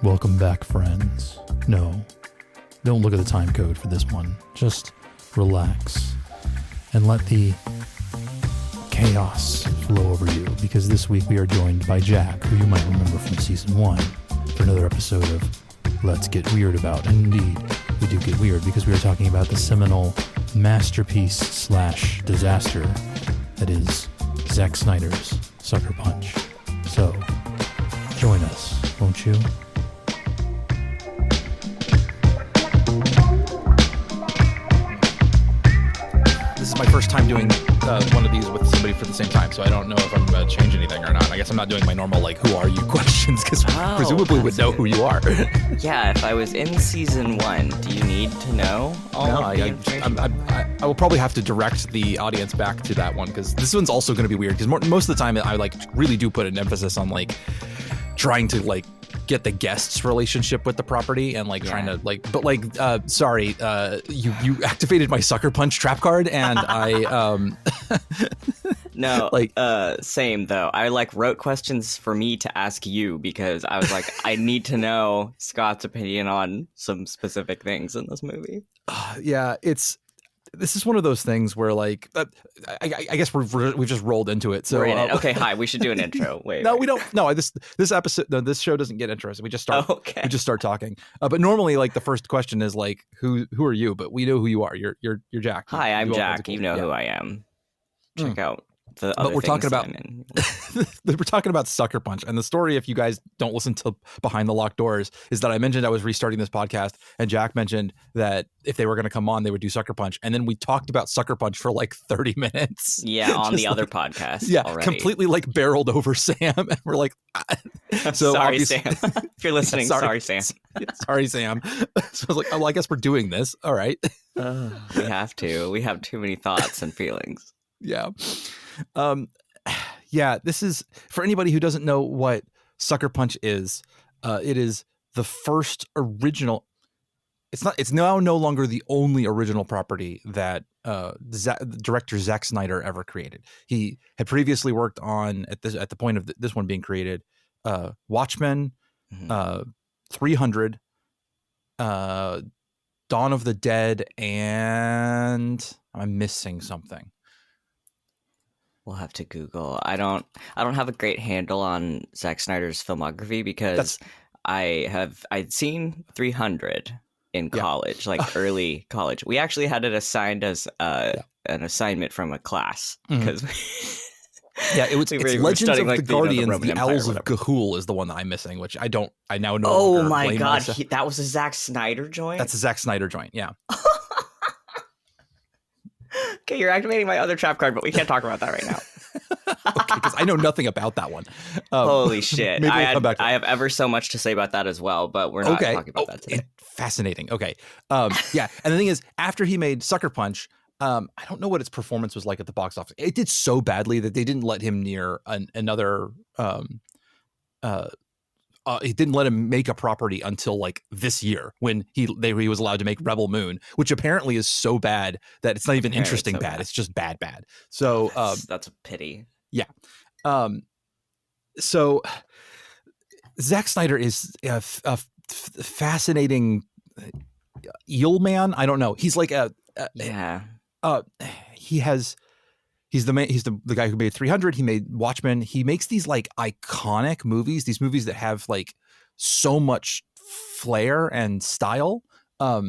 Welcome back, friends. No, don't look at the time code for this one. Just relax and let the chaos flow over you, because this week we are joined by Jack, who you might remember from season 1, for another episode of Let's Get Weird About. And indeed, we do get weird because we are talking about the seminal masterpiece slash disaster that is Zack Snyder's Sucker Punch. So, join us, won't you? This is my first time doing one of these with somebody for the same time, so I don't know if I'm going to change anything or not. I guess I'm not doing my normal, like, who are you questions, because presumably would know who you are. Yeah, if I was in season 1, do you need to know all of the information? I will probably have to direct the audience back to that one, because this one's also going to be weird, because most of the time I, like, really do put an emphasis on, like, trying to, like, get the guest's relationship with the property and like trying to like, but like, sorry, you activated my Sucker Punch trap card and I, no, like, same though. I like wrote questions for me to ask you because I was like, I need to know Scott's opinion on some specific things in this movie. Yeah, this is one of those things where, like, I guess we've just rolled into it. So we're in it. Okay, hi. We should do an intro. Wait, no, we don't. No, this episode, no, this show doesn't get interested. We just start. Oh, okay. We just start talking. But normally, like, the first question is like, who are you? But we know who you are. You're Jack. Hi, I'm Jack. You know who I am. Check out the other but we're talking about we're talking about Sucker Punch, and the story, if you guys don't listen to Behind the Locked Doors, is that I mentioned I was restarting this podcast, and Jack mentioned that if they were going to come on, they would do Sucker Punch, and then we talked about Sucker Punch for like 30 minutes. Yeah, on the other podcast. Yeah, already. Completely like barreled over Sam, and we're like, so sorry, Sam. If you're listening, sorry, Sam. Sorry, Sam. So I was like, oh, well, I guess we're doing this. All right. We have to. We have too many thoughts and feelings. Yeah. Yeah, this is, for anybody who doesn't know what Sucker Punch is, it is the first original. It's now no longer the only original property that director Zack Snyder ever created. He had previously worked on, at the point of this one being created, Watchmen, 300, Dawn of the Dead, and I'm missing something. We'll have to Google. I don't have a great handle on Zack Snyder's filmography because I'd seen 300 in college, like early college. We actually had it assigned as an assignment from a class because it's Legends of the Guardians, the Owls of Ga'Hoole is the one that I'm missing, which I now know. Oh my god, that was a Zack Snyder joint? That's a Zack Snyder joint, yeah. Okay, you're activating my other trap card, but we can't talk about that right now. Okay, because I know nothing about that one. Holy shit. Maybe I have ever so much to say about that as well, but we're not talking about that today. Fascinating. Okay. Yeah. And the thing is, after he made Sucker Punch, I don't know what its performance was like at the box office. It did so badly that they didn't let him near another he didn't let him make a property until like this year when he was allowed to make Rebel Moon, which apparently is so bad that it's not even interesting bad. It's just bad. So that's a pity. Yeah. So Zack Snyder is a fascinating eel man. I don't know. He's like He's the guy who made 300. He made Watchmen. He makes these like iconic movies, these movies that have like so much flair and style. I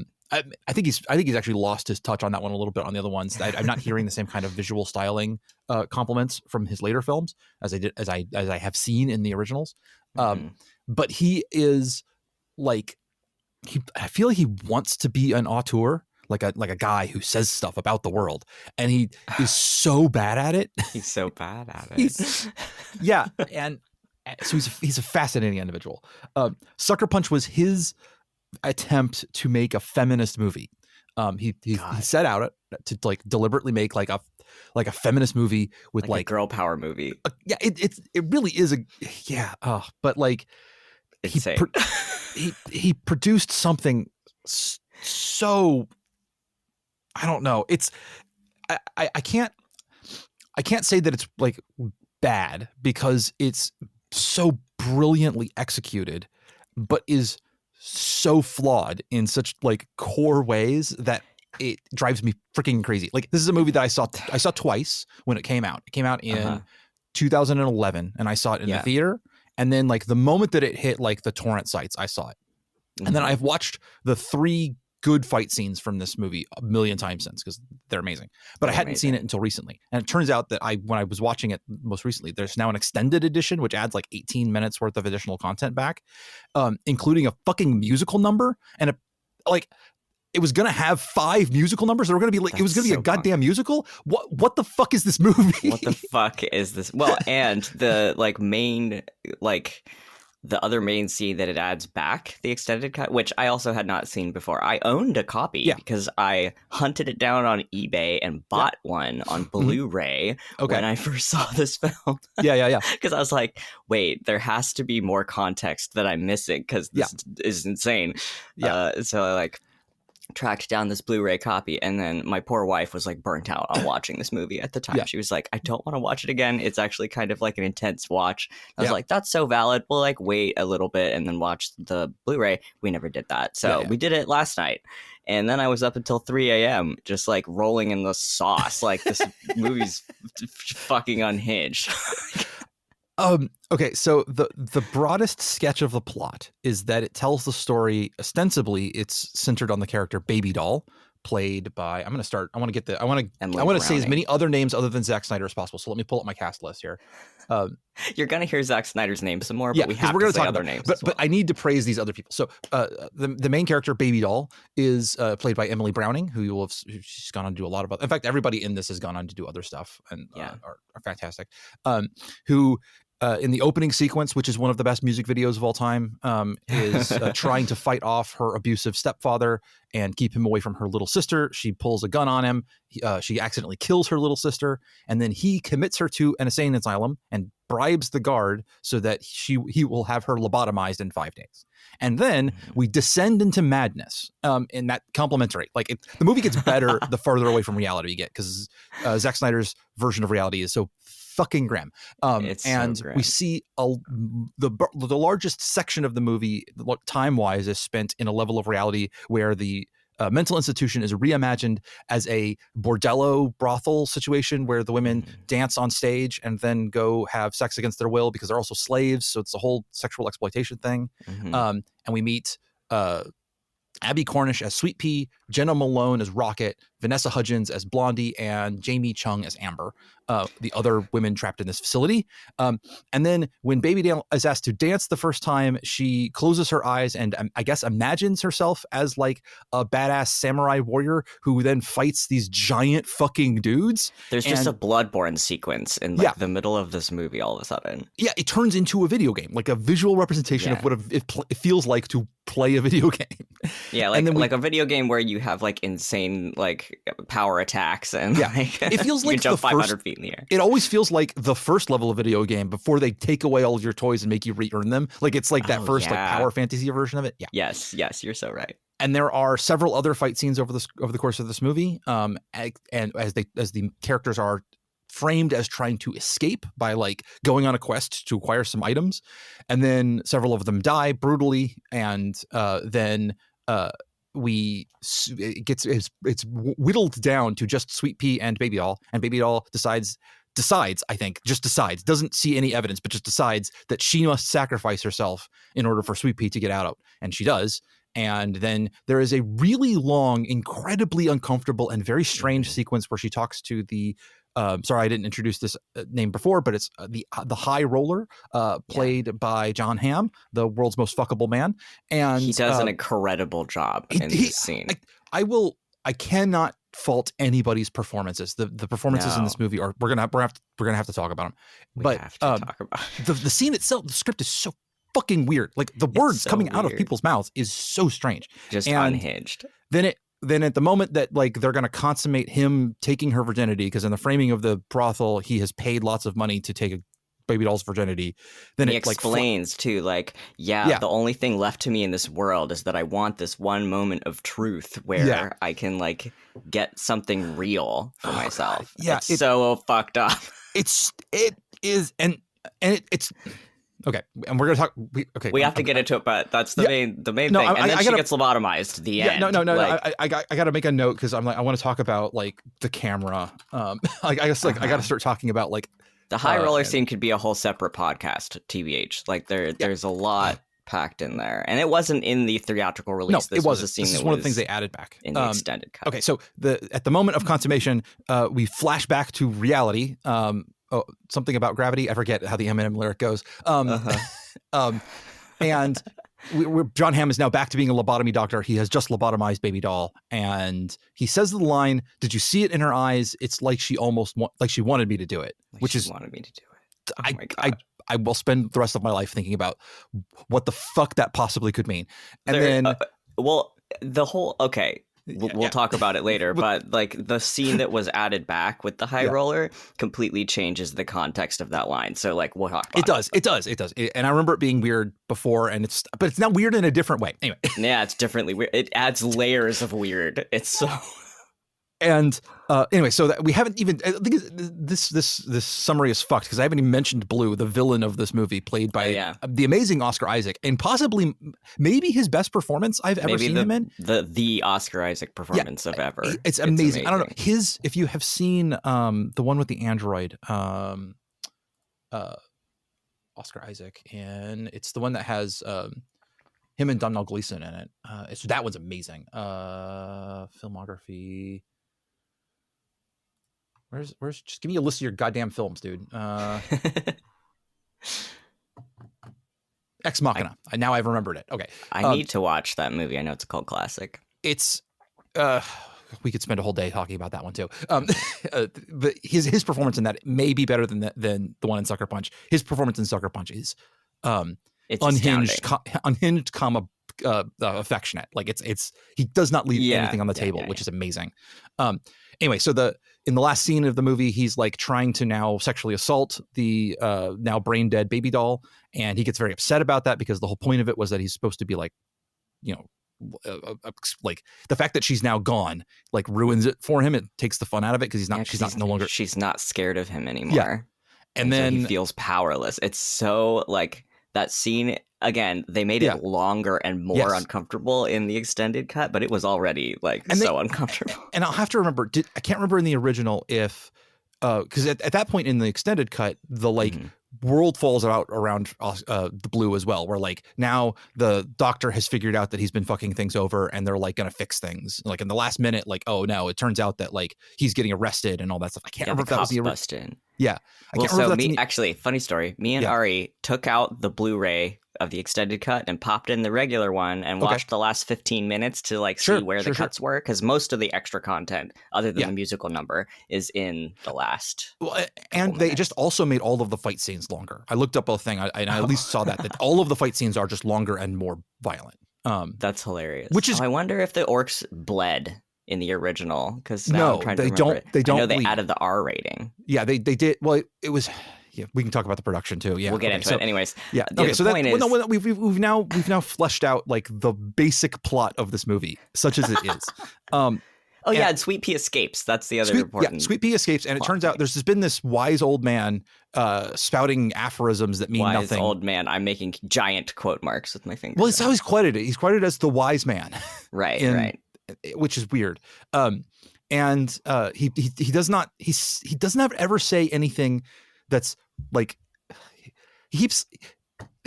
think he's actually lost his touch on that one a little bit on the other ones. I'm not hearing the same kind of visual styling compliments from his later films as I have seen in the originals. But he is like, I feel like he wants to be an auteur. Like a guy who says stuff about the world, and he is so bad at it. He's so bad at it. And so he's a fascinating individual. Sucker Punch was his attempt to make a feminist movie. He set out to like deliberately make like a feminist movie with like a girl power movie. It really is but like he produced something so. I don't know. I can't say that it's like bad because it's so brilliantly executed, but is so flawed in such like core ways that it drives me freaking crazy. Like this is a movie that I saw twice when it came out. It came out in 2011 and I saw it in the theater. And then like the moment that it hit like the torrent sites, I saw it. And then I've watched the 3 good fight scenes from this movie a million times since because they're amazing. But I hadn't seen it until recently. And it turns out that when I was watching it most recently, there's now an extended edition, which adds like 18 minutes worth of additional content back, including a fucking musical number. And it was going to have 5 musical numbers. They were going to be like, it was going to be a goddamn musical. What the fuck is this movie? What the fuck is this? Well, and the like main, like the other main scene that it adds back, the extended cut, which I also had not seen before. I owned a copy because I hunted it down on eBay and bought one on Blu-ray when I first saw this film. Yeah. Because I was like, wait, there has to be more context that I'm missing because this is insane. So I like tracked down this Blu-ray copy, and then my poor wife was like burnt out on watching this movie at the time. She was like, I don't want to watch it again. It's actually kind of like an intense watch. I was like, that's so valid. We'll like wait a little bit and then watch the Blu-ray. We never did that. So we did it last night. And then I was up until 3 a.m. just like rolling in the sauce. Like this movie's fucking unhinged. Okay, so the broadest sketch of the plot is that it tells the story, ostensibly it's centered on the character Baby Doll, played by I want to say as many other names other than Zack Snyder as possible. So let me pull up my cast list here. You're gonna hear Zack Snyder's name some more, but we're gonna say talk other about names. But I need to praise these other people. So the main character Baby Doll is played by Emily Browning, who she's gone on to do a lot of in fact everybody in this has gone on to do other stuff and are fantastic. Who in the opening sequence, which is one of the best music videos of all time, is trying to fight off her abusive stepfather and keep him away from her little sister. She pulls a gun on him. She accidentally kills her little sister, and then he commits her to an insane asylum and bribes the guard so that he will have her lobotomized in 5 days. And then we descend into madness in that complementary. Like the movie gets better the farther away from reality you get because Zack Snyder's version of reality is so fucking grim. And so grim. We see the largest section of the movie time-wise is spent in a level of reality where the mental institution is reimagined as a bordello brothel situation where the women dance on stage and then go have sex against their will because they're also slaves. So it's a whole sexual exploitation thing. And we meet Abby Cornish as Sweet Pea, Jenna Malone as Rocket, Vanessa Hudgens as Blondie, and Jamie Chung as Amber, the other women trapped in this facility. And then when Baby Doll is asked to dance the first time, she closes her eyes and I guess imagines herself as like a badass samurai warrior who then fights these giant fucking dudes. There's just a Bloodborne sequence in like the middle of this movie all of a sudden. Yeah, it turns into a video game, like a visual representation of what it feels like to play a video game. Yeah, like, like a video game where you have like insane like power attacks and like, it feels like you can jump 500 feet in the air. It always feels like the first level of video game before they take away all of your toys and make you re-earn them. Like it's like that first like power fantasy version of it. Yeah. Yes, you're so right. And there are several other fight scenes over the course of this movie. And as the characters are framed as trying to escape by like going on a quest to acquire some items, and then several of them die brutally, and then it's whittled down to just Sweet Pea and Baby Doll, and Baby Doll decides, doesn't see any evidence, but just decides that she must sacrifice herself in order for Sweet Pea to get out, and she does. And then there is a really long, incredibly uncomfortable and very strange sequence where she talks to the sorry, I didn't introduce this name before, but it's the High Roller, played by John Hamm, the world's most fuckable man, and he does an incredible job in this scene. I cannot fault anybody's performances. The performances in this movie are we're gonna have to talk about them. The scene itself, the script is so fucking weird. Like the words coming out of people's mouths is so strange, just unhinged. Then at the moment that like they're going to consummate him taking her virginity, because in the framing of the brothel, he has paid lots of money to take a baby doll's virginity. Then he it like explains too, like, the only thing left to me in this world is that I want this one moment of truth where I can like get something real for myself. God. Yeah, it's so fucked up. It is, and it's okay. And we're gonna talk. We have to get into it, but that's the main thing. And then she gets lobotomized. The end. No. Like, I got to make a note because I'm like I want to talk about like the camera. I guess like I got to start talking about like. The high roller scene could be a whole separate podcast, TBH. Like there's a lot packed in there, and it wasn't in the theatrical release. No, this it wasn't. Was a scene this is one of the things they added back in the extended cut. Okay, so at the moment of consummation, we flash back to reality. Something about gravity. I forget how the Eminem lyric goes. And John Hamm is now back to being a lobotomy doctor. He has just lobotomized baby doll, and he says the line, "Did you see it in her eyes? It's like she almost like she wanted me to do it," like which she is wanted me to do it. Oh my God. I will spend the rest of my life thinking about what the fuck that possibly could mean. And then, the whole We'll talk about it later, but like the scene that was added back with the high roller completely changes the context of that line. So like we'll talk about it does. And I remember it being weird before, but it's now weird in a different way. Anyway. Yeah, it's differently weird. It adds layers of weird. It's so... And anyway, so that we haven't even. I think this summary is fucked because I haven't even mentioned Blue, the villain of this movie, played by the amazing Oscar Isaac, and possibly maybe his best performance I've ever seen him in. The Oscar Isaac performance of ever. It's amazing. I don't know if you have seen the one with the android, Oscar Isaac, and it's the one that has him and Domhnall Gleeson in it. That one's amazing. Filmography. Where's just give me a list of your goddamn films, dude. Ex Machina. Now I've remembered it. Okay. I need to watch that movie. I know it's a cult classic. It's we could spend a whole day talking about that one too. But his performance in that may be better than the one in Sucker Punch. His performance in Sucker Punch is it's unhinged, comma affectionate. Like it's he does not leave anything on the table, which is amazing. Anyway, so in the last scene of the movie, he's like trying to now sexually assault the now brain dead baby doll, and he gets very upset about that because the whole point of it was that he's supposed to be like, like the fact that she's now gone like ruins it for him. It takes the fun out of it because she's not scared of him anymore. Yeah. And then so he feels powerless. It's so like that scene again, they made it longer and more uncomfortable in the extended cut, but it was already like uncomfortable. And I'll have to remember, I can't remember in the original if, because at that point in the extended cut, the world falls out around the Blue as well, where like now the doctor has figured out that he's been fucking things over and they're like going to fix things. Like in the last minute, like, oh no, it turns out that like he's getting arrested and all that stuff. I can't remember if that was the original. Yeah. Actually, funny story. Me and Ari took out the Blu-ray of the extended cut and popped in the regular one and watched the last 15 minutes to like see where the cuts were, because most of the extra content other than the musical number is in the last. Well, and they just also made all of the fight scenes longer. I looked up a thing and I at least saw that all of the fight scenes are just longer and more violent. That's hilarious. Which is I wonder if the orcs bled in the original, because no, they don't. They don't. I know they added the R rating. Yeah, they did. Well, it was. Yeah, we can talk about the production too. Yeah, we'll get into it. Anyways, yeah. Okay, so we've now fleshed out like the basic plot of this movie, such as it is. And Sweet Pea escapes. That's the other important. Yeah, Sweet Pea escapes, and it turns out there's been this wise old man spouting aphorisms that mean nothing. Wise old man. I'm making giant quote marks with my finger. Well, it's how he's credited. He's credited as the wise man. Right. Right. Which is weird. And he does not ever say anything that's like he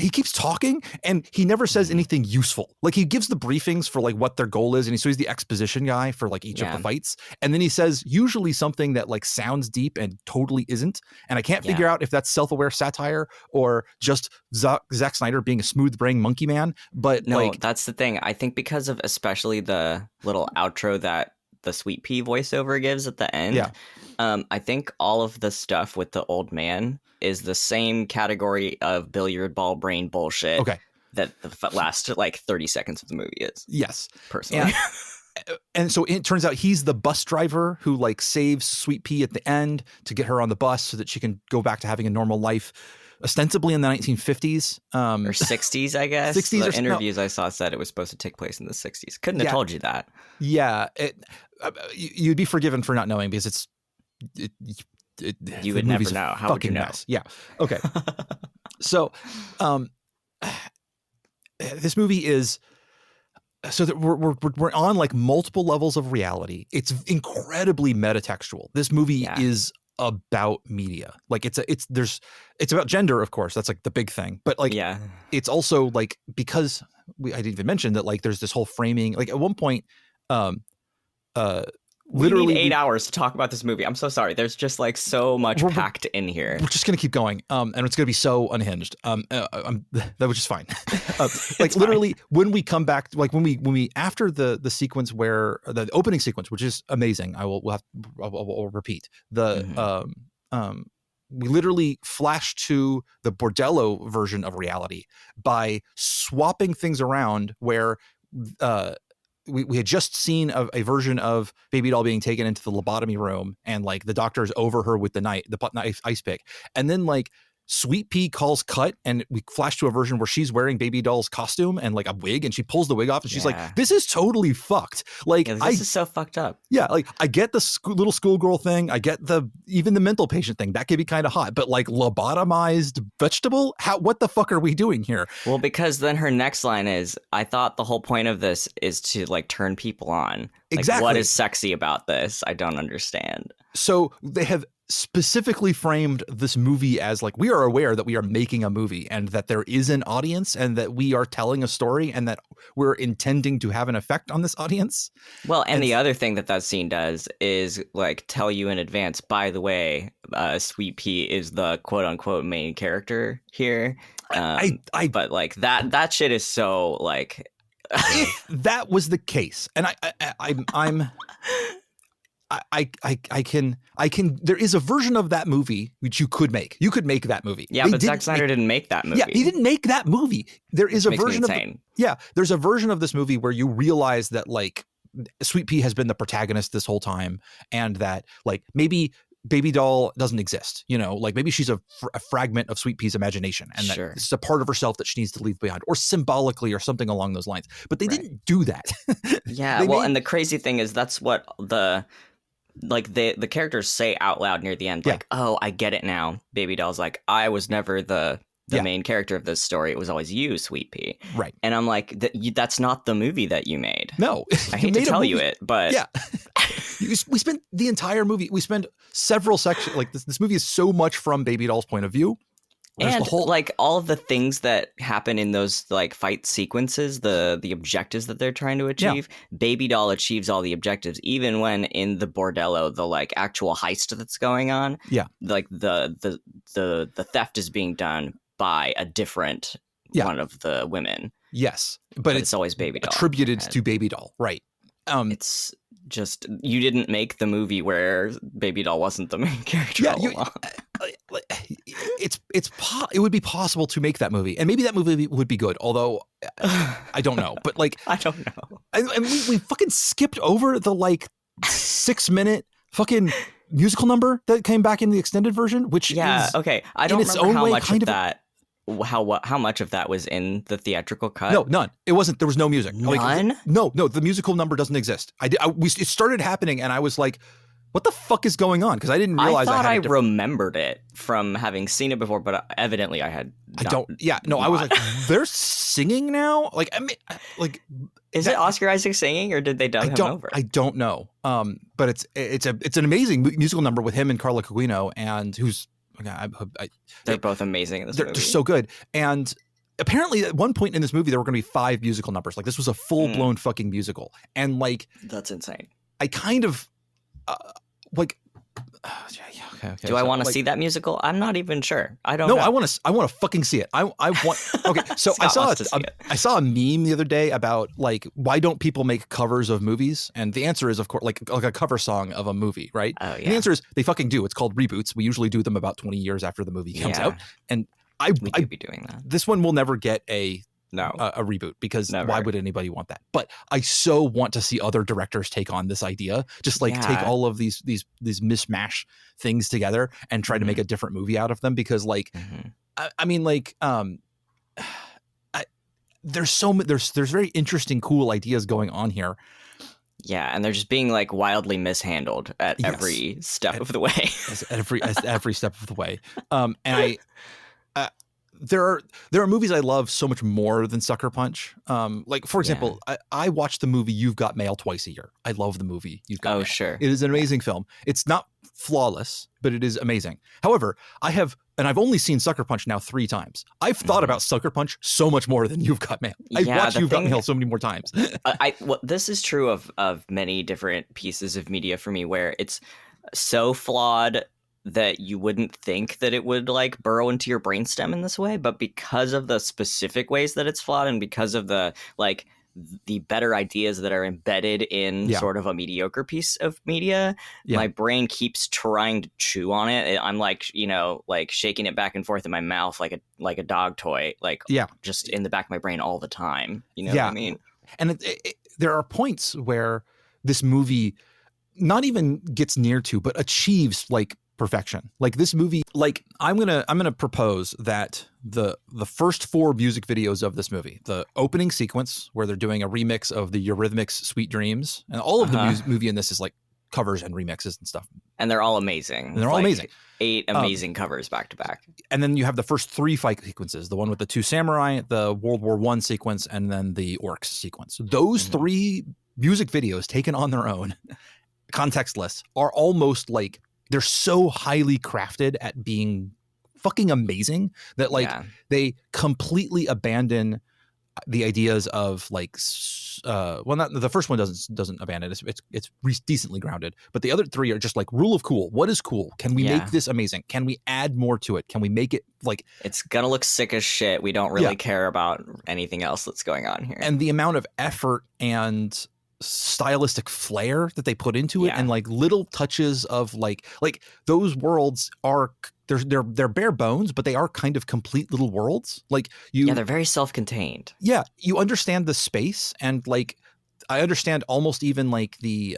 keeps talking and he never says anything useful. Like he gives the briefings for like what their goal is, and he's the exposition guy for like each of the fights, and then he says usually something that like sounds deep and totally isn't, and I can't figure out if that's self-aware satire or just Zack Snyder being a smooth-brained monkey man. But no, that's the thing. I think because of especially the little outro that the Sweet Pea voiceover gives at the end. Yeah. I think all of the stuff with the old man is the same category of billiard ball brain bullshit. Okay. That the last like 30 seconds of the movie is. Yes. Personally. And so it turns out he's the bus driver who like saves Sweet Pea at the end to get her on the bus so that she can go back to having a normal life. ostensibly in the 1950s. Or 60s, I guess. 60s the or interviews I saw said it was supposed to take place in the 60s. Couldn't have told you that. Yeah. You'd be forgiven for not knowing because you would never know. How would you know? Mess. Yeah. Okay. So this movie is... So that we're on like multiple levels of reality. It's incredibly metatextual. This movie is about media. Like it's about gender, of course. That's like the big thing. But like it's also like, because I didn't even mention that like there's this whole framing. Like at one point, literally, we need 8 hours to talk about this movie. I'm so sorry. There's just like so much packed in here. We're just gonna keep going, and it's gonna be so unhinged. That was just fine. Like literally, when we come back, like when we after the sequence where the opening sequence, which is amazing, I'll repeat the we literally flash to the bordello version of reality by swapping things around where we had just seen a version of Baby Doll being taken into the lobotomy room, and like the doctor's over her with the ice pick, and then like Sweet Pea calls cut, and we flash to a version where she's wearing Baby Doll's costume and like a wig, and she pulls the wig off, and she's like, "This is totally fucked." Like, this is so fucked up. Yeah, like I get the little schoolgirl thing, I get even the mental patient thing. That could be kind of hot, but like lobotomized vegetable, what the fuck are we doing here? Well, because then her next line is, "I thought the whole point of this is to like turn people on." Like, exactly. What is sexy about this? I don't understand. So they have specifically framed this movie as like, we are aware that we are making a movie and that there is an audience and that we are telling a story and that we're intending to have an effect on this audience. Well, and the other thing that scene does is like tell you in advance, by the way, Sweet Pea is the quote unquote main character here. But like that shit is so like, if that was the case, and I can. There is a version of that movie which you could make. You could make that movie. Yeah, but Zack Snyder didn't make that movie. Yeah, he didn't make that movie. There is a version of there's a version of this movie where you realize that like Sweet Pea has been the protagonist this whole time, and that like maybe Baby Doll doesn't exist. You know, like maybe she's a fragment of Sweet Pea's imagination, and that it's a part of herself that she needs to leave behind, or symbolically, or something along those lines. But they didn't do that. Yeah, and the crazy thing is that's what the characters say out loud near the end, like, "Oh, I get it now." Baby Doll's like, "I was never the main character of this story. It was always you, Sweet Pea." Right. And I'm like, that's not the movie that you made. No. I hate to tell you it, but yeah. We spent the entire movie. We spent several sections. Like this movie is so much from Baby Doll's point of view. And like all of the things that happen in those like fight sequences, the objectives that they're trying to achieve, Baby Doll achieves all the objectives, even when in the bordello, the like actual heist that's going on. Yeah, like the theft is being done by a different one of the women. Yes, but it's always Baby Doll attributed to Baby Doll, right? It's just, you didn't make the movie where Baby Doll wasn't the main character all along. It would be possible to make that movie, and maybe that movie would be good. Although I don't know, but like I don't know. And we fucking skipped over the like 6-minute fucking musical number that came back in the extended version, which is okay. I don't remember how much of that. How much of that was in the theatrical cut? No, none. It wasn't. There was no music. None? No. The musical number doesn't exist. It started happening, and I was like, "What the fuck is going on?" Because I didn't realize. I remembered it from having seen it before, but evidently I had. I was like, "They're singing now." Like, I mean, like, is it Oscar Isaac singing, or did they dub him over? I don't know. But it's an amazing musical number with him and Carla Cugino, and who's. They're both amazing in this movie. They're so good. And apparently at one point in this movie, there were going to be 5 musical numbers. Like this was a full-blown fucking musical. And like... That's insane. I kind of... okay. Do I want to see that musical? I'm not even sure. I don't know. I want to fucking see it. I want... Okay, so I saw a meme the other day about like, why don't people make covers of movies? And the answer is, of course, like a cover song of a movie, right? Oh, yeah. And the answer is they fucking do. It's called reboots. We usually do them about 20 years after the movie comes out. And we could be doing that. This one will never get a reboot because why would anybody want that? But I so want to see other directors take on this idea, just like take all of these mishmash things together and try to make a different movie out of them, because like I mean, like, there's very interesting, cool ideas going on here. Yeah, and they're just being like wildly mishandled at Yes. every step of the way. at every step of the way. And there are movies I love so much more than Sucker Punch. Like, for example, I watch the movie You've Got Mail twice a year. I love the movie You've Got Mail. Sure. It is an amazing film. It's not flawless, but it is amazing. However, I've only seen Sucker Punch now 3 times. I've thought about Sucker Punch so much more than You've Got Mail. I've watched You've Got Mail so many more times. This is true of many different pieces of media for me, where it's so flawed that you wouldn't think that it would like burrow into your brainstem in this way, but because of the specific ways that it's flawed and because of the like the better ideas that are embedded in sort of a mediocre piece of media, my brain keeps trying to chew on it. I'm like, like shaking it back and forth in my mouth like a dog toy, like just in the back of my brain all the time. You know what I mean? And there are points where this movie not even gets near to, but achieves like perfection. Like this movie, like I'm gonna propose that the first 4 music videos of this movie, the opening sequence where they're doing a remix of the Eurythmics' Sweet Dreams, and all of the movie in this is like covers and remixes and stuff, and they're all amazing. 8 amazing covers back to back. And then you have the first 3 fight sequences, the one with the 2 samurai, the World War I sequence, and then the orcs sequence. Those 3 music videos taken on their own, contextless, are almost like, they're so highly crafted at being fucking amazing that like they completely abandon the ideas of like not the first one doesn't abandon it. It's decently grounded, but the other 3 are just like rule of cool. What is cool? Can we make this amazing? Can we add more to it? Can we make it like it's gonna look sick as shit? We don't really care about anything else that's going on here. And the amount of effort and stylistic flair that they put into it, and like little touches of like those worlds are they're bare bones, but they are kind of complete little worlds. Like they're very self-contained. Yeah, you understand the space, and like I understand almost even like the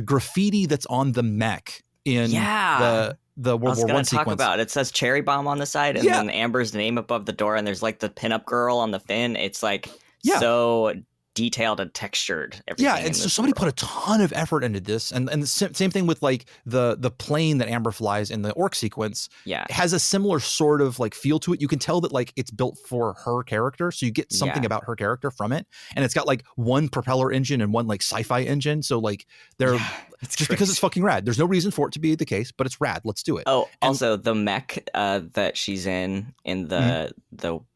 graffiti that's on the mech in the World War I sequence. Talk about it. Says Cherry Bomb on the side, and then Amber's name above the door, and there's like the pinup girl on the fin. It's like so detailed and textured. And so somebody put a ton of effort into this, and the same thing with like the plane that Amber flies in the orc sequence. It has a similar sort of like feel to it. You can tell that like it's built for her character, so you get something about her character from it, and it's got like one propeller engine and one like sci-fi engine. So like they're just because it's fucking rad. There's no reason for it to be the case, but it's rad. Let's do it. Also the mech that she's in the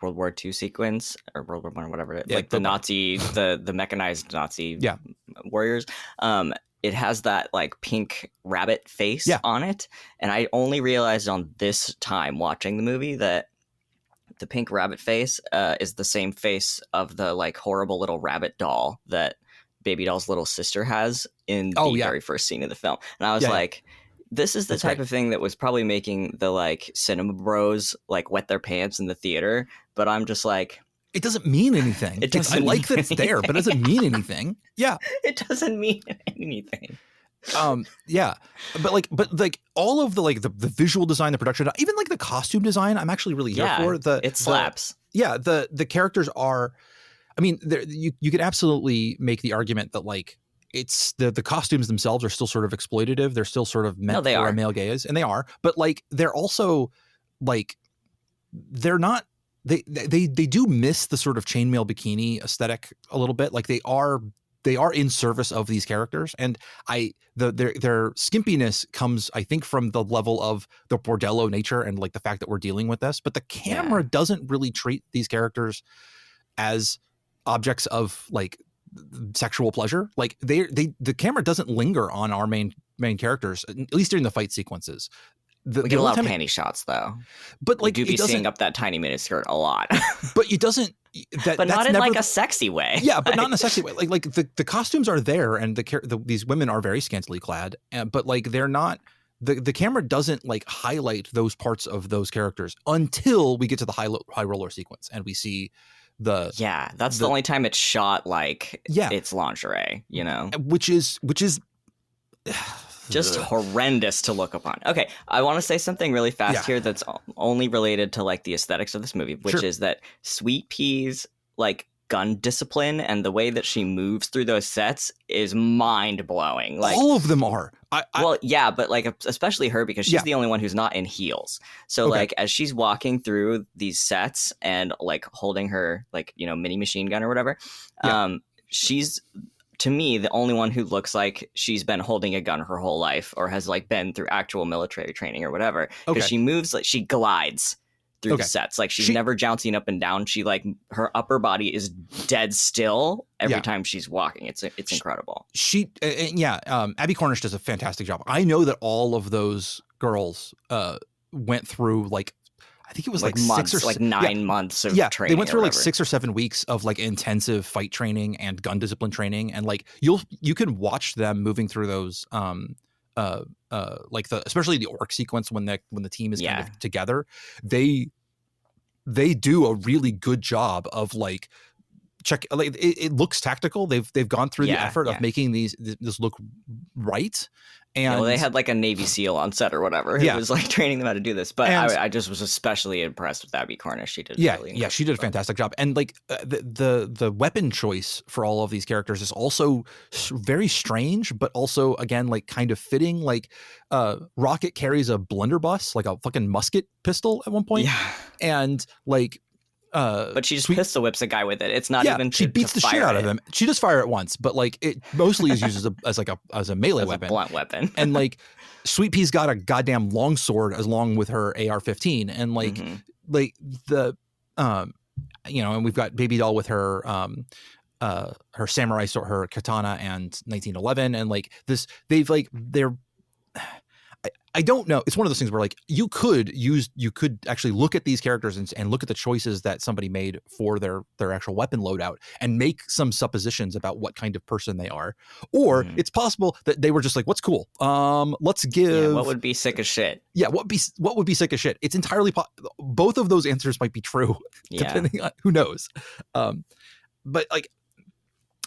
World War II sequence, or World War I, whatever, like the Nazi, the mechanized Nazi warriors. It has that like pink rabbit face on it, and I only realized on this time watching the movie that the pink rabbit face is the same face of the like horrible little rabbit doll that Baby Doll's little sister has in the very first scene of the film. And I was like, this is the type of thing that was probably making the like cinema bros like wet their pants in the theater. But I'm just like, it doesn't mean anything. I like that it's there, but it doesn't mean anything. Yeah. It doesn't mean anything. But like all of the like the visual design, the production, even like the costume design, I'm actually really here for. It slaps. The characters are, I mean, you could absolutely make the argument that like it's the costumes themselves are still sort of exploitative. They're still sort of meant for a male gaze, and they are. But like they're also like they're not. They do miss the sort of chainmail bikini aesthetic a little bit. Like they are in service of these characters, and their skimpiness comes, I think, from the level of the bordello nature and like the fact that we're dealing with this. But the camera doesn't really treat these characters as objects of like sexual pleasure. Like the camera doesn't linger on our main characters, at least during the fight sequences. We get a lot of panty shots though, but like we do be seeing up that tiny miniskirt a lot. But it doesn't. But not in like a sexy way. Yeah, but not in a sexy way. Like the costumes are there, and these women are very scantily clad, but like they're not. The camera doesn't like highlight those parts of those characters until we get to the high roller sequence, and we see that's the only time it's shot like it's lingerie, you know, which is just horrendous to look upon. Okay, I want to say something really fast here that's only related to like the aesthetics of this movie, which is that Sweet Pea's like gun discipline and the way that she moves through those sets is mind blowing. Like all of them are. Well, yeah, but like especially her because she's the only one who's not in heels. So like as she's walking through these sets and like holding her like, you know, mini machine gun or whatever, she's to me the only one who looks like she's been holding a gun her whole life or has like been through actual military training or whatever. Because she moves like she glides through the sets. Like she's never jouncing up and down. She like her upper body is dead still every time she's walking. It's incredible. Abby Cornish does a fantastic job. I know that all of those girls went through like I think it was like months, 6 or like 9 months of training. They went through like 6 or 7 weeks of like intensive fight training and gun discipline training, and like you can watch them moving through those like especially the orc sequence when the team is kind of together, they do a really good job of like it looks tactical. They've gone through the effort of making this look right. And they had like a Navy SEAL on set or whatever. It was like training them how to do this. But I just was especially impressed with Abby Cornish. She did she did a fantastic job. And like the weapon choice for all of these characters is also very strange, but also again like kind of fitting. Like Rocket carries a blunderbuss, like a fucking musket pistol at one point. Yeah, and like. But she just pistol whips a guy with it. It's not even she beats the shit out of him. She does fire it once, but like it mostly is used as a melee weapon, a blunt weapon. And like Sweet Pea's got a goddamn long sword along with her AR-15, and like like the you know, and we've got Baby Doll with her her samurai sword, her katana, and 1911, and like this they're. I don't know. It's one of those things where like you could actually look at these characters and look at the choices that somebody made for their actual weapon loadout and make some suppositions about what kind of person they are. Or it's possible that they were just like, what's cool? Let's give what would be sick as shit. Yeah, what would be sick as shit? It's entirely both of those answers might be true, depending on who knows. But like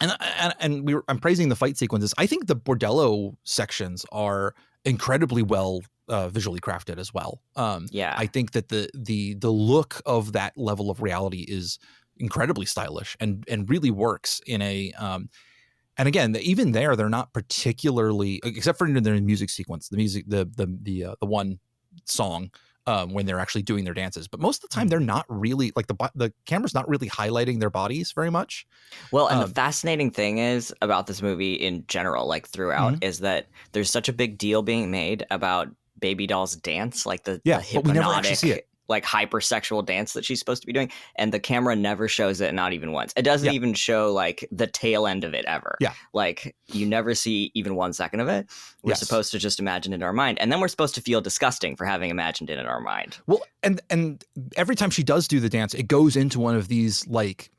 I'm praising the fight sequences. I think the bordello sections are incredibly well visually crafted as well. I think that the look of that level of reality is incredibly stylish and really works in a and again, even there they're not particularly, except for in their music sequence, the one song when they're actually doing their dances, but most of the time they're not really like the camera's not really highlighting their bodies very much. Well, and the fascinating thing is about this movie in general, like throughout, is that there's such a big deal being made about Baby Doll's dance, like the hypnotic, like hypersexual dance that she's supposed to be doing, and the camera never shows it, not even once. It doesn't even show like the tail end of it ever. Like you never see even 1 second of it. We're supposed to just imagine it in our mind, and then we're supposed to feel disgusting for having imagined it in our mind. Well, and every time she does do the dance, it goes into one of these like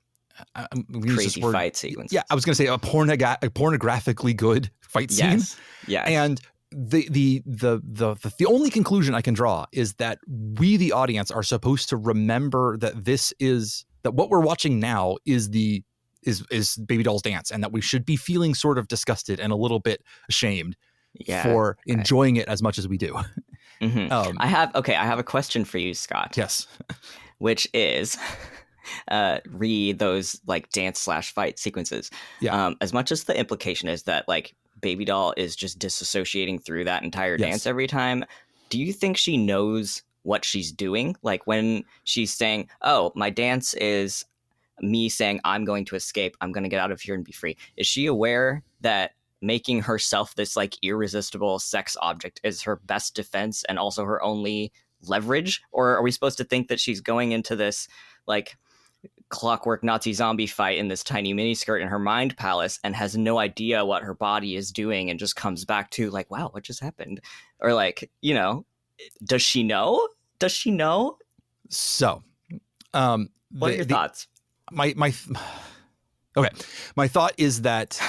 crazy fight sequences. Yeah, I was going to say a pornographically good fight scene. Yes. And the only conclusion I can draw is that we, the audience, are supposed to remember that that what we're watching now is Baby Doll's dance, and that we should be feeling sort of disgusted and a little bit ashamed for enjoying it as much as we do. I have a question for you, Scott. Yes. Which is read those like dance / fight sequences. As much as the implication is that like Baby Doll is just disassociating through that entire dance every time, do you think she knows what she's doing? Like when she's saying, oh, my dance is me saying I'm going to escape, I'm going to get out of here and be free. Is she aware that making herself this like irresistible sex object is her best defense and also her only leverage? Or are we supposed to think that she's going into this like clockwork Nazi zombie fight in this tiny miniskirt in her mind palace and has no idea what her body is doing and just comes back to like, wow, what just happened? Or like, you know, does she know? So, what are your thoughts? My thought is that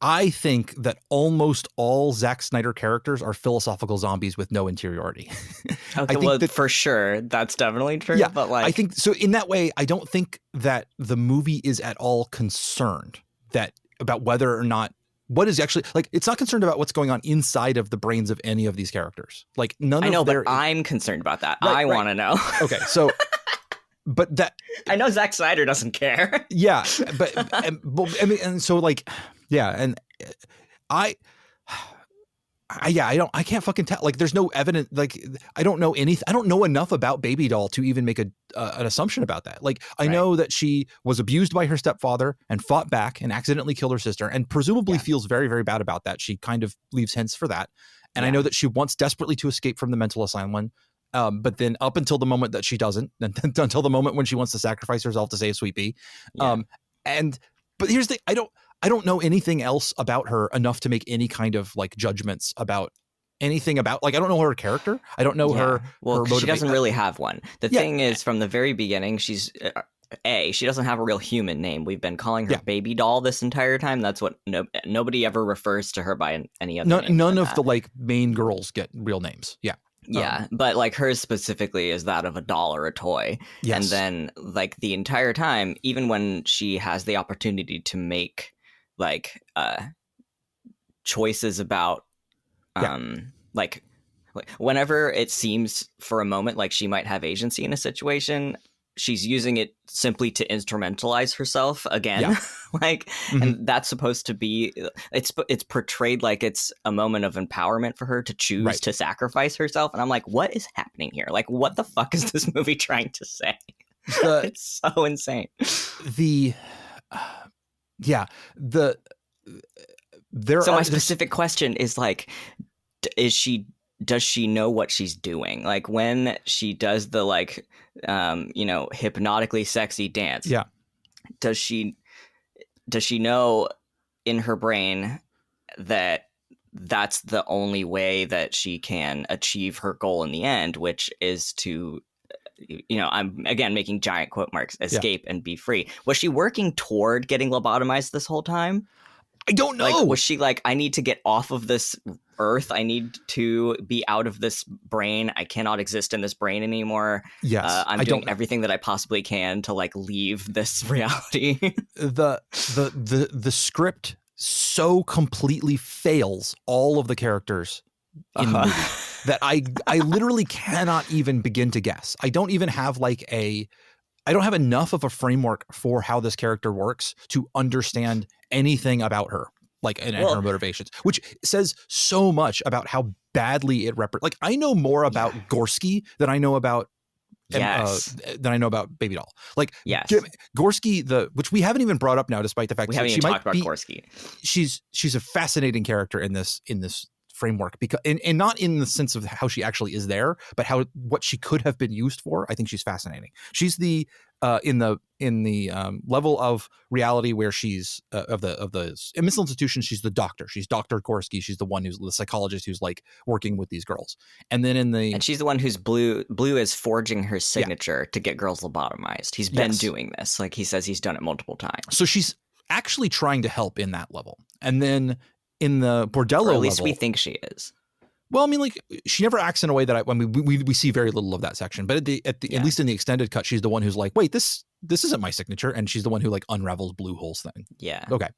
I think that almost all Zack Snyder characters are philosophical zombies with no interiority. Okay, well, for sure, that's definitely true. Yeah, but like, I think so. In that way, I don't think that the movie is at all concerned that about whether or not what is actually like. It's not concerned about what's going on inside of the brains of any of these characters. Like none I know, of their. but I'm concerned about that. Right, I want to know. Okay, so, but that I know Zack Snyder doesn't care. yeah, but I mean, and so like, yeah, and I I can't fucking tell. Like, there's no evidence. Like, I don't know anything. I don't know enough about Baby Doll to even make an assumption about that. Like, I know that she was abused by her stepfather and fought back and accidentally killed her sister, and presumably feels very, very bad about that. She kind of leaves hints for that. And I know that she wants desperately to escape from the mental asylum. But then up until the moment that she doesn't, and until the moment when she wants to sacrifice herself to save Sweet Pea. But here's the I don't know anything else about her enough to make any kind of like judgments about anything about, like, I don't know her character. I don't know her. Well, her she doesn't really have one. The thing is, from the very beginning, she's she doesn't have a real human name. We've been calling her Baby Doll this entire time. That's what nobody ever refers to her by any other name. None of the like main girls get real names. Yeah. Yeah, but like hers specifically is that of a doll or a toy. Yes. And then like the entire time, even when she has the opportunity to make like choices about like whenever it seems for a moment like she might have agency in a situation, she's using it simply to instrumentalize herself again. Like, and that's supposed to be, it's portrayed like it's a moment of empowerment for her to choose to sacrifice herself. And I'm like, what is happening here? Like, what the fuck is this movie trying to say? It's so insane. My specific question is like, does she know what she's doing? Like when she does the like, hypnotically sexy dance. Yeah. Does she know in her brain that that's the only way that she can achieve her goal in the end, which is to, I'm again making giant quote marks, escape and be free. Was she working toward getting lobotomized this whole time? I don't know. Like, was she like, I need to get off of this earth. I need to be out of this brain. I cannot exist in this brain anymore. Yes. I'm doing everything that I possibly can to like leave this reality. The script so completely fails all of the characters in the movie that I literally cannot even begin to guess. I don't even have I don't have enough of a framework for how this character works to understand anything about her, and her motivations, which says so much about how badly it like I know more about Gorski than I know about Baby Doll. Like, Gorski, which we haven't even brought up now, despite the fact we haven't even talked about Gorski. She's a fascinating character in this framework, because and not in the sense of how she actually is there, but what she could have been used for. I think she's fascinating. She's the in the level of reality where she's of the mental institution, she's the doctor. She's Dr. Gorski. She's the one who's the psychologist who's like working with these girls. And then and she's the one who's Blue is forging her signature to get girls lobotomized. He's been doing this. Like, he says he's done it multiple times. So she's actually trying to help in that level. And then in the bordello level, at least we think she is. Well, I mean, like, she never acts in a way that we see very little of that section. But at least in the extended cut, she's the one who's like, wait, this isn't my signature, and she's the one who like unravels Blue Hole's thing. Yeah. Okay.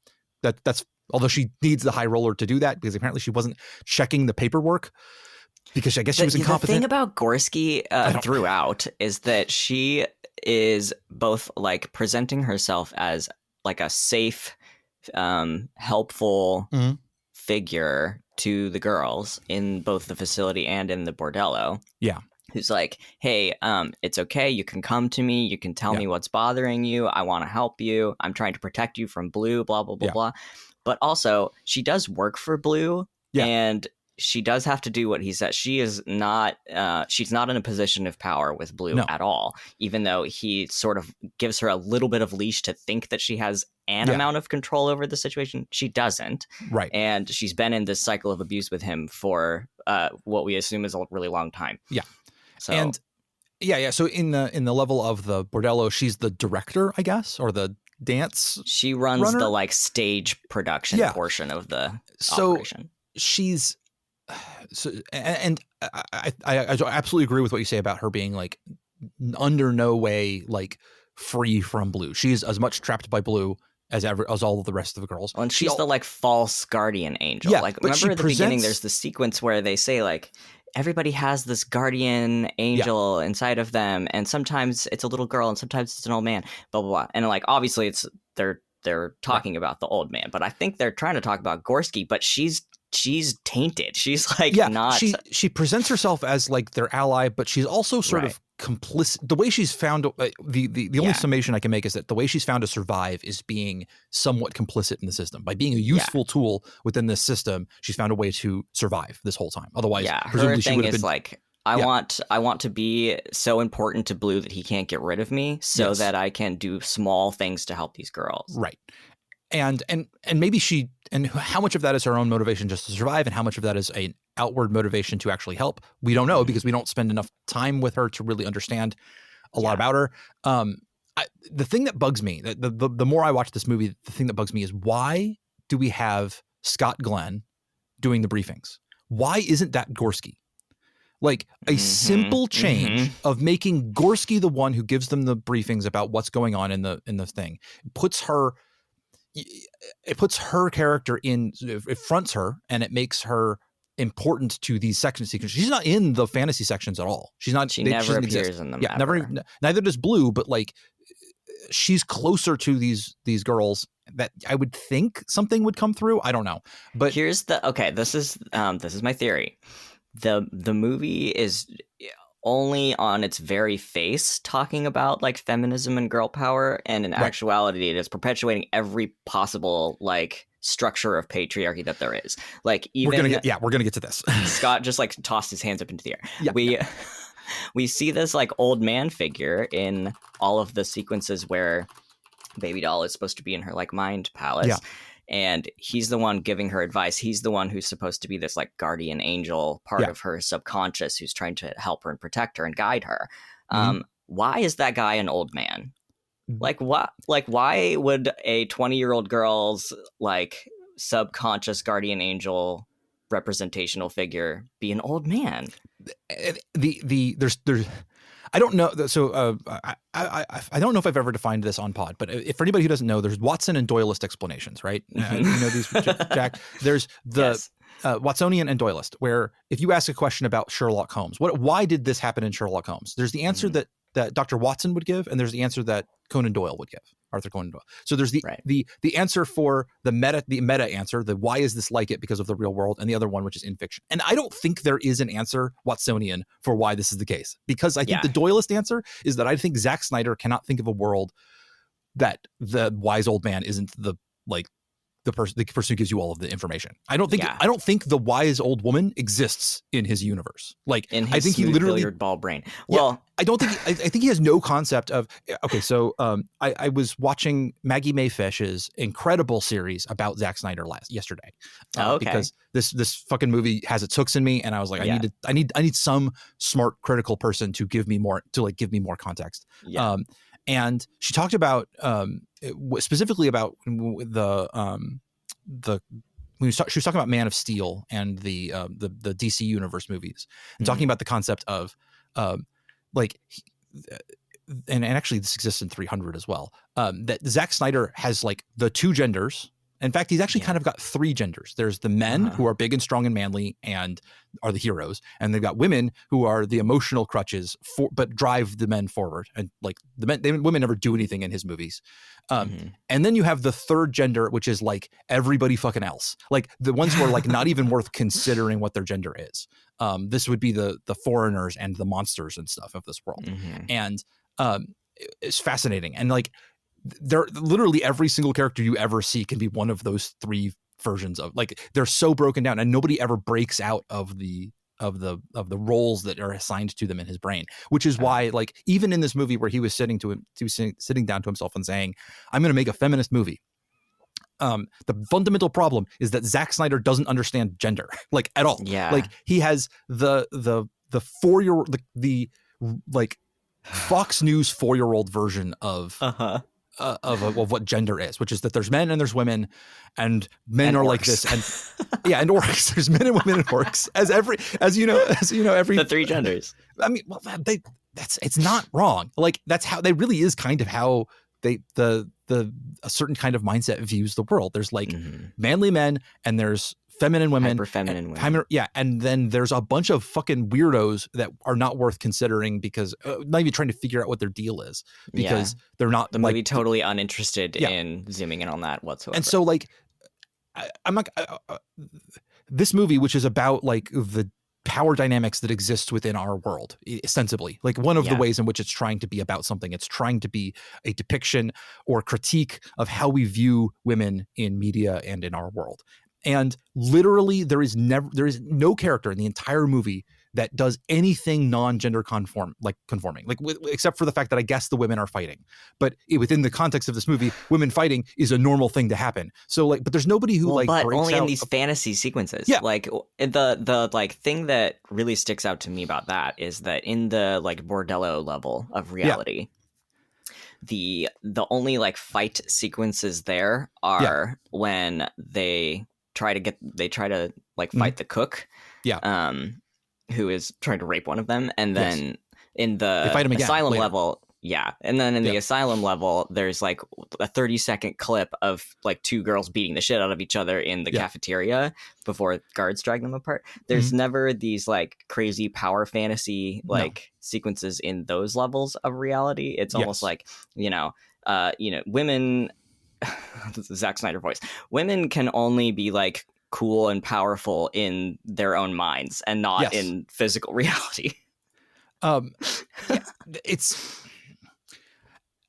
That's although she needs the high roller to do that, because apparently she wasn't checking the paperwork, because I guess she was incompetent. The thing about Gorski throughout is that she is both like presenting herself as like a safe, helpful figure to the girls in both the facility and in the bordello. Yeah. Who's like, hey, it's okay. You can come to me. You can tell me what's bothering you. I want to help you. I'm trying to protect you from Blue, blah, blah, blah, blah. But also, she does work for Blue, and she does have to do what he says. She is not, she's not in a position of power with Blue at all, even though he sort of gives her a little bit of leash to think that she has an amount of control over the situation. She doesn't. Right. And she's been in this cycle of abuse with him for what we assume is a really long time. Yeah. So, and so in the level of the bordello, she's the director, I guess, or the dance. She runs the like stage production portion of the operation. She's and I absolutely agree with what you say about her being like under no way like free from Blue. She's as much trapped by Blue as all of the rest of the girls. Well, and she's the like false guardian angel. Yeah, like but remember at the beginning, presents- there's the sequence where they say like everybody has this guardian angel inside of them, and sometimes it's a little girl and sometimes it's an old man. Blah blah blah. And like obviously it's they're talking about the old man, but I think they're trying to talk about Gorski. But she's tainted. She's like not. She presents herself as like their ally, but she's also sort Right. of complicit. The way she's found the only summation I can make is that the way she's found to survive is being somewhat complicit in the system. By being a useful tool within this system, she's found a way to survive this whole time. Otherwise, her presumably she thing would have is been like I want to be so important to Blue that he can't get rid of me, so Yes. that I can do small things to help these girls. right. And maybe how much of that is her own motivation just to survive, and how much of that is an outward motivation to actually help, we don't know because we don't spend enough time with her to really understand a lot about her. The thing that bugs me, the more I watch this movie, the thing that bugs me is, why do we have Scott Glenn doing the briefings? Why isn't that Gorski? Like a simple change of making Gorski the one who gives them the briefings about what's going on in the thing puts her character it fronts her, and it makes her important to these section sequences. She's not in the fantasy sections at all. She never appears in them. Yeah, ever. Neither does Blue, but like she's closer to these girls that I would think something would come through. I don't know. But Here's this is my theory. The movie is only on its very face talking about like feminism and girl power, and in actuality it is perpetuating every possible like structure of patriarchy that there is. Like even we're gonna get to this. Scott just like tossed his hands up into the air. Yeah. We see this like old man figure in all of the sequences where Baby Doll is supposed to be in her like mind palace. Yeah. And he's the one giving her advice. He's the one who's supposed to be this like guardian angel part of her subconscious who's trying to help her and protect her and guide her. Why is that guy an old man? Like what? Like why would a 20-year-old girl's like subconscious guardian angel representational figure be an old man? There's I don't know. So I don't know if I've ever defined this on pod, but if for anybody who doesn't know, there's Watson and Doyleist explanations, right? You know these, Jack. There's the Watsonian and Doyleist, where if you ask a question about Sherlock Holmes, why did this happen in Sherlock Holmes? There's the answer that Dr. Watson would give, and there's the answer that Conan Doyle would give, Arthur Conan Doyle. So there's the answer for the meta answer, the why is this like it because of the real world, and the other one which is in fiction. And I don't think there is an answer Watsonian for why this is the case, because I think the Doyleist answer is that I think Zack Snyder cannot think of a world that the wise old man isn't the person who gives you all of the information. I don't think the wise old woman exists in his universe. Like in his I think he literally billiard ball brain. Well, I don't think I think he has no concept of. Okay, so I was watching Maggie Mae Fish's incredible series about Zack Snyder yesterday, because this fucking movie has its hooks in me, and I was like, I need some smart critical person to give me more context. Yeah. And she talked about specifically about she was talking about Man of Steel and the DC Universe movies, and talking about the concept of and actually this exists in 300 as well, that Zack Snyder has like the two genders. In fact, he's actually kind of got three genders. There's the men who are big and strong and manly and are the heroes, and they've got women who are the emotional crutches but drive the men forward. And like women never do anything in his movies. And then you have the third gender, which is like everybody fucking else, like the ones who are like not even worth considering what their gender is. This would be the foreigners and the monsters and stuff of this world. And it's fascinating. And like, they're literally every single character you ever see can be one of those three versions of, like, they're so broken down, and nobody ever breaks out of the roles that are assigned to them in his brain, which is why, like, even in this movie where he was sitting down to himself and saying, I'm going to make a feminist movie. The fundamental problem is that Zack Snyder doesn't understand gender, like, at all. Yeah. Like, he has the 4-year-old, the like Fox News 4-year-old version of of what gender is, which is that there's men and there's women, and men and are orcs. Like this, and and orcs. There's men and women and orcs, as you know every the three genders. I mean, well, it's not wrong. Like, that's how they really is kind of how the a certain kind of mindset views the world. There's like manly men and there's feminine women, hyper feminine women. And then there's a bunch of fucking weirdos that are not worth considering because not even trying to figure out what their deal is because they're not the movie totally uninterested in zooming in on that whatsoever. And so like I'm not this movie, which is about like the power dynamics that exist within our world, ostensibly, like one of the ways in which it's trying to be about something. It's trying to be a depiction or critique of how we view women in media and in our world. And literally there is no character in the entire movie that does anything non-gender conforming, except for the fact that I guess the women are fighting. But within the context of this movie, women fighting is a normal thing to happen. So like, but there's nobody who but breaks only out in these fantasy sequences. Yeah. Like the like thing that really sticks out to me about that is that in the like bordello level of reality, the only like fight sequences there are when they try to like fight the cook. Yeah. Who is trying to rape one of them, and then in the asylum level, and then in the asylum level, there's like a 30-second clip of like two girls beating the shit out of each other in the cafeteria before guards drag them apart. There's never these like crazy power fantasy sequences in those levels of reality. It's almost like women. Zack Snyder voice. Women can only be like cool and powerful in their own minds and not in physical reality. It's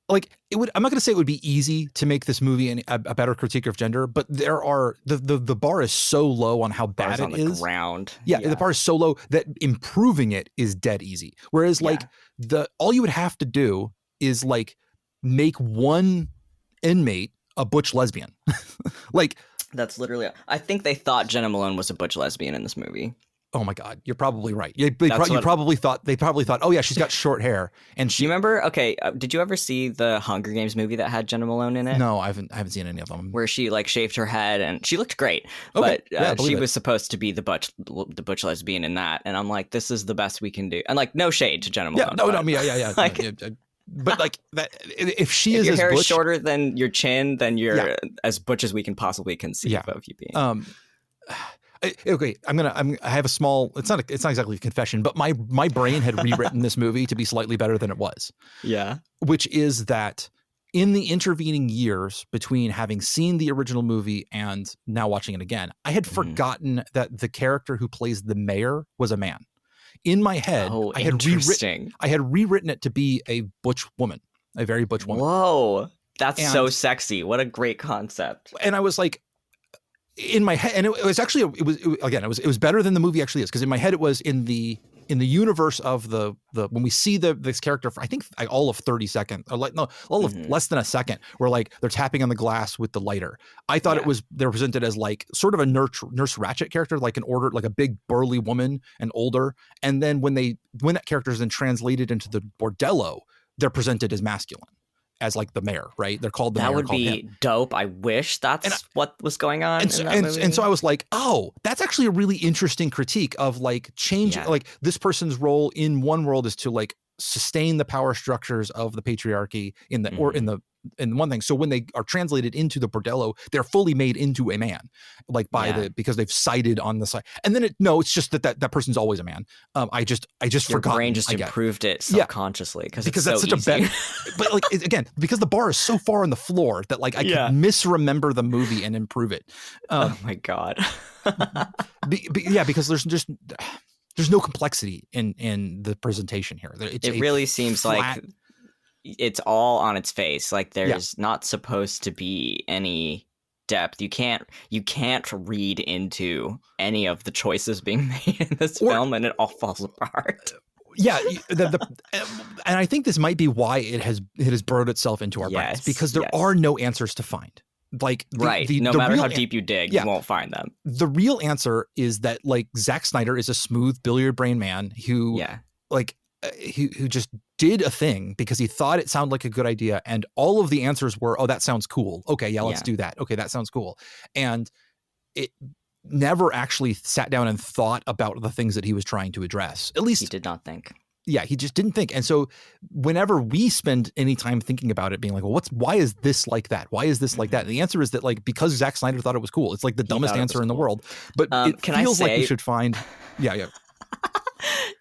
like I'm not going to say it would be easy to make this movie a better critique of gender, but there are the bar is so low on how bad it is. Ground. The bar is so low that improving it is dead easy. Whereas like all you would have to do is like make one inmate a butch lesbian. Like that's literally. I think they thought Jenna Malone was a butch lesbian in this movie. Oh my God, you're probably right. They probably thought, oh yeah, she's got short hair. And do you remember? Okay, did you ever see the Hunger Games movie that had Jenna Malone in it? No, I haven't seen any of them. Where she like shaved her head and she looked great, but she was supposed to be the butch lesbian in that. And I'm like, this is the best we can do. And like, no shade to Jenna Malone. But like that, if your hair is shorter than your chin, then you're as butch as we can possibly conceive of you being. Okay, I have a small. It's not exactly a confession, but my brain had rewritten this movie to be slightly better than it was. Yeah, which is that in the intervening years between having seen the original movie and now watching it again, I had forgotten that the character who plays the mayor was a man. In my head, I had rewritten it to be a butch woman, a very butch woman. Whoa, that's so sexy! What a great concept! And I was like, in my head, and it was better than the movie actually is, because in my head it was in the universe of the when we see this character for I think all of 30 seconds or less than a second, where like they're tapping on the glass with the lighter. I thought they're presented as like sort of a Nurse Ratched character, like a big burly woman and older, and then when that character is then translated into the bordello, they're presented as masculine, as like the mayor, right? They're called the mayor. That would be dope. I wish that's what was going on. And so I was like, oh, that's actually a really interesting critique of like changing, like this person's role in one world is to like sustain the power structures of the patriarchy in one thing. So when they are translated into the bordello, they're fully made into a man, like because they've cited on the side. And then it's just that person's always a man. I just forgot. Your brain just improved it subconsciously because that's such a bad. But like again, because the bar is so far on the floor that like I can misremember the movie and improve it. Oh my God. Because there's no complexity in the presentation here. It really seems like it's all on its face. Like there's not supposed to be any depth. You can't read into any of the choices being made in this film, and it all falls apart. Yeah, and I think this might be why it has burrowed itself into our brains, because there are no answers to find. Like no matter how deep you dig, you won't find them. The real answer is that like Zack Snyder is a smooth billiard brain man who who just did a thing because he thought it sounded like a good idea, and all of the answers were, oh, that sounds cool. Okay, let's do that. Okay, that sounds cool. And it never actually sat down and thought about the things that he was trying to address. At least he did not think. he just didn't think. And so whenever we spend any time thinking about it, being like, well, why is this like that? Why is this like that? And the answer is that, like, because Zack Snyder thought it was cool. It's like the dumbest answer in the world, but it feels like we should find. Yeah.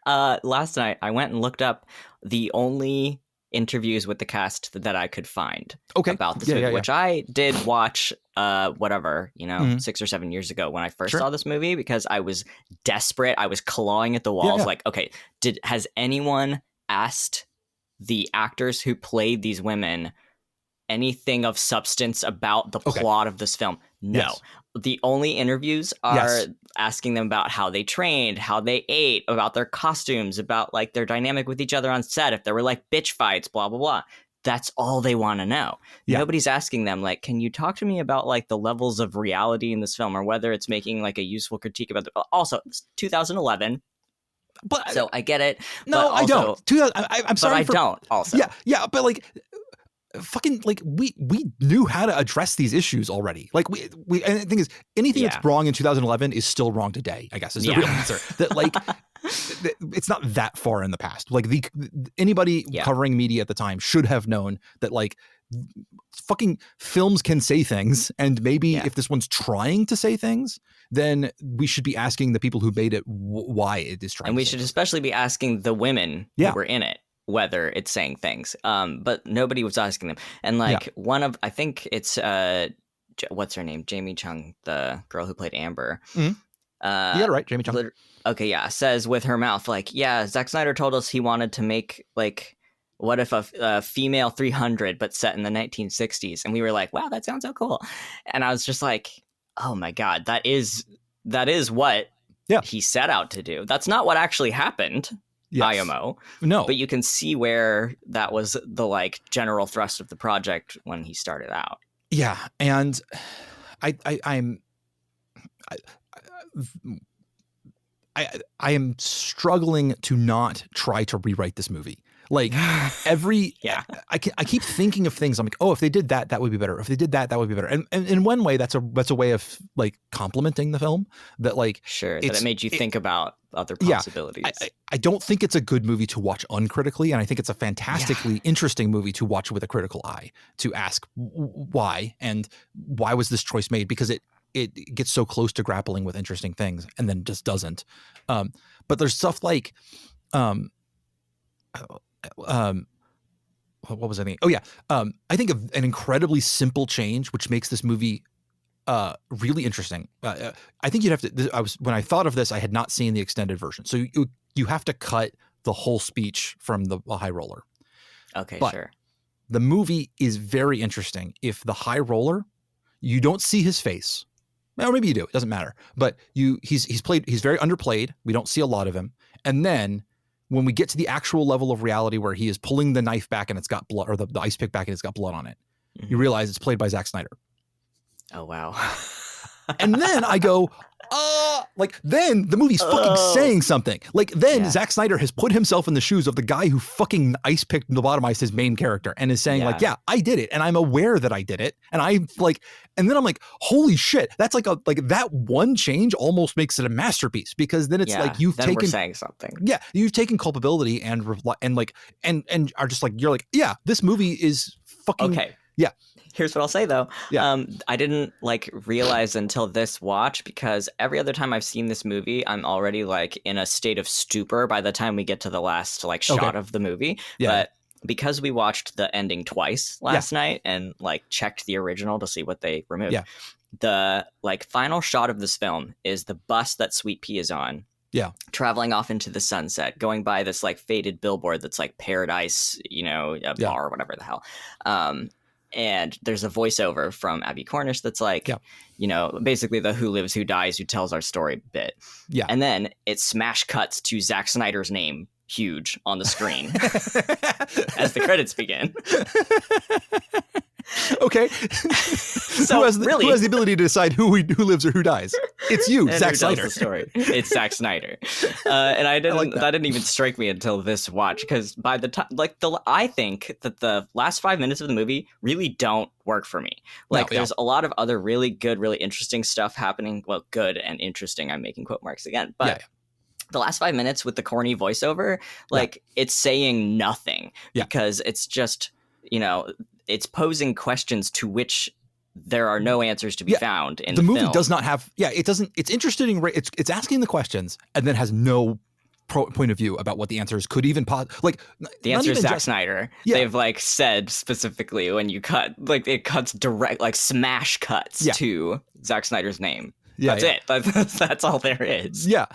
Last night I went and looked up the only interviews with the cast that I could find about this movie, which I did watch 6 or 7 years ago when I first saw this movie, because I was desperate. I was clawing at the walls like, okay, has anyone asked the actors who played these women anything of substance about the plot of this film? No. Yes. The only interviews are asking them about how they trained, how they ate, about their costumes, about like their dynamic with each other on set, if there were like bitch fights, blah, blah, blah. That's all they want to know. Yeah. Nobody's asking them, like, can you talk to me about like the levels of reality in this film, or whether it's making like a useful critique about also it's 2011. But so I get it. No, I don't. I'm sorry. But I don't also. Yeah. But like, fucking, like, we knew how to address these issues already. Like we and the thing is, anything that's wrong in 2011 is still wrong today, I guess, is the real answer. That, like, it's not that far in the past. Like, anybody covering media at the time should have known that, like, fucking films can say things, and maybe if this one's trying to say things, then we should be asking the people who made it why it is trying. And to we should especially be asking the women who were in it whether it's saying things. But nobody was asking them. And like I think it's what's her name? Jamie Chung, the girl who played Amber. Mm-hmm. You got it right, Jamie Chung. Says with her mouth, like, Zack Snyder told us he wanted to make, like, what if a female 300 but set in the 1960s? And we were like, wow, that sounds so cool. And I was just like, oh my God, that is what he set out to do. That's not what actually happened. IMO. No. But you can see where that was the, like, general thrust of the project when he started out. Yeah. And I am struggling to not try to rewrite this movie. Like, I keep thinking of things. I'm like, oh, if they did that, that would be better. If they did that, that would be better. And in one way, that's a way of, like, complimenting the film. That, like, that it made you think about other possibilities. I don't think it's a good movie to watch uncritically, and I think it's a fantastically interesting movie to watch with a critical eye, to ask why, and why was this choice made, because it gets so close to grappling with interesting things and then just doesn't. But there's stuff like what was I thinking? Oh yeah. I think of an incredibly simple change, which makes this movie really interesting. I think you'd have to, when I thought of this, I had not seen the extended version. So you have to cut the whole speech from the High Roller. Okay, but sure. The movie is very interesting if the High Roller, you don't see his face. Or maybe you do, it doesn't matter. But he's very underplayed. We don't see a lot of him. And then when we get to the actual level of reality where he is pulling the knife back and it's got blood, or the ice pick back and it's got blood on it, you realize it's played by Zack Snyder. Oh, wow. And then I go, like, then the movie's fucking saying something. Like, then Zack Snyder has put himself in the shoes of the guy who fucking ice picked and lobotomized his main character and is saying, like, yeah, I did it. And I'm aware that I did it. And I'm like, and then I'm like, holy shit. That's like that one change almost makes it a masterpiece, because then it's like we're saying something. Yeah. You've taken culpability and are just like, you're like, yeah, this movie is fucking. Okay. Yeah. Here's what I'll say, though. Yeah. I didn't, like, realize until this watch, because every other time I've seen this movie, I'm already, like, in a state of stupor by the time we get to the last, like, shot of the movie. Yeah. But because we watched the ending twice last night and, like, checked the original to see what they removed, the, like, final shot of this film is the bus that Sweet Pea is on. Yeah. Traveling off into the sunset, going by this, like, faded billboard that's like Paradise, a bar or whatever the hell. And there's a voiceover from Abby Cornish that's like, basically the who lives, who dies, who tells our story bit. Yeah. And then it smash cuts to Zack Snyder's name, huge, on the screen as the credits begin. Okay. So who has the ability to decide who lives or who dies? It's you, Zack Snyder. The story. It's Zack Snyder. And that didn't even strike me until this watch, because by the time, like, I think that the last 5 minutes of the movie really don't work for me. Like, there's a lot of other really good, really interesting stuff happening. Well, good and interesting. I'm making quote marks again, but the last 5 minutes with the corny voiceover, like it's saying nothing because it's just, you know, it's posing questions to which there are no answers to be found in the movie film. Does not have it doesn't, it's interested in it's asking the questions and then has no point of view about what the answers could even like the answer is Zack Snyder. They've like said specifically when you cut, like it cuts direct, like smash cuts to Zack Snyder's name. That's it. That's all there is. Yeah.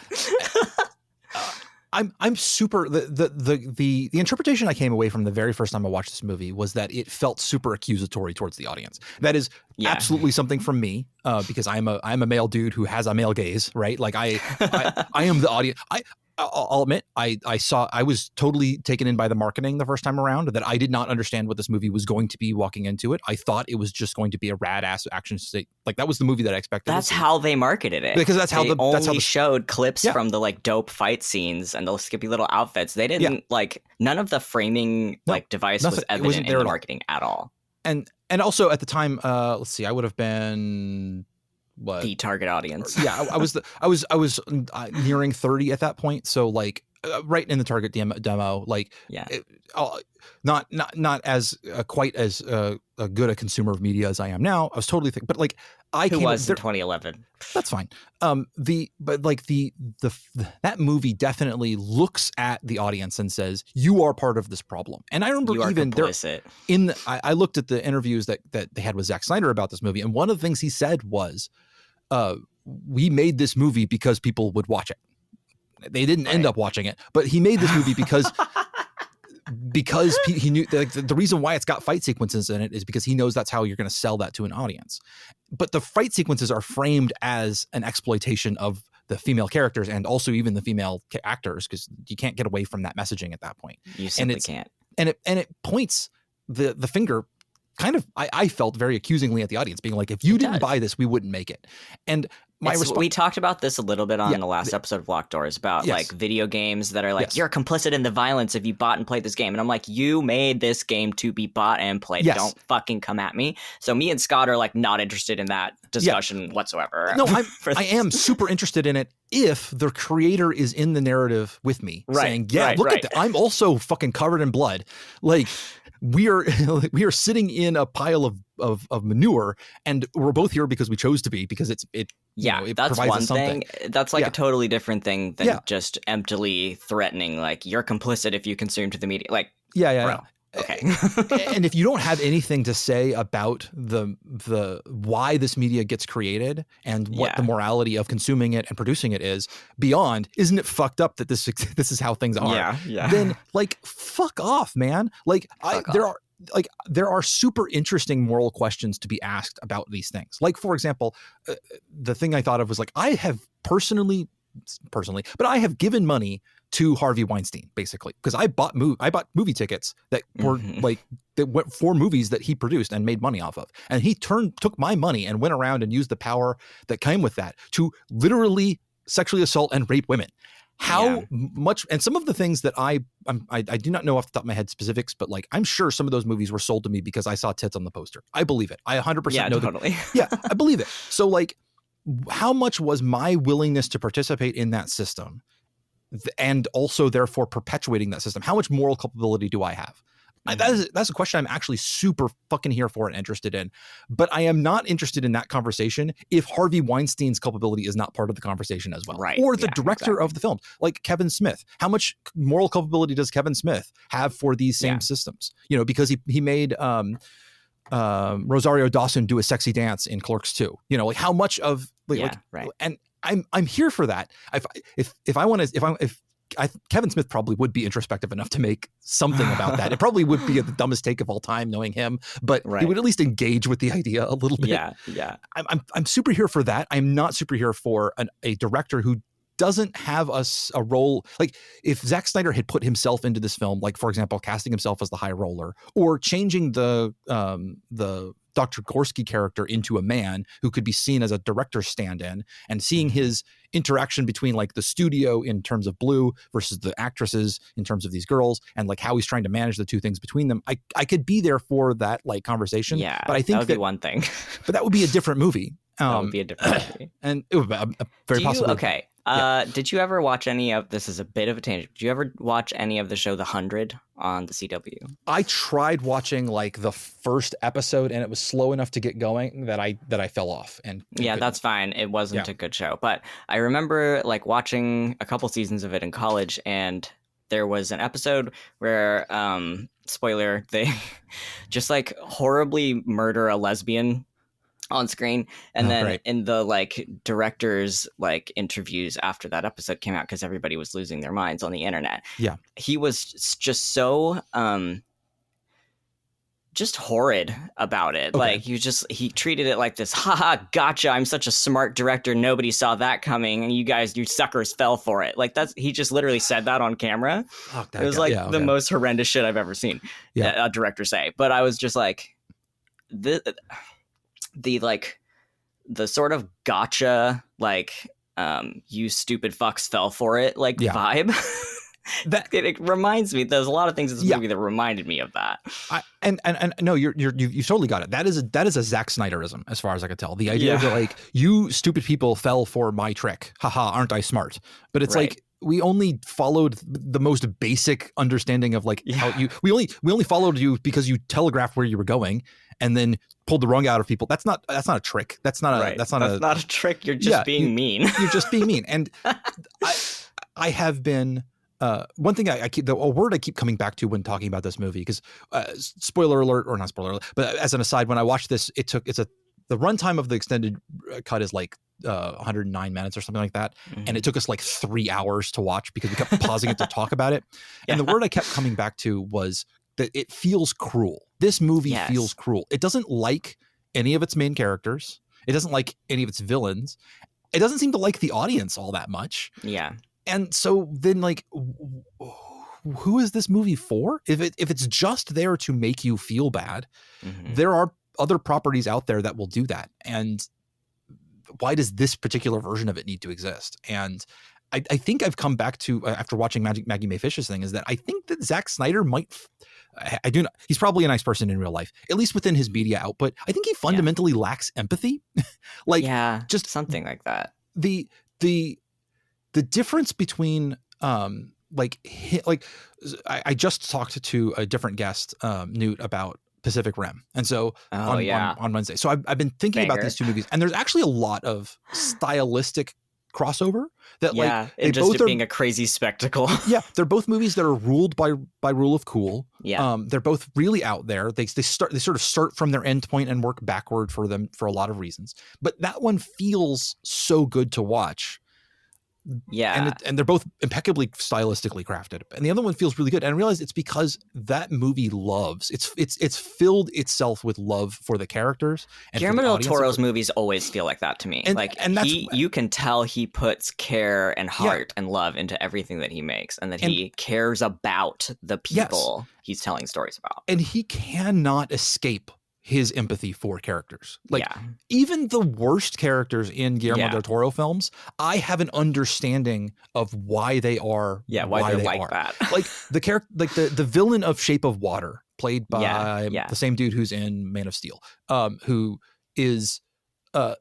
I'm super the interpretation I came away from the very first time I watched this movie was that it felt super accusatory towards the audience. That is absolutely something from me, because I'm a male dude who has a male gaze, right? Like I am the audience. I'll admit, I was totally taken in by the marketing the first time around, that I did not understand what this movie was going to be walking into it. I thought it was just going to be a rad ass action state. Like that was the movie that I expected. That's how they marketed it. Because they only showed clips from the like dope fight scenes and the skippy little outfits. They didn't like, none of the framing device was evident in the marketing at all. And also at the time, let's see, I would have been what? The target audience. Yeah, I was nearing 30 at that point, so like right in the target demo. Like, not as quite as good a consumer of media as I am now. I was totally but like in 2011. That's fine. That movie definitely looks at the audience and says, "You are part of this problem." And I remember even complicit. I looked at the interviews that they had with Zack Snyder about this movie, and one of the things he said was, we made this movie because people would watch it. They didn't end up watching it, but he made this movie because he knew the reason why it's got fight sequences in it is because he knows that's how you're going to sell that to an audience. But the fight sequences are framed as an exploitation of the female characters and also even the female actors, because you can't get away from that messaging at that point. You simply can't. And it points the finger kind of, I felt very accusingly at the audience, being like, if you didn't buy this, we wouldn't make it. And we talked about this a little bit on the last episode of Locked Doors about like video games that are like, you're complicit in the violence if you bought and played this game. And I'm like, you made this game to be bought and played. Don't fucking come at me. So me and Scott are like not interested in that discussion whatsoever. No, I am super interested in it if the creator is in the narrative with me, saying, look at that. I'm also fucking covered in blood. Like, we are sitting in a pile of manure, and we're both here because we chose to be, because it that's provides one us something. thing. That's like a totally different thing than just emptily threatening, like, you're complicit if you consume to the media. Like, bro, okay. And if you don't have anything to say about the why this media gets created and what the morality of consuming it and producing it is, beyond, isn't it fucked up that this is how things are? Then like, fuck off, man. Like there are super interesting moral questions to be asked about these things. Like, for example, the thing I thought of was like, I have personally, but I have given money to Harvey Weinstein, basically, because I bought movie tickets that were that went for movies that he produced and made money off of, and he took my money and went around and used the power that came with that to literally sexually assault and rape women. How much, and some of the things that I do not know off the top of my head specifics, but like, I'm sure some of those movies were sold to me because I saw tits on the poster. I believe it. I 100% know totally. I believe it. So like, how much was my willingness to participate in that system, and also therefore perpetuating that system? How much moral culpability do I have? That's a question I'm actually super fucking here for and interested in. But I am not interested in that conversation if Harvey Weinstein's culpability is not part of the conversation as well. Right. Or the director of the film, like Kevin Smith. How much moral culpability does Kevin Smith have for these same systems? You know, because he made Rosario Dawson do a sexy dance in Clerks 2. You know, like how much of and I'm here for that. Kevin Smith probably would be introspective enough to make something about that. It probably would be the dumbest take of all time, knowing him, but he would at least engage with the idea a little bit. I'm super here for that. I'm not super here for a director who doesn't have a role. Like, if Zack Snyder had put himself into this film, like, for example, casting himself as the High Roller, or changing the Dr. Gorski character into a man who could be seen as a director's stand-in, and seeing his interaction between like the studio in terms of Blue versus the actresses in terms of these girls, and like how he's trying to manage the two things between them, I could be there for that like conversation. But I think that would be one thing. But that would be a different movie. That would be a different movie. And it would be very possibly. Okay. Did you ever watch any of, this is a bit of a tangent, did you ever watch any of the show The 100 on the CW? I tried watching like the first episode, and it was slow enough to get going that I fell off. And yeah, that's fine. It wasn't a good show, but I remember like watching a couple seasons of it in college, and there was an episode where, spoiler, they just like horribly murder a lesbian on screen, and then in the like director's like interviews after that episode came out, because everybody was losing their minds on the internet, he was just so just horrid about it. Like he treated it like this, haha, gotcha, I'm such a smart director, nobody saw that coming, and you suckers fell for it. Like he just literally said that on camera. It was like the most horrendous shit I've ever seen a director say. But I was just like, the sort of gotcha, like, you stupid fucks fell for it, like vibe. That it reminds me. There's a lot of things in this movie that reminded me of that. And no, you totally got it. That is a Zack Snyderism, as far as I could tell. The idea that like, you stupid people fell for my trick. Haha, aren't I smart? But it's like, we only followed the most basic understanding of like how we only followed you because you telegraphed where you were going, and then pulled the rung out of people. That's not a trick. That's not a trick. You're just being mean. You're just being mean. And I have been. One thing a word I keep coming back to when talking about this movie, because spoiler alert, or not spoiler alert, but as an aside, when I watched this, the runtime of the extended cut is like 109 minutes or something like that, and it took us like 3 hours to watch because we kept pausing it to talk about it. And the word I kept coming back to was that it feels cruel. This movie feels cruel. It doesn't like any of its main characters. It doesn't like any of its villains. It doesn't seem to like the audience all that much. Yeah. And so then, like, who is this movie for? If it's just there to make you feel bad, there are other properties out there that will do that. And why does this particular version of it need to exist? And I think I've come back to, after watching Maggie Mae Fish's thing, is that I think that Zack Snyder might, I do not, he's probably a nice person in real life, at least within his media output. I think he fundamentally lacks empathy. Like, just something like that. The difference between I just talked to a different guest, Newt, about Pacific Rim, and so on Wednesday. So I've been thinking about these two movies, and there's actually a lot of stylistic crossover that it just being a crazy spectacle. They're both movies that are ruled by rule of cool. They're both really out there. They sort of start from their end point and work backward for them for a lot of reasons. But that one feels so good to watch. And they're both impeccably stylistically crafted, and the other one feels really good. And I realized it's because that movie loves it's filled itself with love for the characters. And Guillermo del Toro's movies always feel like that to me. And you can tell he puts care and heart and love into everything that he makes, and that he cares about the people he's telling stories about. And he cannot escape his empathy for characters. Like, even the worst characters in Guillermo del Toro films, I have an understanding of why they are why they're like that. Like the character, like the villain of Shape of Water, played by the same dude who's in Man of Steel, who is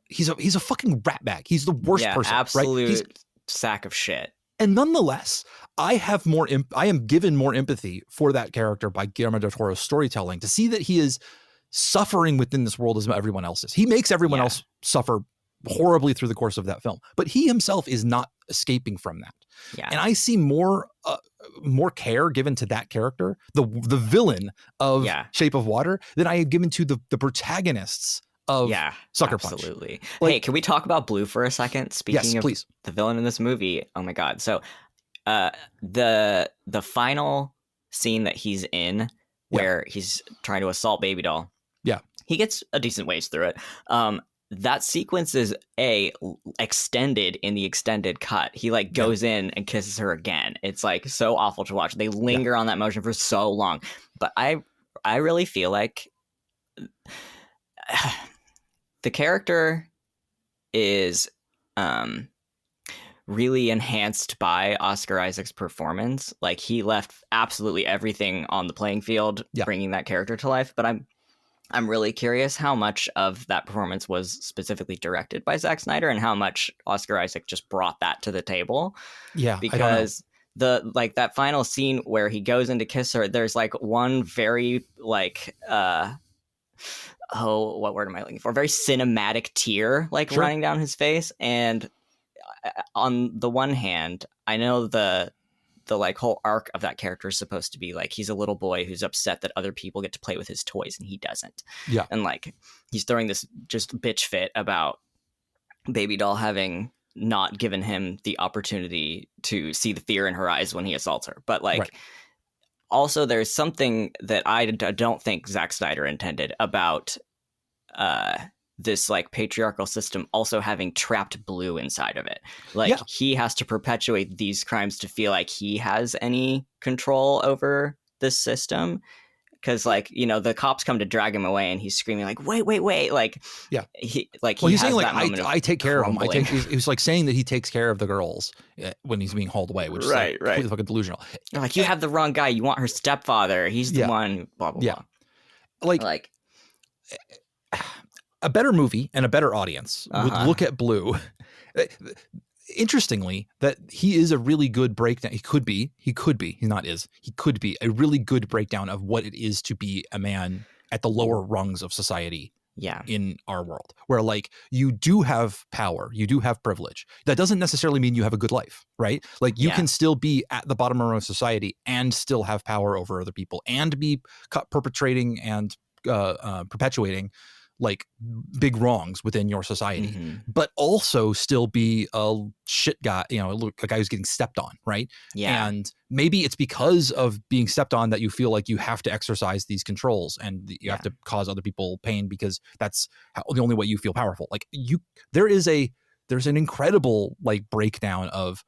he's a fucking ratbag. He's the worst person, absolute right? sack of shit. And nonetheless, I am given more empathy for that character by Guillermo del Toro's storytelling, to see that he is suffering within this world as everyone else is. He makes everyone else suffer horribly through the course of that film, but he himself is not escaping from that. And I see more care given to that character, the villain of Shape of Water, than I have given to the protagonists of Sucker Punch. Absolutely. Like, hey, can we talk about Blue for a second? Speaking of the villain in this movie, oh my god. So the final scene that he's in, where he's trying to assault Baby Doll, he gets a decent ways through it. That sequence is extended in the extended cut. He like goes in and kisses her again. It's like so awful to watch. They linger on that motion for so long. But I really feel like the character is really enhanced by Oscar Isaac's performance. Like, he left absolutely everything on the playing field, bringing that character to life. But I'm really curious how much of that performance was specifically directed by Zack Snyder and how much Oscar Isaac just brought that to the table. Yeah, I don't know. Because that final scene where he goes in to kiss her, there's like one very like what word am I looking for? Very cinematic tear like Sure. running down his face. And on the one hand, I know the like whole arc of that character is supposed to be like he's a little boy who's upset that other people get to play with his toys and he doesn't. Yeah. And like he's throwing this just bitch fit about Baby Doll having not given him the opportunity to see the fear in her eyes when he assaults her. But like Right. also there's something that I don't think Zack Snyder intended about this like patriarchal system also having trapped Blue inside of it. Like he has to perpetuate these crimes to feel like he has any control over this system. Because like, you know, the cops come to drag him away and he's screaming like, wait. Like, he's saying like, I take care of him. He's like saying that he takes care of the girls when he's being hauled away, which is like completely fucking delusional. Like, you have the wrong guy. You want her stepfather. He's the one, blah, blah, blah. Like a better movie and a better audience would look at Blue. Interestingly, that he is a really good breakdown. He could be a really good breakdown of what it is to be a man at the lower rungs of society. Yeah. In our world, where like you do have power, you do have privilege. That doesn't necessarily mean you have a good life, right? Like you can still be at the bottom rung of society and still have power over other people and be perpetrating and perpetuating like big wrongs within your society, but also still be a shit guy, you know, a guy who's getting stepped on, right? Yeah. And maybe it's because of being stepped on that you feel like you have to exercise these controls and you have to cause other people pain because that's the only way you feel powerful. Like there's an incredible like breakdown of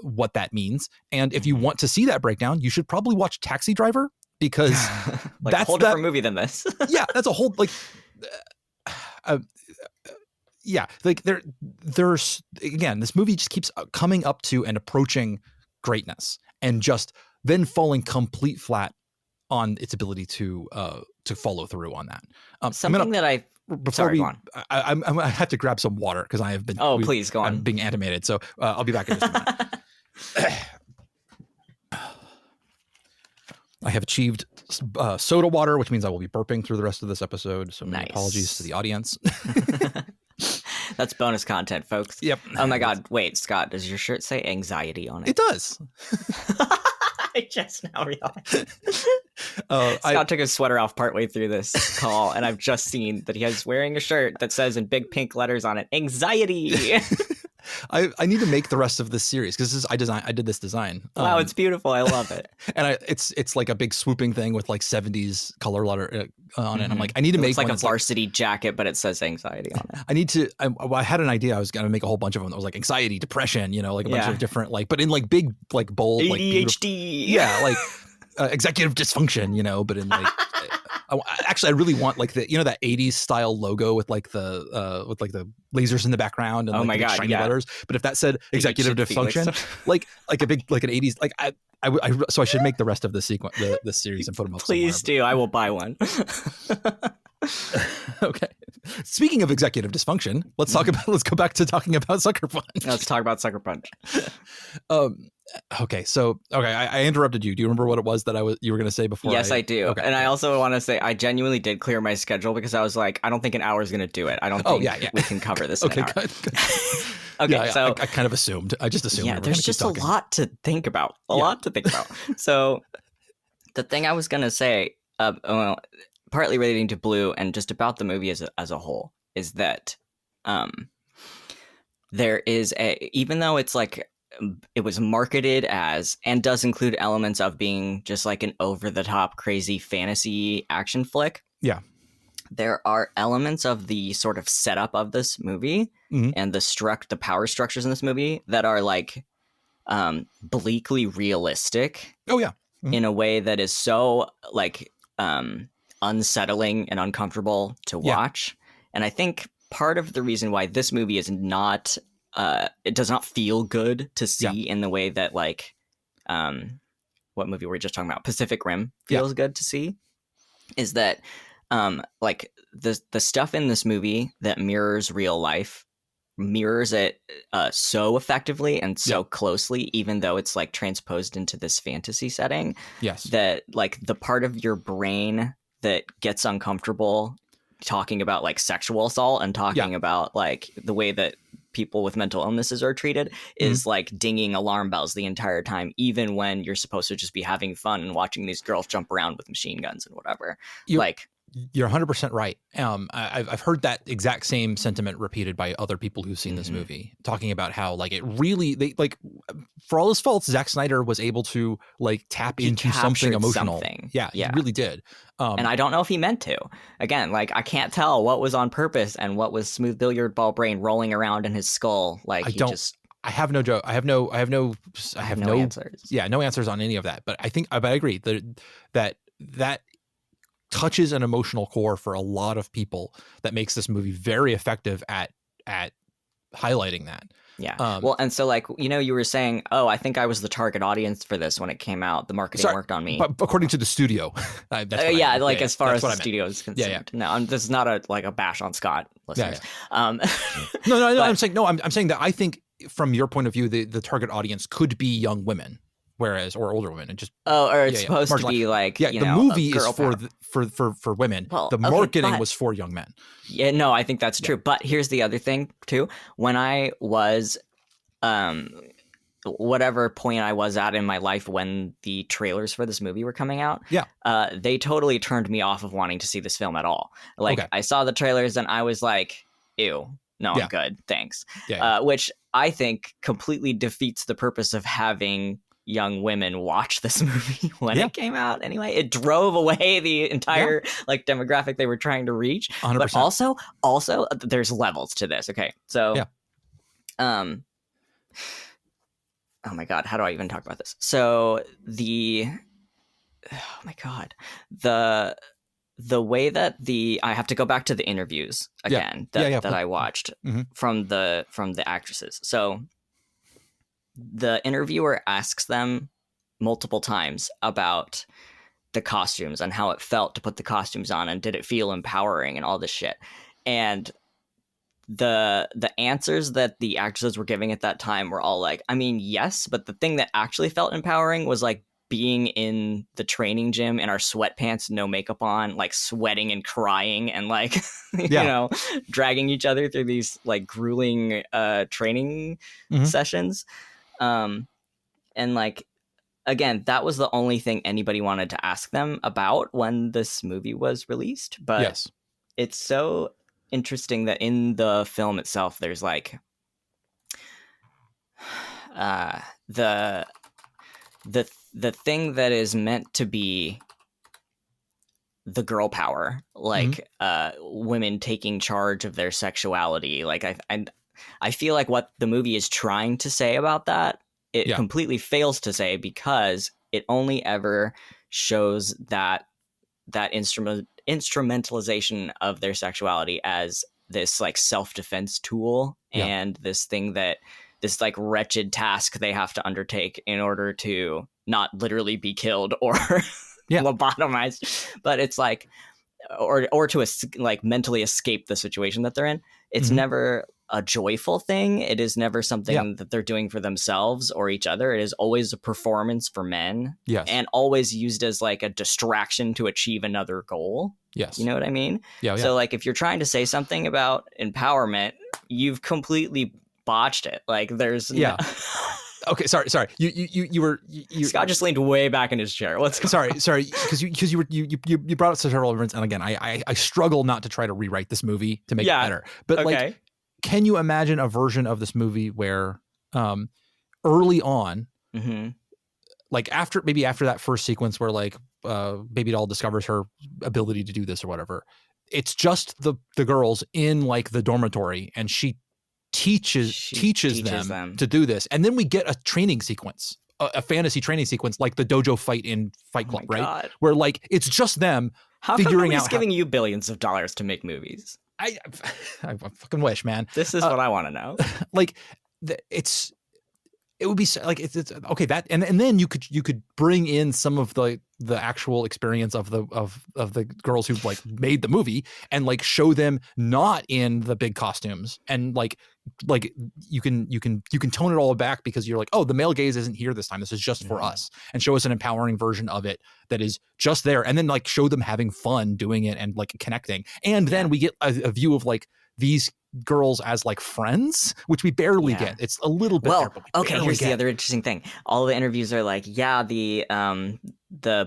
what that means. And if you want to see that breakdown, you should probably watch Taxi Driver because like that's a whole different movie than this. Yeah, that's a whole like like there's again, this movie just keeps coming up to and approaching greatness and just then falling complete flat on its ability to follow through on that. I have to grab some water because I have been please go on. I'm being animated, so I'll be back in just a minute. I have achieved soda water, which means I will be burping through the rest of this episode. So many apologies to the audience. That's bonus content, folks. Yep. Oh my God. Wait, Scott, does your shirt say anxiety on it? It does. I just now realized. Scott took his sweater off partway through this call, and I've just seen that he is wearing a shirt that says in big pink letters on it, anxiety. I need to make the rest of this series because I did this design. Wow, it's beautiful. I love it. And it's like a big swooping thing with like 70s color letter on it. I'm like, I need to make like a varsity jacket, but it says anxiety on it. I need to. I had an idea. I was gonna make a whole bunch of them that was like anxiety, depression, you know, like a bunch of different like, but in like big, like bold, ADHD. Like like executive dysfunction, you know, but in like. Actually, I really want like the, you know, that 80s style logo with like the lasers in the background and like shiny letters. But if that said executive dysfunction, like a big like an 80s, like so I should make the rest of the sequence, the series, and put them up. Please do. I will buy one. Okay. Speaking of executive dysfunction, let's go back to talking about Sucker Punch. Let's talk about Sucker Punch. Okay. So, I interrupted you. Do you remember what it was that you were going to say before? Yes, I do. Okay. And I also want to say I genuinely did clear my schedule because I was like, I don't think an hour is going to do it. I don't think we can cover this in an hour. Good. Okay, yeah, so I kind of assumed. I just assumed. Yeah, there's just a lot to think about. So the thing I was going to say, partly relating to Blue and just about the movie as a whole, is that there is even though it's like it was marketed as and does include elements of being just like an over-the-top crazy fantasy action flick. Yeah. There are elements of the sort of setup of this movie and the power structures in this movie that are like bleakly realistic. Oh yeah. In a way that is so like unsettling and uncomfortable to watch. And I think part of the reason why this movie is not it does not feel good to see in the way that like what movie were we just talking about? Pacific Rim feels good to see, is that like the stuff in this movie that mirrors real life mirrors it so effectively and so closely, even though it's like transposed into this fantasy setting. Yes. That like the part of your brain that gets uncomfortable talking about like sexual assault and talking about like the way that people with mental illnesses are treated is like dinging alarm bells the entire time, even when you're supposed to just be having fun and watching these girls jump around with machine guns and whatever. You're 100% right. I've heard that exact same sentiment repeated by other people who've seen this movie, talking about how like it really, they like, for all his faults, Zack Snyder was able to like tap into something emotional. Yeah, he really did. And I don't know if he meant to. Again, like I can't tell what was on purpose and what was smooth billiard ball brain rolling around in his skull. Like I have no joke. I have no answers. Yeah, no answers on any of that. But I agree that touches an emotional core for a lot of people that makes this movie very effective at highlighting that. Yeah. Well, and so like, you were saying, I think I was the target audience for this when it came out. The marketing worked on me. But according to the studio. That's as far as the studio is concerned. Yeah. No, this is not a bash on Scott, listeners. Yeah. No, I'm saying that I think from your point of view, the target audience could be young women. Whereas, or older women, and just it's supposed to be like the movie is for women. Well, the marketing was for young men. Yeah, no, I think that's true. But here's the other thing too. When I was, whatever point I was at in my life when the trailers for this movie were coming out, they totally turned me off of wanting to see this film at all. Like I saw the trailers and I was like, ew. No, I'm good. Thanks. Which I think completely defeats the purpose of having young women watch this movie when it came out. Anyway, it drove away the entire like demographic they were trying to reach. 100%. But also there's levels to this. Okay. So, oh my God, how do I even talk about this? So the way that I have to go back to the interviews again that I watched from the actresses. So the interviewer asks them multiple times about the costumes and how it felt to put the costumes on and did it feel empowering and all this shit. And the answers that the actresses were giving at that time were all like, I mean, yes, but the thing that actually felt empowering was like being in the training gym in our sweatpants, no makeup on, like sweating and crying and like, dragging each other through these like grueling training sessions. And like, again, that was the only thing anybody wanted to ask them about when this movie was released. But it's so interesting that in the film itself, there's like the thing that is meant to be the girl power, like women taking charge of their sexuality. Like I feel like what the movie is trying to say about that, it completely fails to say, because it only ever shows that instrumentalization of their sexuality as this like self-defense tool and this thing this like wretched task they have to undertake in order to not literally be killed or lobotomized, but it's like, or to like mentally escape the situation that they're in. It's never a joyful thing. It is never something that they're doing for themselves or each other. It is always a performance for men, and always used as like a distraction to achieve another goal. You know what I mean? So like, if you're trying to say something about empowerment, you've completely botched it. Like there's Okay, sorry. You were Scott just leaned way back in his chair. Let's go. Sorry, because you brought up several elements, and again, I struggle not to try to rewrite this movie to make it better. But like, can you imagine a version of this movie where, early on, like after that first sequence where like Baby Doll discovers her ability to do this or whatever, it's just the girls in like the dormitory, and she teaches them to do this, and then we get a training sequence, a fantasy training sequence, like the dojo fight in Fight Club, right? God. Where like it's just figuring out. Nobody's giving you billions of dollars to make movies? I fucking wish, man. This is what I want to know. Like it would be like it's okay that and then you could bring in some of the actual experience of the girls who like made the movie and like show them not in the big costumes and like you can tone it all back because you're like, oh, the male gaze isn't here this time, this is just for us, and show us an empowering version of it that is just there, and then like show them having fun doing it and like connecting, and then we get a view of like these girls as like friends, which we barely get. It's a little bit there, but okay, here's the other interesting thing. All the interviews are like, yeah, the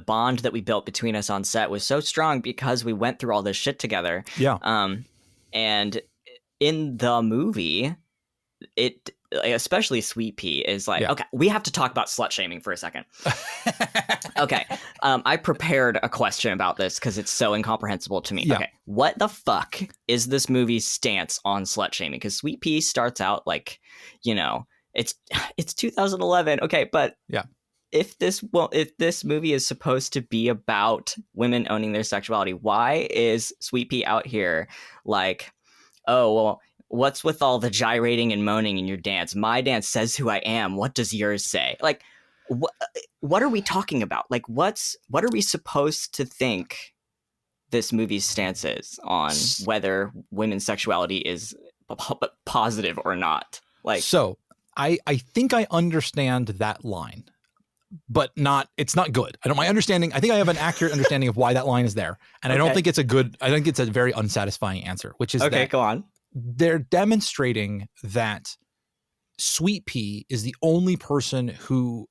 bond that we built between us on set was so strong because we went through all this shit together. And in the movie, it especially Sweet Pea is like, okay, we have to talk about slut shaming for a second. Okay. I prepared a question about this because it's so incomprehensible to me. Okay. What the fuck is this movie's stance on slut shaming? Because Sweet Pea starts out like, you know, it's 2011. Okay. But if this movie is supposed to be about women owning their sexuality, why is Sweet Pea out here like, oh, well, what's with all the gyrating and moaning in your dance? My dance says who I am. What does yours say? Like, what are we talking about? Like, what are we supposed to think this movie's stance is on whether women's sexuality is positive or not? Like, so I think I understand that line, but it's not good. I think I have an accurate understanding of why that line is there. And I don't think it's I think it's a very unsatisfying answer, which is okay, go on. They're demonstrating that Sweet Pea is the only person who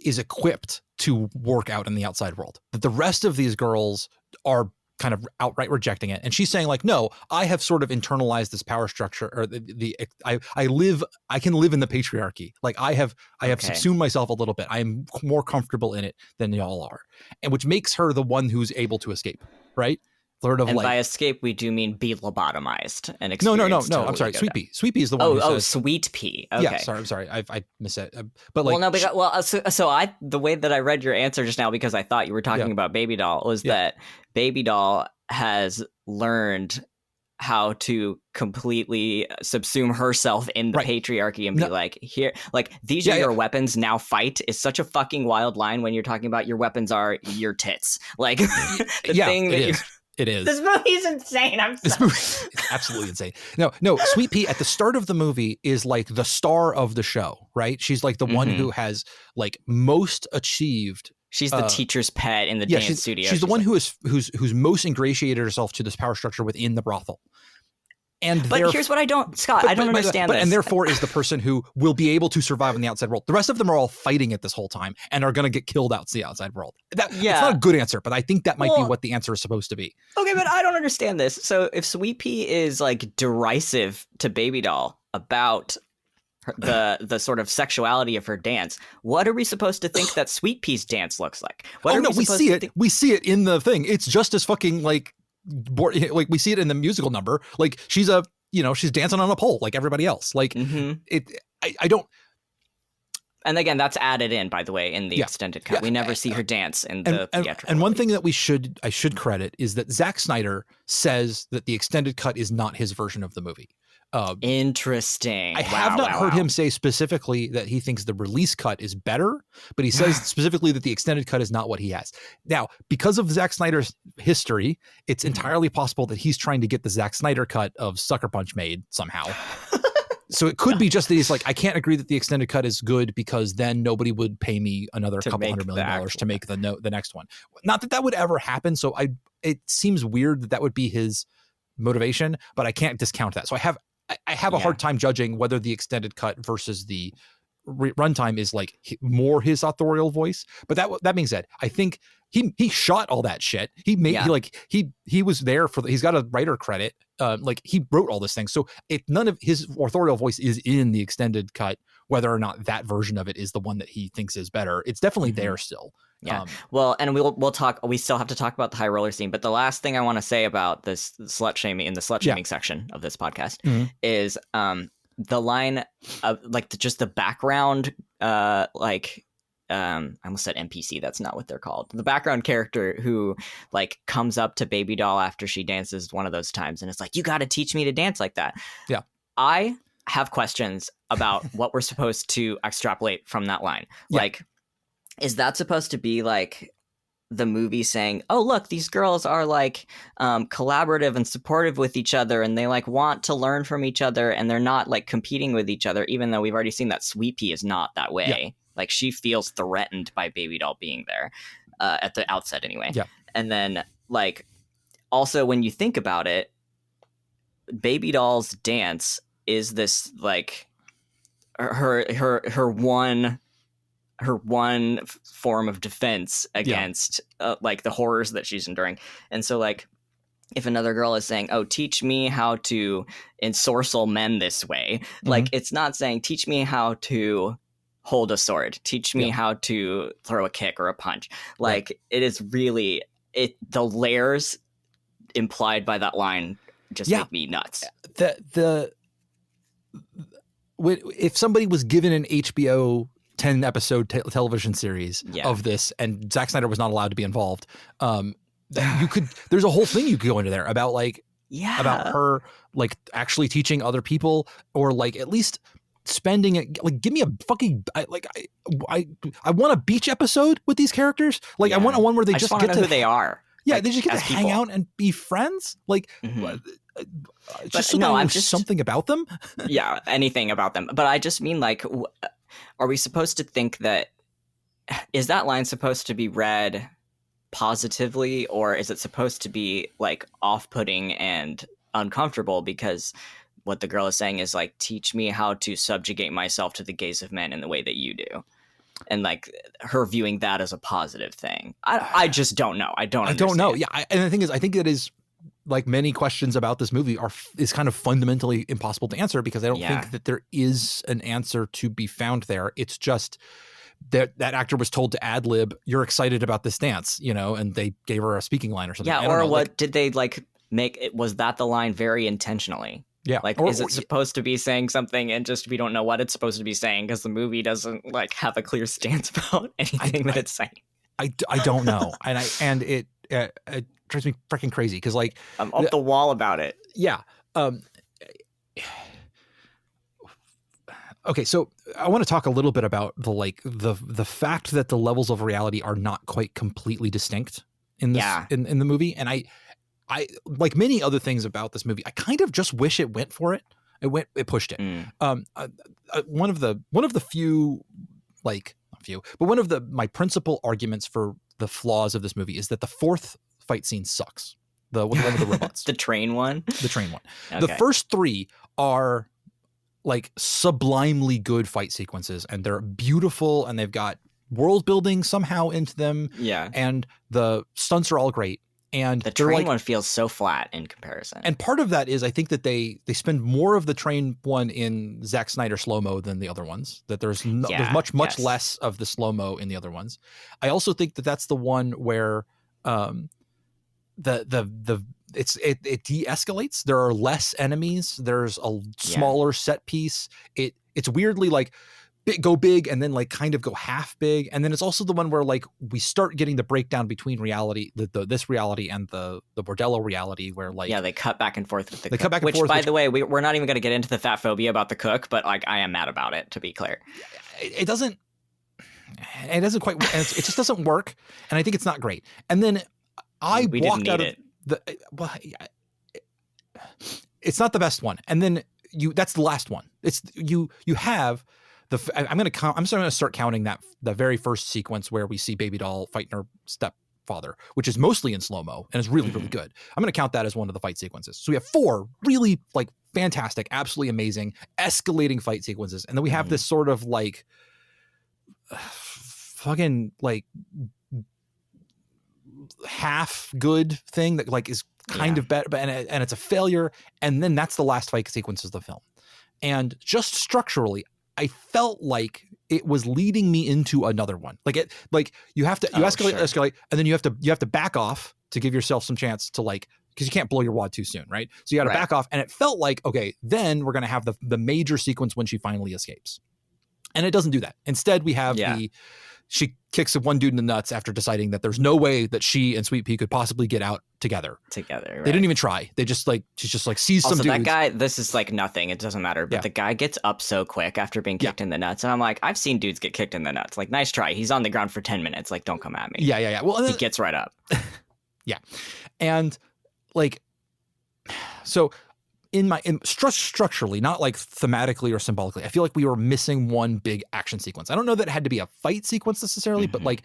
is equipped to work out in the outside world. That the rest of these girls are kind of outright rejecting it. And she's saying like, no, I have sort of internalized this power structure, or I can live in the patriarchy. Like I have subsumed myself a little bit. I am more comfortable in it than y'all are. And which makes her the one who's able to escape, right? Sort of, and like, by escape, we do mean be lobotomized and no. Totally I'm sorry. Sweet Pea. Sweet Pea is the one. Who says, Sweet Pea. Okay. Yeah. Sorry. I'm sorry. I missed it. But like, the way that I read your answer just now, because I thought you were talking about Baby Doll, was that Baby Doll has learned how to completely subsume herself in the patriarchy and be like, here, like, these are your weapons, now fight, is such a fucking wild line when you're talking about your weapons are your tits. Like, the thing that It is. This movie's insane. This movie is absolutely insane. No. Sweet Pea at the start of the movie is like the star of the show, right? She's like the one who has like most achieved. She's the teacher's pet in the dance studio. She's the one who's most ingratiated herself to this power structure within the brothel. But here's what I don't, Scott, I don't understand this. And therefore is the person who will be able to survive in the outside world. The rest of them are all fighting it this whole time and are going to get killed out in the outside world. It's not a good answer, but I think that might be what the answer is supposed to be. Okay, but I don't understand this. So if Sweet Pea is like derisive to Baby Doll about the sort of sexuality of her dance, what are we supposed to think that Sweet Pea's dance looks like? We see it. We see it in the thing. It's just as fucking like we see it in the musical number. Like she's dancing on a pole like everybody else. Like I don't. And again, that's added in, by the way, in the extended cut. We never see her dance in the theatrical. And one thing that I should credit is that Zack Snyder says that the extended cut is not his version of the movie. Interesting. I have not heard him say specifically that he thinks the release cut is better, but he says specifically that the extended cut is not what he has. Now, because of Zack Snyder's history, it's entirely possible that he's trying to get the Zack Snyder cut of Sucker Punch made somehow. So it could be just that he's like, I can't agree that the extended cut is good because then nobody would pay me another couple $100 million to make the next one. Not that would ever happen. So it seems weird that would be his motivation, but I can't discount that. So I have a hard time judging whether the extended cut versus the runtime is like more his authorial voice. But that being said, I think he shot all that shit. He made he was there he's got a writer credit. Like he wrote all this thing. So none of his authorial voice is in the extended cut, whether or not that version of it is the one that he thinks is better. It's definitely there still. Yeah. Well, and we'll talk. We still have to talk about the high roller scene. But the last thing I want to say about this slut shaming in the slut shaming section of this podcast is the line of like just the background, I almost said NPC. That's not what they're called. The background character who like comes up to Baby Doll after she dances one of those times and it's like, you got to teach me to dance like that. Yeah. I have questions about what we're supposed to extrapolate from that line. Yeah. Like, is that supposed to be like the movie saying, oh, look, these girls are like collaborative and supportive with each other, and they like want to learn from each other, and they're not like competing with each other, even though we've already seen that Sweet Pea is not that way. Yeah. Like, she feels threatened by Baby Doll being there at the outset anyway. Yeah. And then like, also when you think about it, Baby Doll's dance is this like her one form of defense against like the horrors that she's enduring. And so like, if another girl is saying, oh, teach me how to ensorcel men this way, like, it's not saying teach me how to hold a sword, teach me how to throw a kick or a punch. Like, it is really the layers implied by that line just make me nuts. If somebody was given an HBO 10 episode television series of this, and Zack Snyder was not allowed to be involved, there's a whole thing you could go into there about like, about her like actually teaching other people, or like at least spending it, like, give me a fucking I want a beach episode with these characters. Like, I want one where they just get to know who they are. Yeah, like, they just get to hang out and be friends. Like, just so no, just something about them. Yeah, anything about them. But I just mean, like, are we supposed to think that, is that line supposed to be read positively, or is it supposed to be like off-putting and uncomfortable? Because what the girl is saying is like, teach me how to subjugate myself to the gaze of men in the way that you do. And like, her viewing that as a positive thing. I just don't know. I don't know. Yeah. And the thing is, I think it is, like many questions about this movie is kind of fundamentally impossible to answer, because I don't think that there is an answer to be found there. It's just that actor was told to ad lib, you're excited about this dance, you know, and they gave her a speaking line or something. Yeah. Or what did they like make it? Was that the line very intentionally? Yeah. Like, is it supposed to be saying something, and just we don't know what it's supposed to be saying because the movie doesn't like have a clear stance about anything that it's saying? I don't know. And it drives me freaking crazy, because like, I'm up the wall about it. Yeah. Okay, so I want to talk a little bit about the fact that the levels of reality are not quite completely distinct in this in the movie. And I like many other things about this movie, I kind of just wish it went for it. It pushed it. One of the few, like, not few, but one of my principal arguments for the flaws of this movie is that the fourth fight scene sucks. The one with the robots. The train one? The train one. Okay. The first three are like sublimely good fight sequences, and they're beautiful, and they've got world building somehow into them. Yeah. And the stunts are all great. And the train one feels so flat in comparison. And part of that is, I think that they spend more of the train one in Zack Snyder slow-mo than the other ones. That there's much less of the slow-mo in the other ones. I also think that that's the one where it de-escalates. There are less enemies. There's a smaller set piece. It's weirdly like go big and then like kind of go half big. And then it's also the one where like we start getting the breakdown between reality, this reality and the bordello reality, where like they cut back and forth with the cook. Cut back and forth. By the way, we're not even going to get into the fat phobia about the cook, but like I am mad about it, to be clear. It doesn't quite. It just doesn't work, and I think it's not great. And then we walked out of it's not the best one. And then that's the last one. It's you have. I'm just going to start counting the very first sequence where we see Baby Doll fighting her stepfather, which is mostly in slow-mo and is really, really good. I'm going to count that as one of the fight sequences. So we have 4 really like fantastic, absolutely amazing, escalating fight sequences. And then we have this sort of like fucking like half good thing that like is kind of better, and it's a failure. And then that's the last fight sequences of the film. And just structurally, I felt like it was leading me into another one. Like you have to escalate, and then you have to back off to give yourself some chance to like, because you can't blow your wad too soon, right? So you got to back off, and it felt like, okay, then we're gonna have the major sequence when she finally escapes, and it doesn't do that. Instead, we have she kicks one dude in the nuts after deciding that there's no way that she and Sweet Pea could possibly get out together. Right. They didn't even try. They just like, she's just like sees also, some dudes. That guy, this is like nothing. It doesn't matter. But the guy gets up so quick after being kicked in the nuts. And I'm like, I've seen dudes get kicked in the nuts. Like, nice try. He's on the ground for 10 minutes. Like, don't come at me. Yeah. Well, he gets right up. Yeah. And like, so structurally, not like thematically or symbolically, I feel like we were missing one big action sequence. I don't know that it had to be a fight sequence necessarily, but like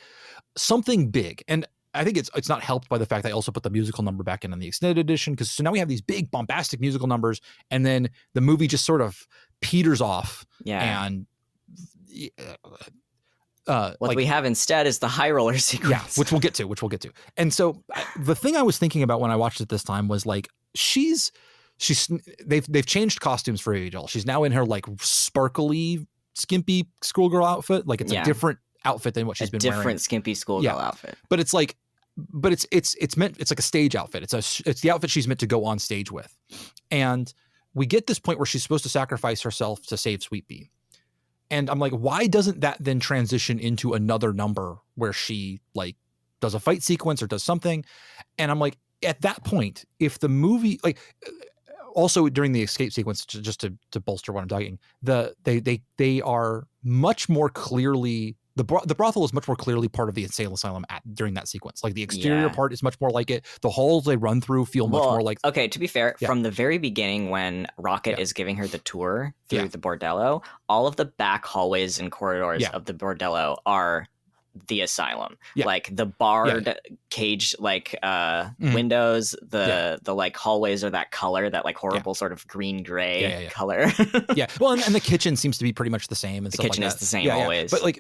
something big. And I think it's not helped by the fact that I also put the musical number back in the extended edition, because so now we have these big bombastic musical numbers, and then the movie just sort of peters off. Yeah. And what we have instead is the high roller sequence. Yeah, which we'll get to. And so the thing I was thinking about when I watched it this time was like, they've changed costumes for Baby Doll. She's now in her like sparkly, skimpy schoolgirl outfit. Like it's a different outfit than what she's been wearing. Different skimpy schoolgirl outfit. But it's like, it's meant, it's like a stage outfit. It's the outfit she's meant to go on stage with. And we get this point where she's supposed to sacrifice herself to save Sweet Pea. And I'm like, why doesn't that then transition into another number where she like does a fight sequence or does something? And I'm like, at that point, if the movie, like, also during the escape sequence, just to bolster what I'm talking, they are much more clearly, the brothel is much more clearly part of the insane asylum during that sequence. Like the exterior part is much more like it. The halls they run through feel much more like. Okay, to be fair, from the very beginning when Rocket is giving her the tour through the bordello, all of the back hallways and corridors of the bordello are the asylum. Like the barred cage like windows, the like hallways are that color, that like horrible sort of green gray color. Well, and the kitchen seems to be pretty much the same, and the stuff kitchen like is that. the same always. But like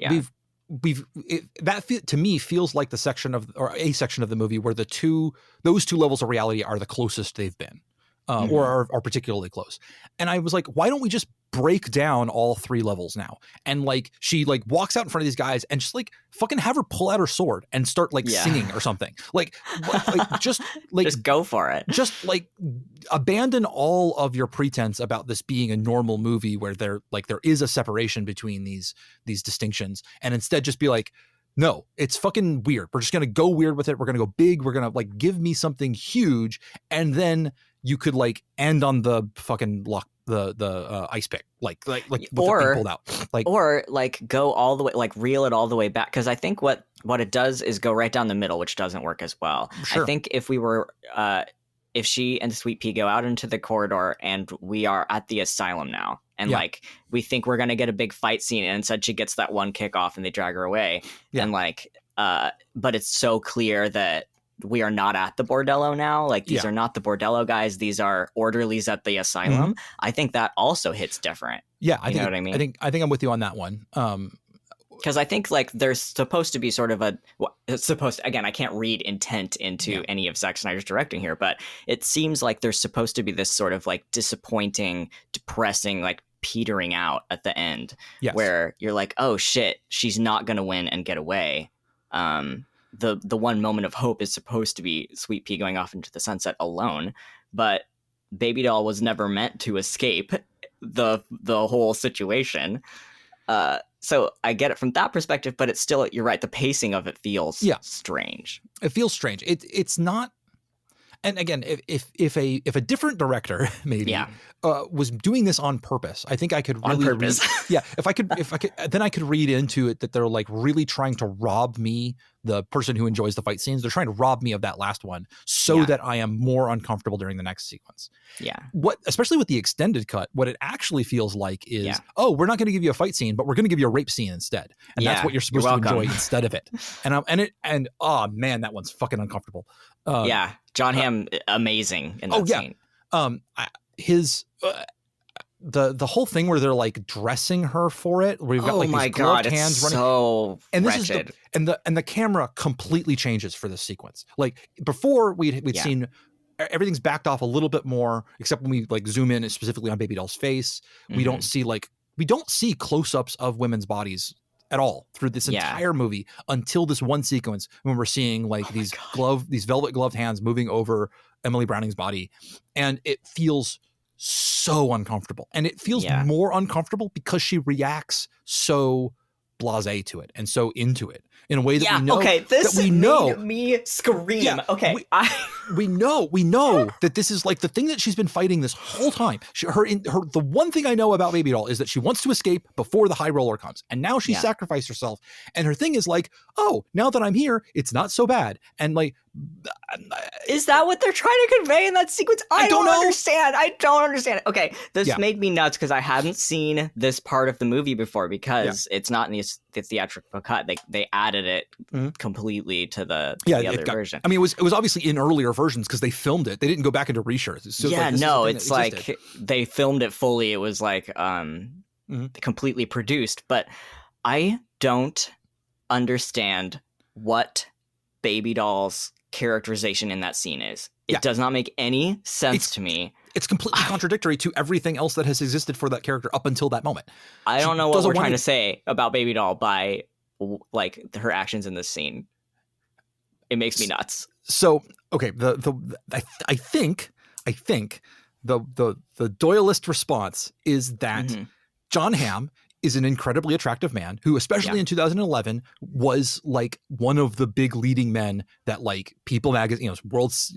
to me feels like the section of, or a section of the movie where those two levels of reality are the closest they've been, or are particularly close. And I was like, why don't we just break down all three levels now? And like she like walks out in front of these guys and just like fucking have her pull out her sword and start like singing or something. Like just go for it. Just like abandon all of your pretense about this being a normal movie where there is a separation between these distinctions, and instead just be like, no, it's fucking weird. We're just gonna go weird with it. We're gonna go big. We're gonna like give me something huge, and then you could like end on the fucking the ice pick, like with the thing pulled out, like, or like go all the way, like reel it all the way back. Because I think what it does is go right down the middle, which doesn't work as well. Sure. I think if we were if she and Sweet Pea go out into the corridor and we are at the asylum now, and like we think we're gonna get a big fight scene, and instead she gets that one kick off and they drag her away, and like but it's so clear that we are not at the bordello now. Like these are not the bordello guys. These are orderlies at the asylum. I think that also hits different. Yeah, you know what I mean? I think I'm with you on that one. Because I think like there's supposed to be sort of again, I can't read intent into any of Zack Snyder's directing here, but it seems like there's supposed to be this sort of like disappointing, depressing, like petering out at the end, where you're like, oh shit, she's not gonna win and get away. The one moment of hope is supposed to be Sweet Pea going off into the sunset alone, but Baby Doll was never meant to escape the whole situation. So I get it from that perspective, but it's still, you're right, the pacing of it feels strange. It feels strange. It's not. And again, if a different director maybe was doing this on purpose, I think I could really on purpose. if I could, then I could read into it that they're like really trying to rob me, the person who enjoys the fight scenes. They're trying to rob me of that last one so that I am more uncomfortable during the next sequence. Yeah. Especially with the extended cut, what it actually feels like is, oh, we're not going to give you a fight scene, but we're going to give you a rape scene instead, and that's what you're supposed to enjoy instead of it. And oh man, that one's fucking uncomfortable. John Hamm, amazing in that scene. The whole thing where they're like dressing her for it, where you've got like these gloved hands running. So and this wretched. is the camera completely changes for this sequence. Like before we'd seen everything's backed off a little bit more, except when we like zoom in specifically on Baby Doll's face. We don't see close-ups of women's bodies at all through this entire movie until this one sequence when we're seeing like these velvet gloved hands moving over Emily Browning's body, and it feels so uncomfortable, and it feels more uncomfortable because she reacts so blasé to it and so into it in a way that Yeah, we know. okay, this that we know, made me scream. Yeah, okay, we know that this is like the thing that she's been fighting this whole time. The one thing I know about Baby Doll is that she wants to escape before the High Roller comes, and now she sacrificed herself. And her thing is like, oh, now that I'm here, it's not so bad. And like, is that what they're trying to convey in that sequence? I don't know. understand. I don't understand. Okay, this made me nuts because I hadn't seen this part of the movie before because it's not in the theatrical cut. They added it completely to the other version. I mean, it was obviously in earlier versions because they filmed it. They didn't go back into reshoots. So it's like they filmed it fully. It was like completely produced. But I don't understand what Baby Doll's characterization in that scene is. It does not make any sense to me. It's completely contradictory to everything else that has existed for that character up until that moment. I don't know what we're trying to say about Baby Doll by like her actions in this scene. It makes me nuts. So, okay, I think the Doyleist response is that John Hamm is an incredibly attractive man who, especially in 2011, was like one of the big leading men that like People magazine, world's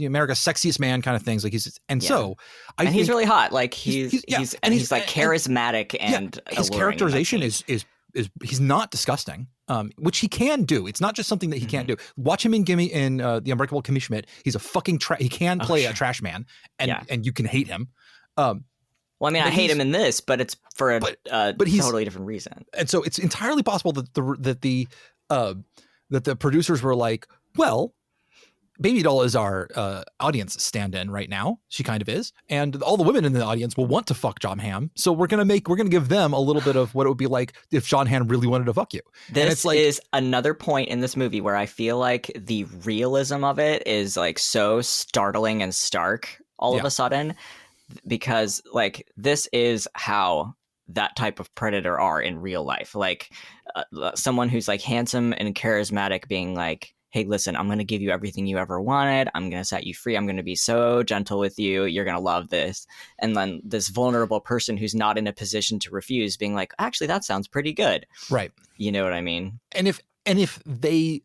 America's sexiest man kind of things. Like he's he's really hot. Like he's like charismatic and his characterization is he's not disgusting, which he can do. It's not just something that he can't do. Watch him in The Unbreakable Kimmy Schmidt. He's a fucking he can play a trash man, and you can hate him. Well, I mean, I hate him in this, but it's for a totally different reason. And so it's entirely possible that the producers were like, well, Baby Doll is our audience stand-in right now. She kind of is, and all the women in the audience will want to fuck John Hamm. So we're gonna give them a little bit of what it would be like if John Hamm really wanted to fuck you. This is another point in this movie where I feel like the realism of it is like so startling and stark all of a sudden. Because like this is how that type of predator are in real life, like someone who's like handsome and charismatic being like, hey, listen, I'm going to give you everything you ever wanted. I'm going to set you free. I'm going to be so gentle with you. You're going to love this. And then this vulnerable person who's not in a position to refuse being like, actually, that sounds pretty good. Right. You know what I mean? And if they...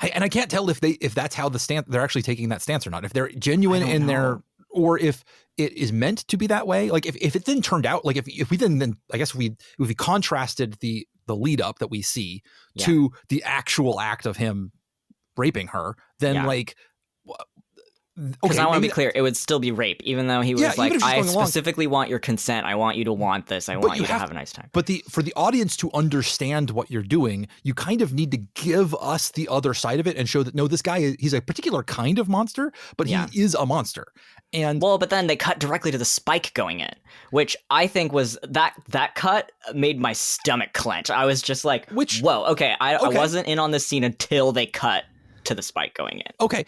I can't tell if that's how they're actually taking that stance or not. If they're genuine in their, or if it is meant to be that way. Like if it then turned out, like if we then I guess if we contrasted the lead up that we see to the actual act of him raping her, then like. Because I want to be clear, it would still be rape, even though he was like, I specifically want your consent. I want you to want this. I want you to have a nice time. But for the audience to understand what you're doing, you kind of need to give us the other side of it and show that, no, this guy, he's a particular kind of monster, but he is a monster. And but then they cut directly to the spike going in, which I think was that cut made my stomach clench. I was just like, whoa, okay. I wasn't in on this scene until they cut to the spike going in. Okay,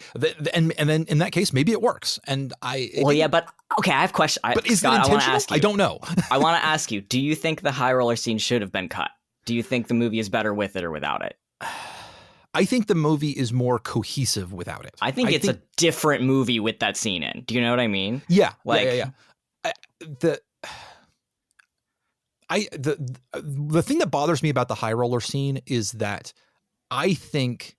and then in that case, maybe it works. And but okay, I have questions. But is it intentional? I don't know. I want to ask you: do you think the high roller scene should have been cut? Do you think the movie is better with it or without it? I think the movie is more cohesive without it. I think it's a different movie with that scene in. Do you know what I mean? Yeah, like the thing that bothers me about the high roller scene is that I think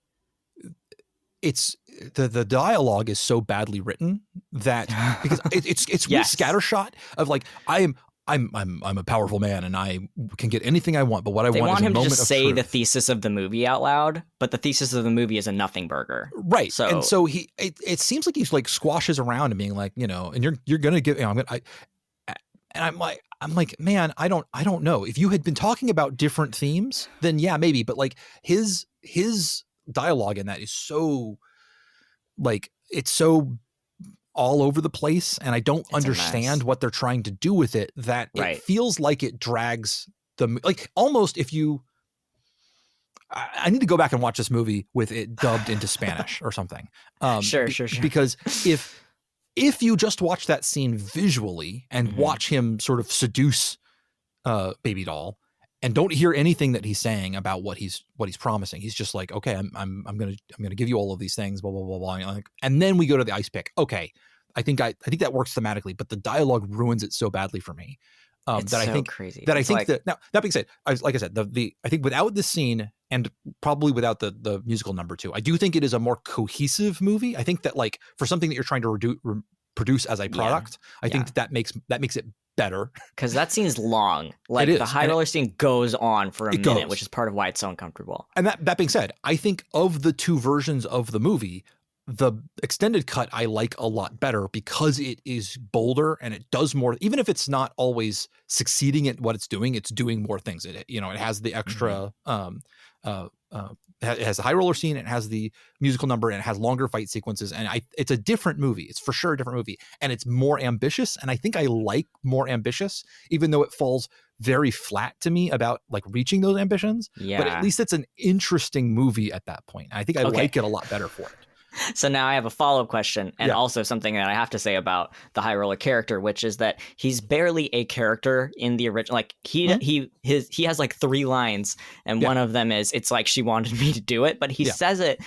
it's the dialogue is so badly written that because it's really scattershot of like I'm a powerful man and I can get anything I want, but what I want is a moment of truth. They want him to just say the thesis of the movie out loud, but the thesis of the movie is a nothing burger, right? So it seems like he's like squashes around and being like, and you're gonna get, I'm like, man, I don't know. If you had been talking about different themes, then yeah, maybe, but like his dialogue in that is so like it's so all over the place, and I don't understand what they're trying to do with it, that it feels like it drags the like almost if you I need to go back and watch this movie with it dubbed into Spanish or something. Sure. Because if you just watch that scene visually and watch him sort of seduce Baby Doll and don't hear anything that he's saying about what he's promising, he's just like, okay, I'm gonna give you all of these things, blah blah blah blah, and then we go to the ice pick. Okay, I think that works thematically, but the dialogue ruins it so badly for me. It's that so I think crazy. that I It's think like, that now that being said, like I said, I think without this scene and probably without the musical number two, I do think it is a more cohesive movie. I think that like for something that you're trying to produce as a product, I think that makes it better. because that scene's long. Like It the is, high and roller scene goes on for a it minute, goes. which is part of why it's so uncomfortable. And that being said, I think of the two versions of the movie, the extended cut I like a lot better because it is bolder and it does more. Even if it's not always succeeding at what it's doing more things. It has the extra it has the high roller scene, it has the musical number, and it has longer fight sequences. And it's a different movie. It's for sure a different movie, and it's more ambitious. And I think I like more ambitious, even though it falls very flat to me about like reaching those ambitions. Yeah. But at least it's an interesting movie at that point. I think I like it a lot better for it. So now I have a follow-up question, and also something that I have to say about the high roller character, which is that he's barely a character in the original. Like he has like 3 lines, and one of them is, "It's like she wanted me to do it," but he says it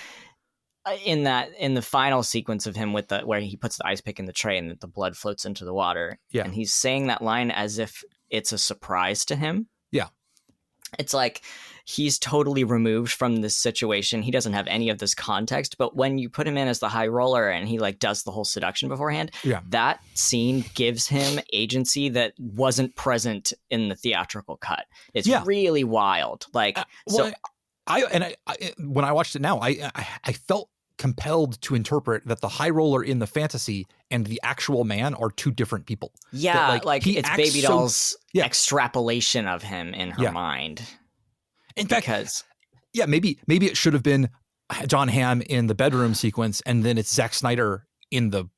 in the final sequence of him with where he puts the ice pick in the tray and the blood floats into the water. Yeah. And he's saying that line as if it's a surprise to him. Yeah. It's like he's totally removed from this situation. He doesn't have any of this context, but when you put him in as the high roller and he like does the whole seduction beforehand, that scene gives him agency that wasn't present in the theatrical cut. It's really wild. Like, when I watched it now, I felt compelled to interpret that the high roller in the fantasy and the actual man are two different people. Yeah, that, like it's Baby Doll's extrapolation of him in her mind. In fact, maybe it should have been John Hamm in the bedroom sequence, and then it's Zack Snyder in the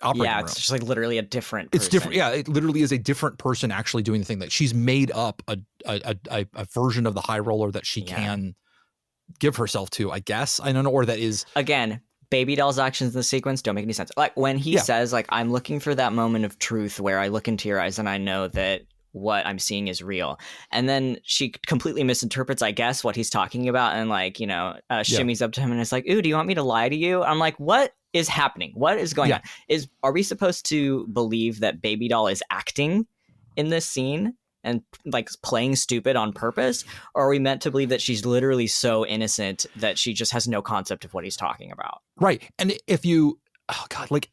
operating room. Yeah, it's just like literally a different person. It's different. Yeah, it literally is a different person actually doing the thing. That she's made up a version of the high roller that she can give herself to, I guess. I don't know, or that is again. Baby Doll's actions in the sequence don't make any sense. Like when he says, like, I'm looking for that moment of truth where I look into your eyes and I know that what I'm seeing is real. And then she completely misinterprets, I guess, what he's talking about and like, shimmies up to him and is like, ooh, do you want me to lie to you? I'm like, what is happening? What is going on? Are we supposed to believe that Baby Doll is acting in this scene and like playing stupid on purpose? Or are we meant to believe that she's literally so innocent that she just has no concept of what he's talking about? Right. And if you want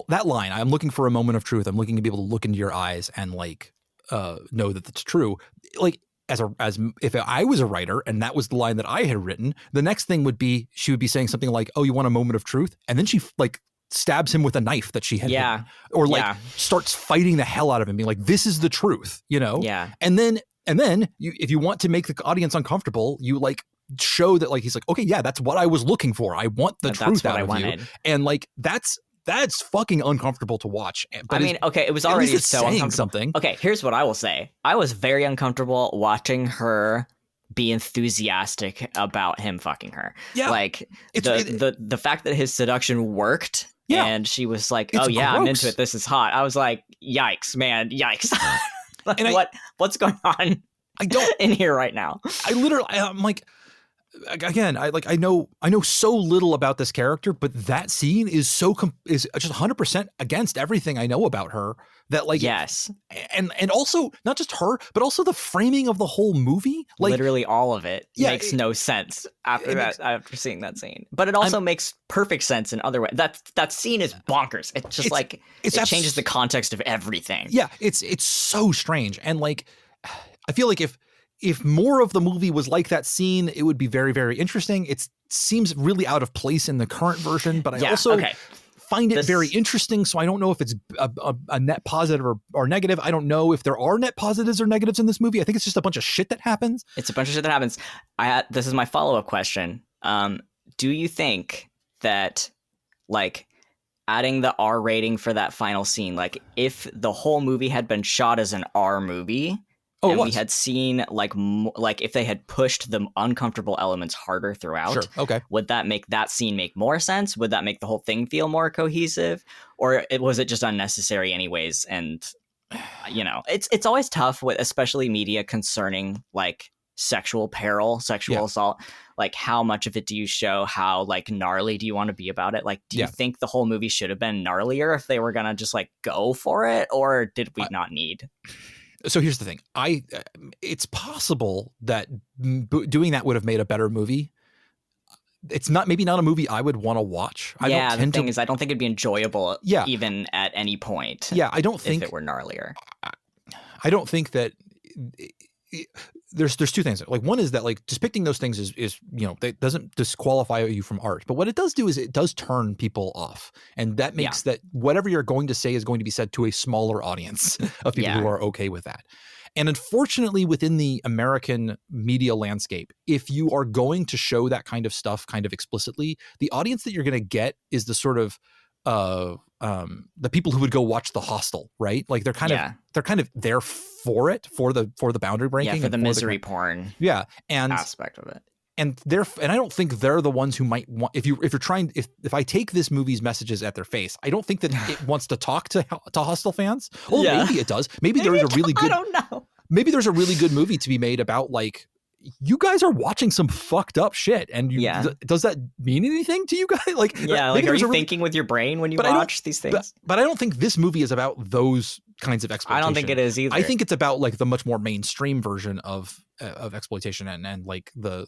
that line, I'm looking for a moment of truth. I'm looking to be able to look into your eyes and like know that that's true. Like as if I was a writer and that was the line that I had written, the next thing would be, she would be saying something like, oh, you want a moment of truth? And then she like stabs him with a knife that she had hidden, or like starts fighting the hell out of him, being like, this is the truth, and then if you want to make the audience uncomfortable, you like show that like he's like, okay, yeah, that's what I was looking for, I want the truth out of you, and like that's fucking uncomfortable to watch. But I mean, okay, it was already so uncomfortable. Something. Okay, here's what I will say. I was very uncomfortable watching her be enthusiastic about him fucking her. Yeah, like the fact that his seduction worked. Yeah. And she was like, oh, yeah, gross. I'm into it. This is hot. I was like, yikes, man. Yikes. Like, what's going on in here right now? I'm like, again, I know so little about this character, but that scene is is just 100% against everything I know about her. That like, yes. And also not just her, but also the framing of the whole movie. Like literally all of it makes no sense after seeing that scene. But it also makes perfect sense in other ways. That scene is bonkers. It's just it changes the context of everything. Yeah, it's so strange. And like, I feel like if more of the movie was like that scene, it would be very, very interesting. It seems really out of place in the current version, but I also find it very interesting. So I don't know if it's a net positive or negative. I don't know if there are net positives or negatives in this movie. I think it's just a bunch of shit that happens. It's a bunch of shit that happens. This is my follow-up question. Do you think that like adding the R rating for that final scene, like if the whole movie had been shot as an R movie, and we had seen like if they had pushed the uncomfortable elements harder throughout, would that make that scene make more sense? Would that make the whole thing feel more cohesive? Or was it just unnecessary anyways? And it's always tough with especially media concerning like sexual peril, sexual assault, like how much of it do you show? How like gnarly do you want to be about it? Like, do you think the whole movie should have been gnarlier if they were gonna just like go for it, or did we not need? So here's the thing. It's possible that doing that would have made a better movie. It's maybe not a movie I would want to watch. The thing is, I don't think it'd be enjoyable even at any point. Yeah, I don't think if it were gnarlier. I don't think that there's two things. Like, one is that like depicting those things is that doesn't disqualify you from art. But what it does do is it does turn people off. And that makes that whatever you're going to say is going to be said to a smaller audience of people who are okay with that. And unfortunately, within the American media landscape, if you are going to show that kind of stuff kind of explicitly, the audience that you're going to get is the sort of the people who would go watch The Hostel, right? Like they're kind of there for it, for the boundary breaking, for the misery porn, and aspect of it. And I don't think they're the ones who might want, if I take this movie's messages at their face, I don't think that it wants to talk to Hostel fans. Well, maybe it does. Maybe there's a really good, I don't know. Maybe there's a really good movie to be made about like, you guys are watching some fucked up shit. And does that mean anything to you guys? Like, are you thinking with your brain when you watch these things? But I don't think this movie is about those kinds of exploitation. I don't think it is either. I think it's about like the much more mainstream version of exploitation and like the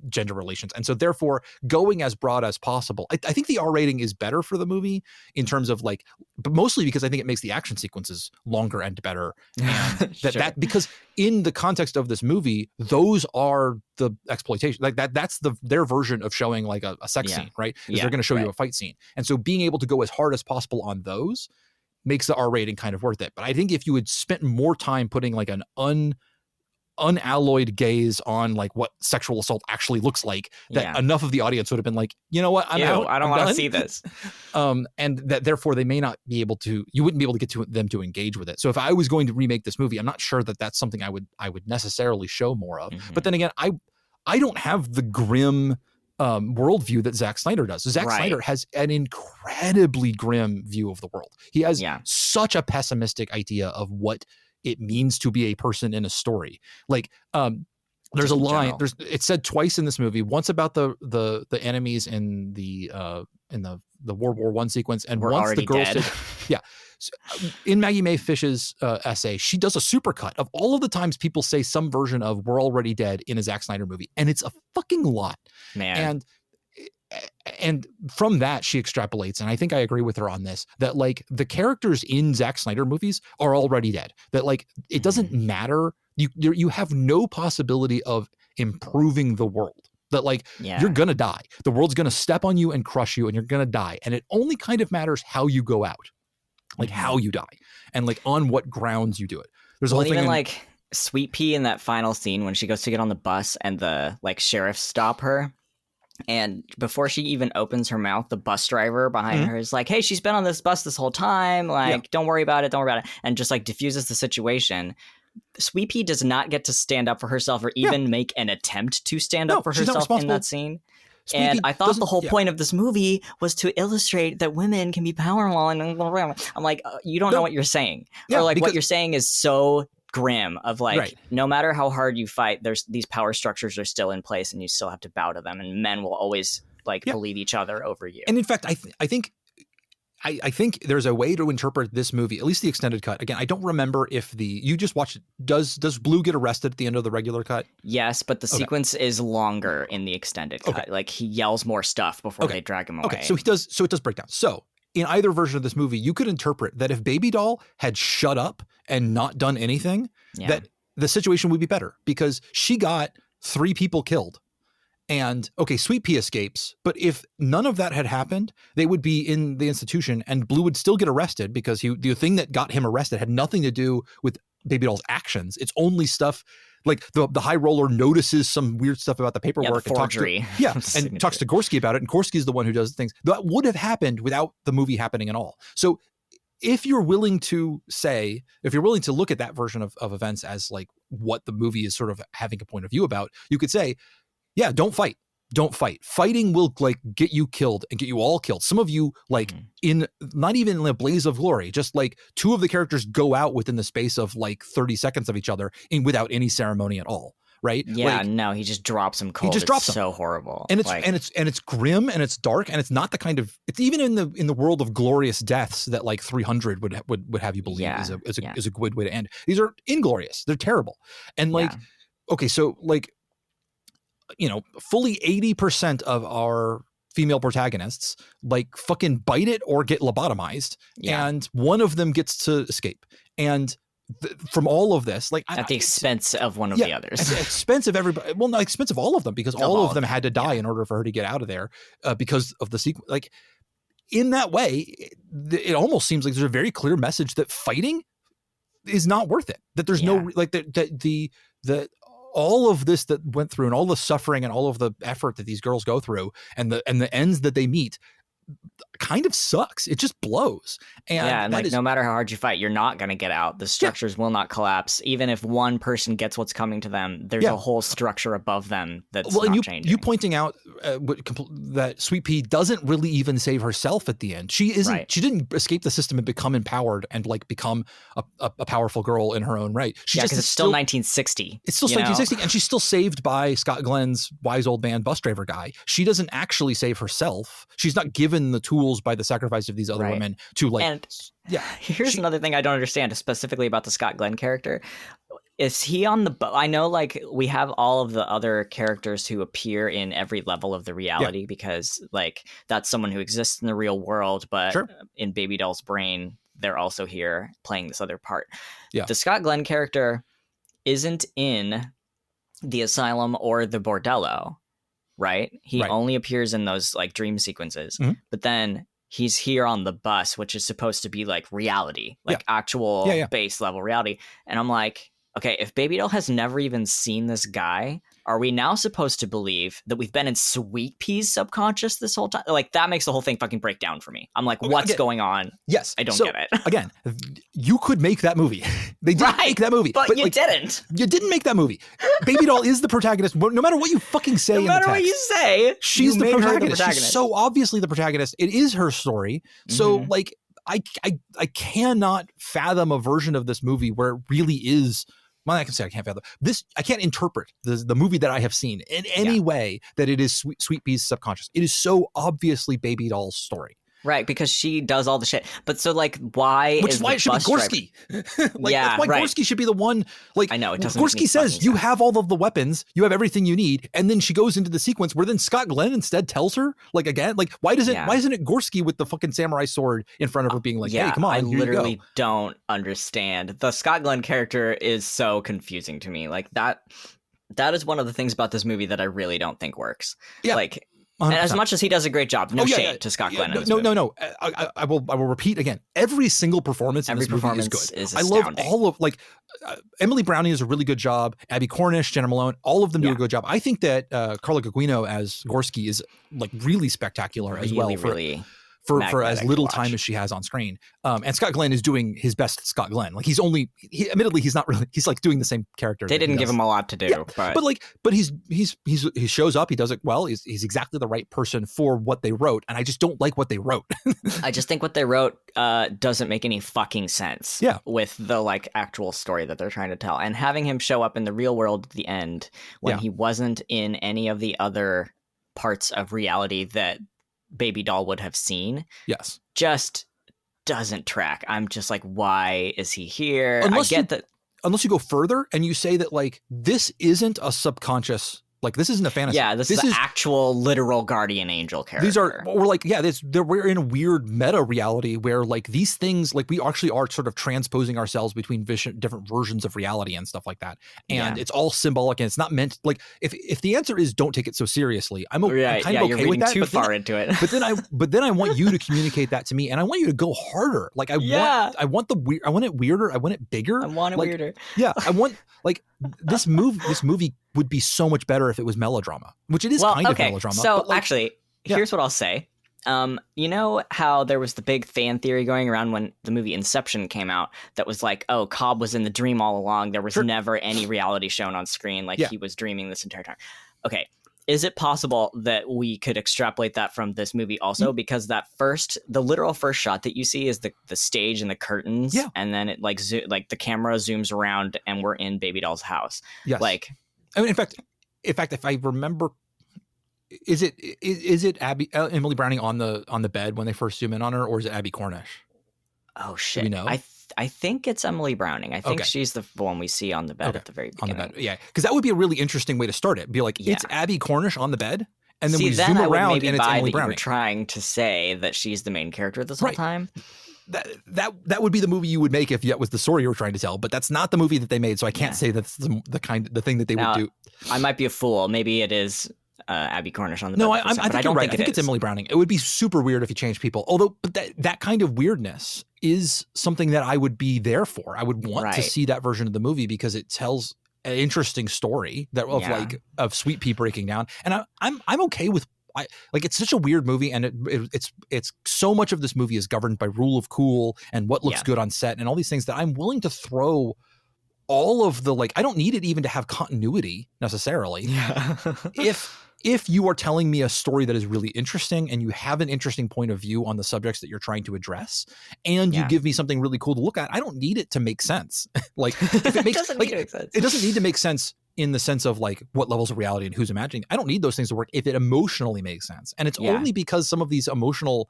gender relations. And so therefore going as broad as possible. I think the R rating is better for the movie in terms of like, but mostly because I think it makes the action sequences longer and better. And that because in the context of this movie, those are the exploitation. Like that's their version of showing like a sex scene, right? Is they're going to show you a fight scene. And so being able to go as hard as possible on those makes the R rating kind of worth it. But I think if you had spent more time putting like an unalloyed gaze on like what sexual assault actually looks like, that enough of the audience would have been like, you know what, I'm out. I don't want to see this. And that therefore they may not be able to, you wouldn't be able to get to them to engage with it. So if I was going to remake this movie, I'm not sure that that's something I would necessarily show more of. But then again, I don't have the grim worldview that Zack Snyder does. Zack Snyder has an incredibly grim view of the world. He has such a pessimistic idea of what it means to be a person in a story. Like, there's a line. It's said twice in this movie. Once about the enemies in the World War I sequence, and once the girl said, So, in Maggie Mae Fish's essay, she does a supercut of all of the times people say some version of "We're already dead" in a Zack Snyder movie, and it's a fucking lot. Man. And from that, she extrapolates, and I think I agree with her on this, that like the characters in Zack Snyder movies are already dead. That like it doesn't matter. You have no possibility of improving the world. That like you're gonna die. The world's gonna step on you and crush you, and you're gonna die. And it only kind of matters how you go out, like how you die, and like on what grounds you do it. There's a whole thing like Sweet Pea in that final scene when she goes to get on the bus and the like sheriffs stop her. And before she even opens her mouth, the bus driver behind her is like, hey, she's been on this bus this whole time. Like, don't worry about it. Don't worry about it. And just like diffuses the situation. Sweet Pea does not get to stand up for herself or even make an attempt to stand up for herself in that scene. And I thought the whole point of this movie was to illustrate that women can be powerful. And I'm like, you don't know what you're saying. Or like what you're saying is so grim of like, no matter how hard you fight, there's these power structures are still in place and you still have to bow to them. And men will always like believe each other over you. And in fact, I think there's a way to interpret this movie, at least the extended cut. Again, I don't remember if you just watched it. Does Blue get arrested at the end of the regular cut? Yes, but the sequence is longer in the extended cut. Like he yells more stuff before they drag him away. Okay, so it does break down. So in either version of this movie, you could interpret that if Baby Doll had shut up and not done anything, that the situation would be better because she got 3 people killed. And Sweet Pea escapes, but if none of that had happened, they would be in the institution and Blue would still get arrested because the thing that got him arrested had nothing to do with Baby Doll's actions. It's only stuff like the high roller notices some weird stuff about the paperwork and talks to Gorski about it. And Gorski's the one who does things that would have happened without the movie happening at all. So if you're willing to look at that version of events as like what the movie is sort of having a point of view about, you could say, yeah, don't fight. Don't fight. Fighting will like get you killed and get you all killed. Some of you like in not even in a blaze of glory, just like 2 of the characters go out within the space of like 30 seconds of each other without any ceremony at all. right? Yeah, Like, no, he just drops him cold. just drops it's him. so horrible. and it's like, and it's grim and it's dark and it's not the kind of, it's even in the world of glorious deaths that like 300 would have you believe is a good way to end. These are inglorious. They're terrible. And like, okay, so like, you know, fully 80% of our female protagonists like fucking bite it or get lobotomized, and one of them gets to escape. And from all of this, like at the expense of one of the others, at the expense of everybody. Well, not expense of all of them, because all of them had to die in order for her to get out of there, because of the sequence. Like, in that way, it almost seems like there's a very clear message that fighting is not worth it. That there's no, like, the all of this that went through and all the suffering and all of the effort that these girls go through and the ends that they meet kind of sucks. It just blows. And like, no matter how hard you fight, you're not going to get out. The structures will not collapse. Even if one person gets what's coming to them, there's a whole structure above them that's not changing. You pointing out that Sweet Pea doesn't really even save herself at the end. She isn't. Right. She didn't escape the system and become empowered and like become a powerful girl in her own right. She just, because it's still 1960. It's still 1960, and she's still saved by Scott Glenn's wise old man bus driver guy. She doesn't actually save herself. She's not given the tools by the sacrifice of these other women to like. And here's another thing I don't understand, specifically about the Scott Glenn character. Is he on the I know, like, we have all of the other characters who appear in every level of the reality because like that's someone who exists in the real world, but in Baby Doll's brain they're also here playing this other part. The Scott Glenn character isn't in the asylum or the bordello, right? He only appears in those like dream sequences, but then he's here on the bus, which is supposed to be like reality, like actual base level reality. And I'm like, okay, if Baby Doll has never even seen this guy, are we now supposed to believe that we've been in Sweet Pea's subconscious this whole time? Like, that makes the whole thing fucking break down for me. I'm like, what's going on? Yes. I don't get it. Again, you could make that movie. They didn't make that movie. But you like, didn't. You didn't make that movie. Baby Doll is the protagonist. No matter what you fucking say in the text. No matter what you say, she's the protagonist. She's so obviously the protagonist. It is her story. So, like, I cannot fathom a version of this movie where it really is. Well, I can say I can't fathom this. I can't interpret the movie that I have seen in any way that it is Sweet Pea's subconscious. It is so obviously Baby Doll's story. Right, because she does all the shit. But so, like, why Which is why it should be Gorski. Like, that's why Gorski should be the one. Like, I know, it doesn't. Gorski says, you have all of the weapons, you have everything you need, and then she goes into the sequence where then Scott Glenn instead tells her, like, again, like, why isn't it Gorski with the fucking samurai sword in front of her being like, hey, come on, I literally don't understand. The Scott Glenn character is so confusing to me. Like, that is one of the things about this movie that I really don't think works. Yeah. Like, 100%. And as much as he does a great job, shade to Scott Glenn. No. I will repeat again. Every single performance in this movie is good. I love all of, like, Emily Browning does a really good job. Abby Cornish, Jenna Malone, all of them do a good job. I think that Carla Gugino as Gorski is like really spectacular as well. For as little time as she has on screen. And Scott Glenn is doing his best Scott Glenn. Like, admittedly, he's not really, he's like doing the same character. They didn't give him a lot to do, but he shows up, he does it well. He's exactly the right person for what they wrote. And I just don't like what they wrote. I just think what they wrote doesn't make any fucking sense with the like actual story that they're trying to tell. And having him show up in the real world at the end when he wasn't in any of the other parts of reality that Baby Doll would have seen, just doesn't track. I'm just like, why is he here? Unless you go further and you say that, like, this isn't a subconscious, like, this isn't a fantasy. Yeah, this is actual literal guardian angel character. These are, or like, we're in a weird meta reality where, like, these things, like, we actually are sort of transposing ourselves between different versions of reality and stuff like that. And it's all symbolic, and it's not meant, like, if the answer is don't take it so seriously, I'm kind of okay with that. Too far into it. But then I want you to communicate that to me, and I want you to go harder. Like, I want it weirder. I want it bigger. I want it weirder. Yeah, I want, like, this movie would be so much better if it was melodrama, which it is kind of melodrama. So, but, like, actually, here's what I'll say. You know how there was the big fan theory going around when the movie Inception came out that was like, oh, Cobb was in the dream all along. There was never any reality shown on screen. Like, he was dreaming this entire time. Okay. Is it possible that we could extrapolate that from this movie also? Because the literal first shot that you see is the stage and the curtains. Yeah. And then it like the camera zooms around and we're in Baby Doll's house. Yes. Like, I mean, in fact, if I remember, is it Emily Browning on the bed when they first zoom in on her, or is it Abby Cornish? Oh shit! Do we know? I think it's Emily Browning. I think Okay. she's the one we see on the bed at the very beginning. On the bed, yeah, because that would be a really interesting way to start it. Be like, it's Abby Cornish on the bed, and then we zoom around, and it's Emily Browning. You were trying to say that she's the main character this whole time. That would be the movie you would make if that was the story you were trying to tell, but that's not the movie that they made, so I can't say that's the thing that they would do. I might be a fool. Maybe it is Abby Cornish on the bed. No, I think you're right. I think it's Emily Browning. It would be super weird if you changed people. Although, but that kind of weirdness is something that I would be there for. I would want to see that version of the movie because it tells an interesting story of Sweet Pea breaking down, and I'm okay with. It's such a weird movie, and it's so much of this movie is governed by rule of cool and what looks good on set and all these things that I'm willing to throw all of the I don't need it even to have continuity necessarily. Yeah. If you are telling me a story that is really interesting and you have an interesting point of view on the subjects that you're trying to address, and you give me something really cool to look at, I don't need it to make sense. If it makes it doesn't need to make sense in the sense of what levels of reality and who's imagining. I don't need those things to work if it emotionally makes sense. And it's only because some of these emotional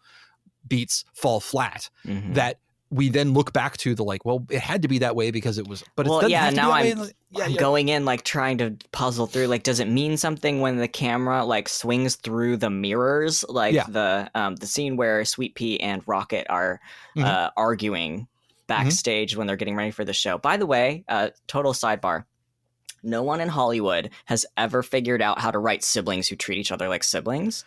beats fall flat that we then look back to it had to be that way because it was, but it's now I'm going in trying to puzzle through does it mean something when the camera swings through the mirrors the scene where Sweet Pea and Rocket are arguing backstage when they're getting ready for the show. By the way, total sidebar. No one in Hollywood has ever figured out how to write siblings who treat each other like siblings.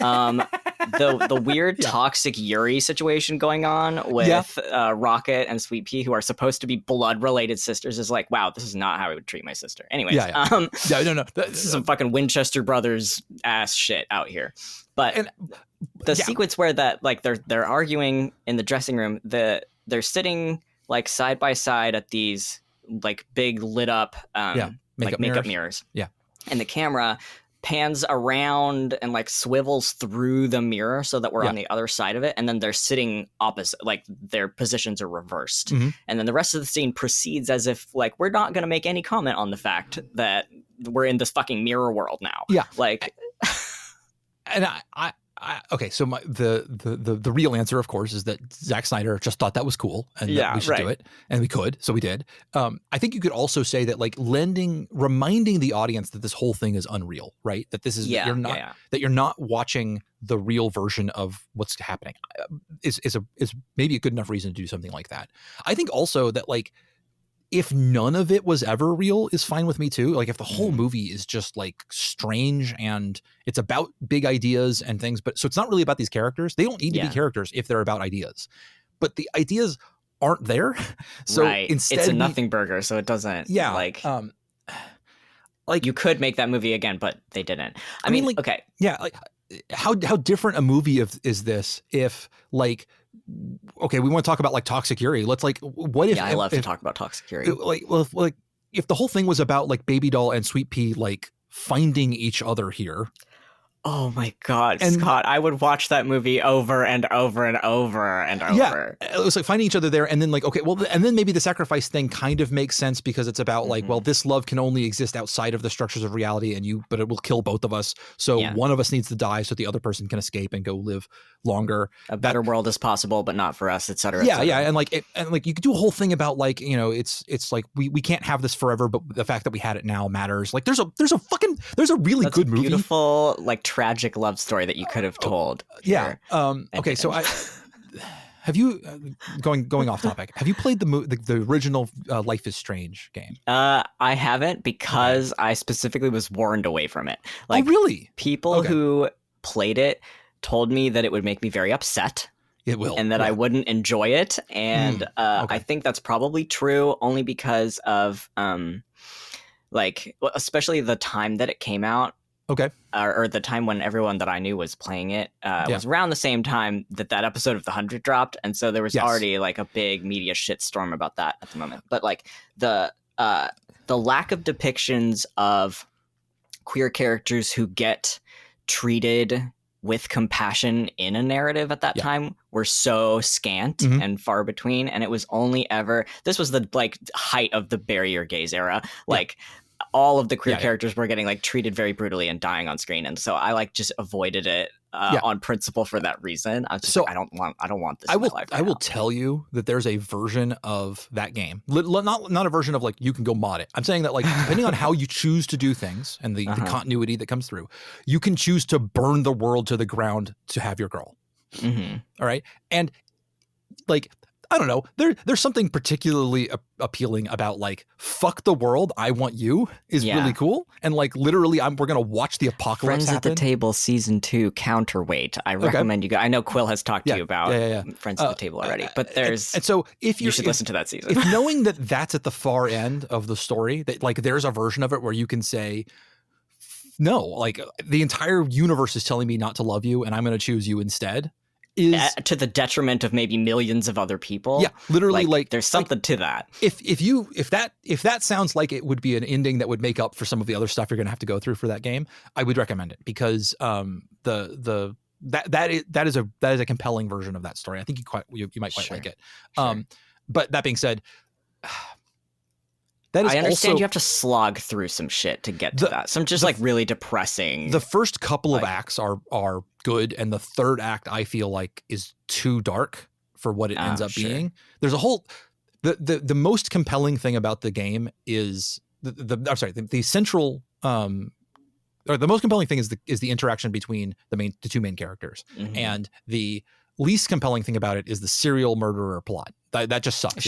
The weird toxic Yuri situation going on with Rocket and Sweet Pea, who are supposed to be blood related sisters, is wow, this is not how I would treat my sister. Anyways, no. This is some fucking Winchester Brothers ass shit out here. But the sequence where they're arguing in the dressing room, they're sitting side by side at these big lit up makeup mirrors. Yeah. And the camera pans around and swivels through the mirror so that we're on the other side of it, and then they're sitting opposite, their positions are reversed. And then the rest of the scene proceeds as if we're not going to make any comment on the fact that we're in this fucking mirror world now. Yeah. And okay, so the real answer, of course, is that Zack Snyder just thought that was cool and that we should do it, and we could, so we did. I think you could also say that reminding the audience that this whole thing is unreal, right? That this is that you're not watching the real version of what's happening is maybe a good enough reason to do something like that. I think also that if none of it was ever real is fine with me too. If the whole movie is just strange and it's about big ideas and things, but so it's not really about these characters. They don't need to be characters if they're about ideas, but the ideas aren't there. So instead it's a nothing burger. So it doesn't you could make that movie again, but they didn't. I mean, okay. Yeah. How different a movie is this if okay, we want to talk about toxic Yuri. Let's what if I love to talk about toxic Yuri. If the whole thing was about Baby Doll and Sweet Pea finding each other here. Oh my God, Scott! I would watch that movie over and over and over and over. Yeah, it was finding each other there, and then okay, well, and then maybe the sacrifice thing kind of makes sense because it's about well, this love can only exist outside of the structures of reality, but it will kill both of us. So one of us needs to die so the other person can escape and go live longer. A better world is possible, but not for us, etc. Yeah, yeah, and you could do a whole thing about it's we can't have this forever, but the fact that we had it now matters. There's a really good movie, beautiful tragic love story that you could have told. Yeah. Okay. So have you going off topic? Have you played the original Life is Strange game? I haven't because I specifically was warned away from it. Oh, really? People who played it told me that it would make me very upset. It will, and that I wouldn't enjoy it. And I think that's probably true only because of especially the time that it came out. Okay. Or the time when everyone that I knew was playing it was around the same time that episode of The 100 dropped. And so there was already a big media shitstorm about that at the moment. But the lack of depictions of queer characters who get treated with compassion in a narrative at that time were so scant and far between. And it was only ever, this was the height of the barrier gaze era. all of the queer characters were getting like treated very brutally and dying on screen, and so I like just avoided it on principle for that reason. I was just I don't want this. I will tell you that there's a version of that game, not a version of like you can go mod it. I'm saying that like depending on how you choose to do things and the continuity that comes through, you can choose to burn the world to the ground to have your girl. Mm-hmm. All right, and like. I don't know. There's something particularly appealing about like fuck the world, I want you is really cool. And like literally, we're gonna watch the apocalypse Friends happen. at the Table season 2 counterweight. I recommend you go. I know Quill has talked to you about Friends at the Table already, but there's and so if you should listen to that season. If knowing that that's at the far end of the story, that like there's a version of it where you can say. No, like the entire universe is telling me not to love you, and I'm going to choose you instead. Is to the detriment of maybe millions of other people. Yeah, literally, like there's something to that. If that sounds like it would be an ending that would make up for some of the other stuff you're going to have to go through for that game, I would recommend it because that is a compelling version of that story. I think you might quite like it. Sure. But that being said. I understand you have to slog through some shit to get to that. Some just like really depressing. The first couple of acts are good, and the third act I feel like is too dark for what it ends up being. There's a whole the most compelling thing about the game is the central or the most compelling thing is the interaction between the two main characters, and the least compelling thing about it is the serial murderer plot. That just sucks.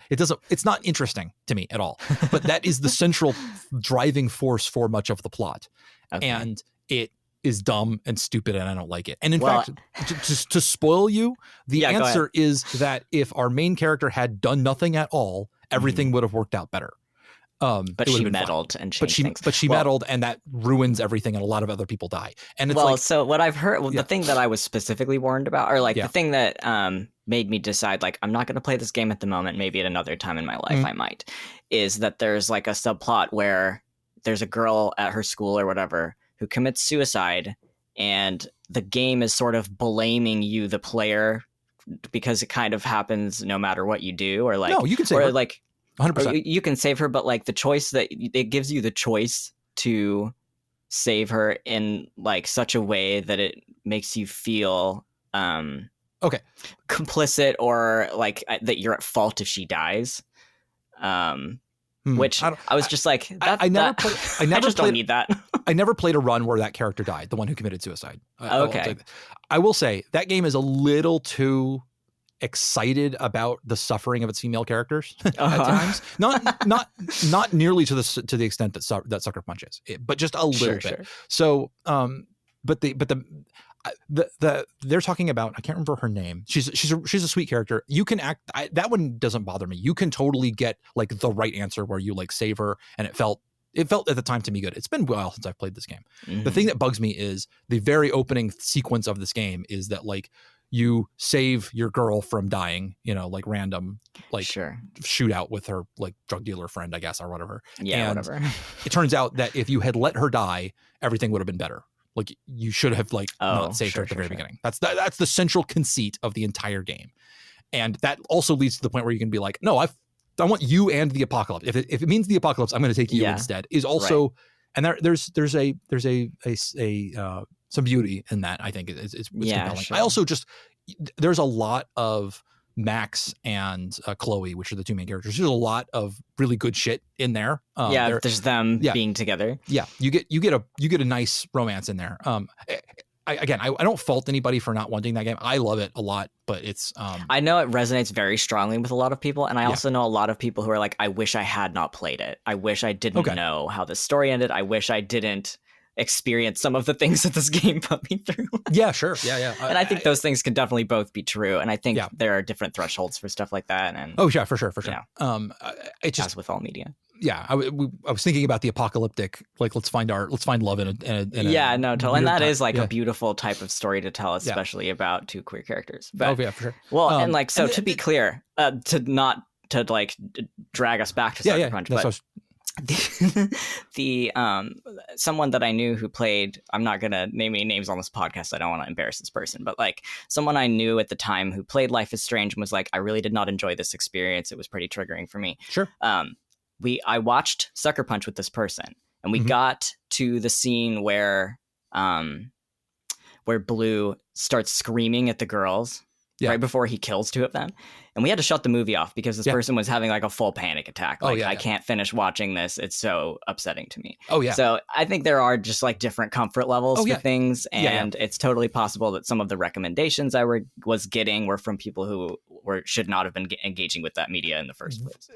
It's not interesting to me at all. But that is the central driving force for much of the plot. Okay. And it is dumb and stupid and I don't like it. And in fact, to spoil you, the answer is that if our main character had done nothing at all, everything would have worked out better. But she meddled and changed things. But she meddled, and that ruins everything, and a lot of other people die. And it's so what I've heard, the thing that I was specifically warned about, or like the thing that made me decide, like, I'm not going to play this game at the moment, maybe at another time in my life I might, is that there's like a subplot where there's a girl at her school or whatever who commits suicide, and the game is sort of blaming you, the player, because it kind of happens no matter what you do, or like, no, you can say, or like. 100%. You can save her, but like the choice that it gives you the choice to save her in like such a way that it makes you feel complicit or like that you're at fault if she dies. Which I was just like, I just don't need that. I never played a run where that character died, the one who committed suicide. I will say that game is a little too excited about the suffering of its female characters at times. Not nearly to the extent that Sucker Punch is, but just a little bit. Sure. So, but they're talking about, I can't remember her name. She's a sweet character. You can act. That one doesn't bother me. You can totally get like the right answer where you like save her, and it felt at the time to me good. It's been a while since I've played this game. The thing that bugs me is the very opening sequence of this game is that like. You save your girl from dying, like random, like shootout with her like drug dealer friend, I guess, or whatever. Yeah, and whatever. It turns out that if you had let her die, everything would have been better. Like you should have like not saved her at the very beginning. That's the central conceit of the entire game, and that also leads to the point where you can be like, no, I want you and the apocalypse. If it means the apocalypse, I'm going to take you instead. Is also, and there's some beauty in that. I think it's compelling. Sure. I also there's a lot of Max and Chloe, which are the two main characters. There's a lot of really good shit in there. There's them being together. Yeah, you get a nice romance in there. I don't fault anybody for not wanting that game. I love it a lot, but it's. I know it resonates very strongly with a lot of people, and I also know a lot of people who are like, I wish I had not played it. I wish I didn't know how the story ended. I wish I didn't experience some of the things that this game put me through. Yeah, sure. Yeah. And I think those things can definitely both be true. And I think there are different thresholds for stuff like that. And for sure. Yeah. It just as with all media. Yeah, I was thinking about the apocalyptic, like let's find love in a totally. And that is like a beautiful type of story to tell, especially about two queer characters. But, for sure. Well, and like so to be clear, to like drag us back to Sucker Punch, but the someone that I knew who played, I'm not gonna name any names on this podcast, I don't want to embarrass this person, but like someone I knew at the time who played Life is Strange and was like, I really did not enjoy this experience, it was pretty triggering for me. Sure. I watched Sucker Punch with this person, and we Mhm. got to the scene where Blue starts screaming at the girls Yeah. right before he kills two of them. And we had to shut the movie off because this Yeah. person was having like a full panic attack. Oh, Like, yeah, I yeah. can't finish watching this. It's so upsetting to me. Oh, yeah. So I think there are just like different comfort levels Oh, for yeah. things. Yeah, yeah. And it's totally possible that some of the recommendations I was getting were from people who should not have been engaging with that media in the first place.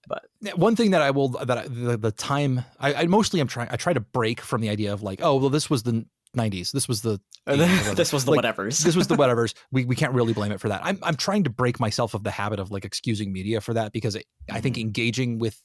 But one thing that I will, the time, I mostly I try to break from the idea of like, oh, well, this was the 90s. This was the 80s, or whatever. this was the Like, whatevers. This was the whatevers. We can't really blame it for that. I'm trying to break myself of the habit of like excusing media for that, because I think engaging with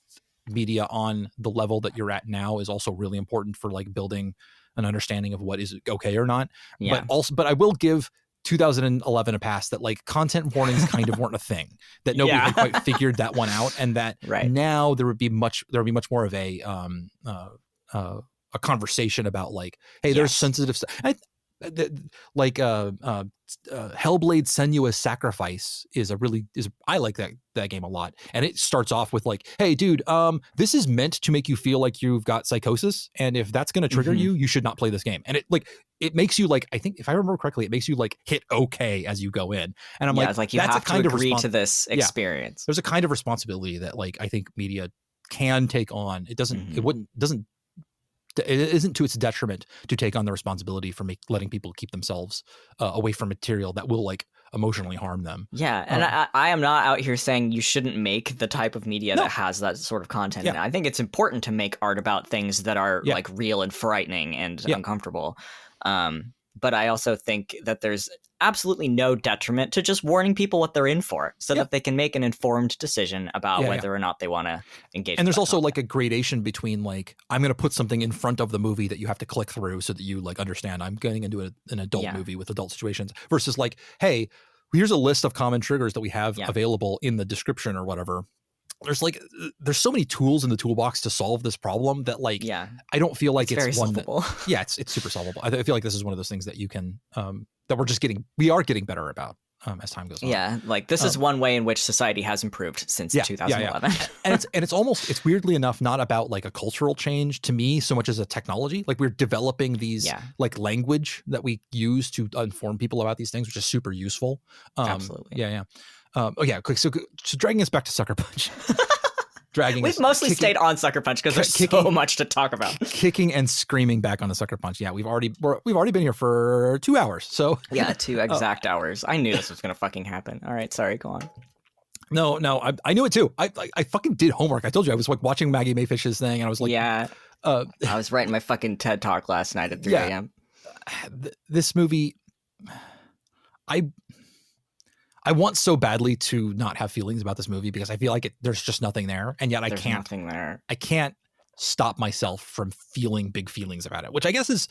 media on the level that you're at now is also really important for like building an understanding of what is okay or not. Yeah. But I will give 2011 a pass that like content warnings kind of weren't a thing, that nobody had quite figured that one out, and that now there would be much more of a conversation about like, hey, there's sensitive stuff. Like Hellblade: Senua's Sacrifice I like that game a lot, and it starts off with like, hey dude, this is meant to make you feel like you've got psychosis, and if that's going to trigger you should not play this game. And it makes you like, I think if I remember correctly, it makes you like hit okay as you go in, and I'm like, it's like you that's have a kind to of agree to this experience. There's a kind of responsibility that like I think media can take on. It isn't to its detriment to take on the responsibility for letting people keep themselves away from material that will like emotionally harm them. Yeah, and I am not out here saying you shouldn't make the type of media that has that sort of content. Yeah. I think it's important to make art about things that are like real and frightening and uncomfortable. But I also think that there's absolutely no detriment to just warning people what they're in for, so that they can make an informed decision about whether or not they want to engage. And there's also like a gradation between like, I'm going to put something in front of the movie that you have to click through so that you like understand I'm getting into an adult movie with adult situations, versus like, hey, here's a list of common triggers that we have available in the description or whatever. There's so many tools in the toolbox to solve this problem that like, I don't feel like it's very one solvable. It's super solvable. I feel like this is one of those things that you can that we are getting better about as time goes on. Yeah, like this is one way in which society has improved since 2011. And it's weirdly enough not about like a cultural change to me so much as a technology. Like we're developing these like language that we use to inform people about these things, which is super useful. Absolutely. Quick. So dragging us back to Sucker Punch. We've mostly stayed on Sucker Punch because there's so much to talk about. Kicking and screaming back on the Sucker Punch. Yeah, we've already been here for 2 hours. So 2 exact hours. I knew this was gonna fucking happen. All right, sorry, go on. No, I knew it too. I fucking did homework. I told you I was like watching Maggie Mayfish's thing, and I was like, I was writing my fucking TED Talk last night at 3 a.m. This movie, I want so badly to not have feelings about this movie because I feel like there's just nothing there, and yet There's nothing there. I can't stop myself from feeling big feelings about it, which I guess is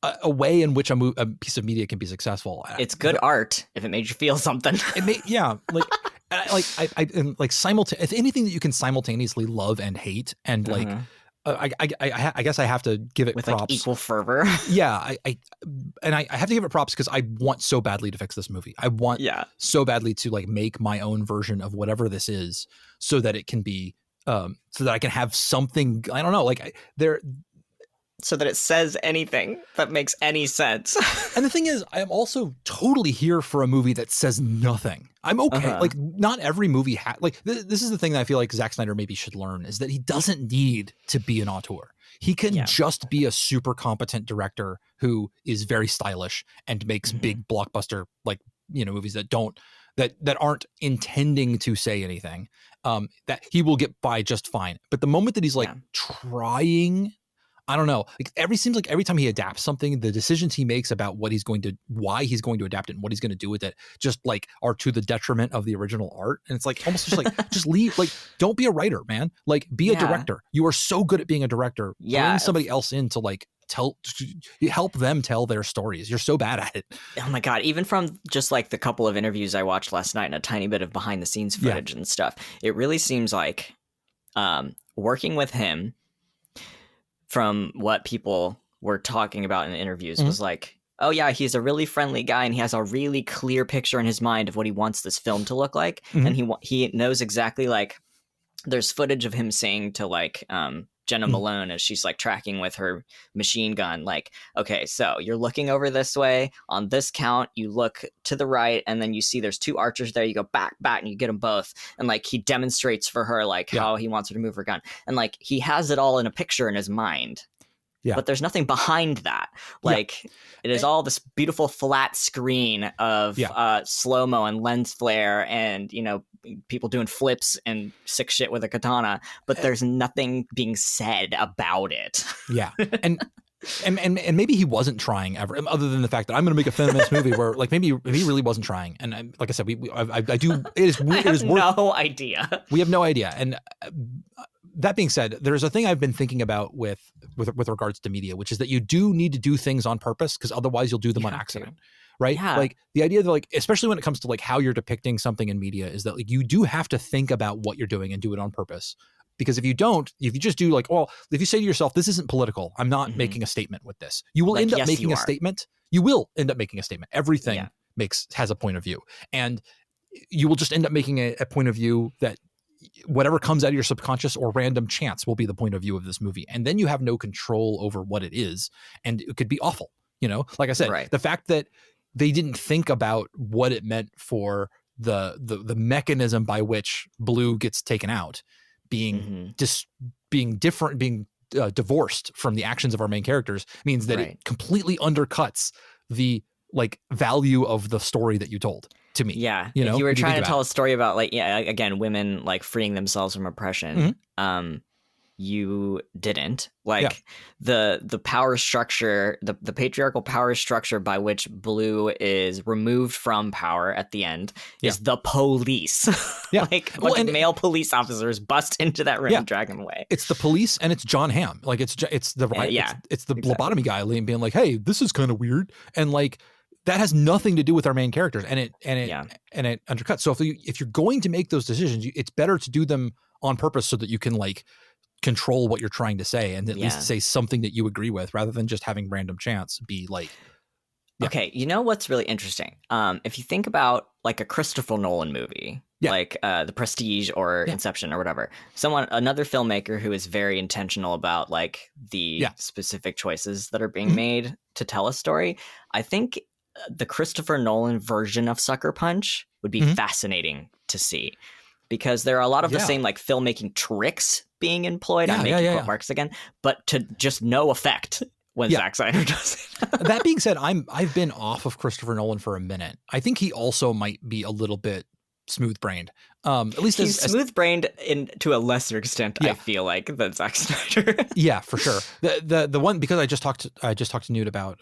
a way in which a piece of media can be successful. It's good art if it made you feel something. If anything that you can simultaneously love and hate, and like. I guess I have to give it with props. Like equal fervor. I have to give it props because I want so badly to fix this movie. I want so badly to like make my own version of whatever this is, so that it can be, so that I can have something. I don't know, like so that it says anything that makes any sense. And the thing is, I am also totally here for a movie that says nothing. I'm okay. Like not every movie this is the thing that I feel like Zack Snyder maybe should learn, is that he doesn't need to be an auteur. He can just be a super competent director who is very stylish and makes big blockbuster movies that aren't intending to say anything. That he will get by just fine. But the moment that he's like trying, I don't know. Like seems like every time he adapts something, the decisions he makes about why he's going to adapt it and what he's going to do with it just like are to the detriment of the original art. And it's like almost just like just leave. Like don't be a writer, man. Like be a director. You are so good at being a director. Bring somebody else in to like help them tell their stories. You're so bad at it. Oh my god! Even from just like the couple of interviews I watched last night and a tiny bit of behind the scenes footage and stuff, it really seems like working with him, from what people were talking about in the interviews, was like, oh yeah, he's a really friendly guy and he has a really clear picture in his mind of what he wants this film to look like. And he knows exactly like there's footage of him saying to like Jenna Mhm. Malone as she's like tracking with her machine gun, like, okay, so you're looking over this way. On this count, you look to the right, and then you see there's 2 archers there. You go back, and you get them both. And like he demonstrates for her like Yeah. how he wants her to move her gun, and like he has it all in a picture in his mind. Yeah. But there's nothing behind that. Like it is all this beautiful flat screen of slow-mo and lens flare and, you know, people doing flips and sick shit with a katana, but there's nothing being said about it. Yeah. And maybe he wasn't trying ever, other than the fact that I'm going to make a feminist movie where like maybe he really wasn't trying. And like I said, I do. It is. I have no idea. We have no idea. And that being said, there's a thing I've been thinking about with regards to media, which is that you do need to do things on purpose because otherwise you'll do them on accident. Right. Yeah. Like the idea that like, especially when it comes to like how you're depicting something in media, is that like you do have to think about what you're doing and do it on purpose. Because if you don't, if you just do like, well, if you say to yourself, this isn't political, I'm not making a statement with this, you will end up making a statement. You will end up making a statement. Everything has a point of view. And you will just end up making a point of view that whatever comes out of your subconscious or random chance will be the point of view of this movie. And then you have no control over what it is. And it could be awful. You know, like I said, the fact that they didn't think about what it meant for the mechanism by which Blue gets taken out being divorced from the actions of our main characters means that it completely undercuts the like value of the story that you told to me. Yeah. You know, if you were trying to tell a story about like, again, women like freeing themselves from oppression, you didn't. Like the power structure, the patriarchal power structure by which Blue is removed from power at the end is the police. Like a bunch of male police officers bust into that room and drag him away. It's the police and it's John Hamm. Like it's the lobotomy guy being like, hey, this is kind of weird. And like, that has nothing to do with our main characters, and it undercuts. So if you're going to make those decisions, it's better to do them on purpose so that you can like control what you're trying to say and at least say something that you agree with, rather than just having random chance be like. Okay, you know what's really interesting? If you think about like a Christopher Nolan movie, like The Prestige or Inception or whatever, another filmmaker who is very intentional about like the specific choices that are being made to tell a story, I think the Christopher Nolan version of Sucker Punch would be fascinating to see, because there are a lot of the same like filmmaking tricks being employed. I'm making quote marks again, but to just no effect when Zack Snyder does it. That being said, I've been off of Christopher Nolan for a minute. I think he also might be a little bit smooth-brained. At least he's smooth-brained to a lesser extent, I feel like, than Zack Snyder. Yeah, for sure. The one, because I just talked to Newt about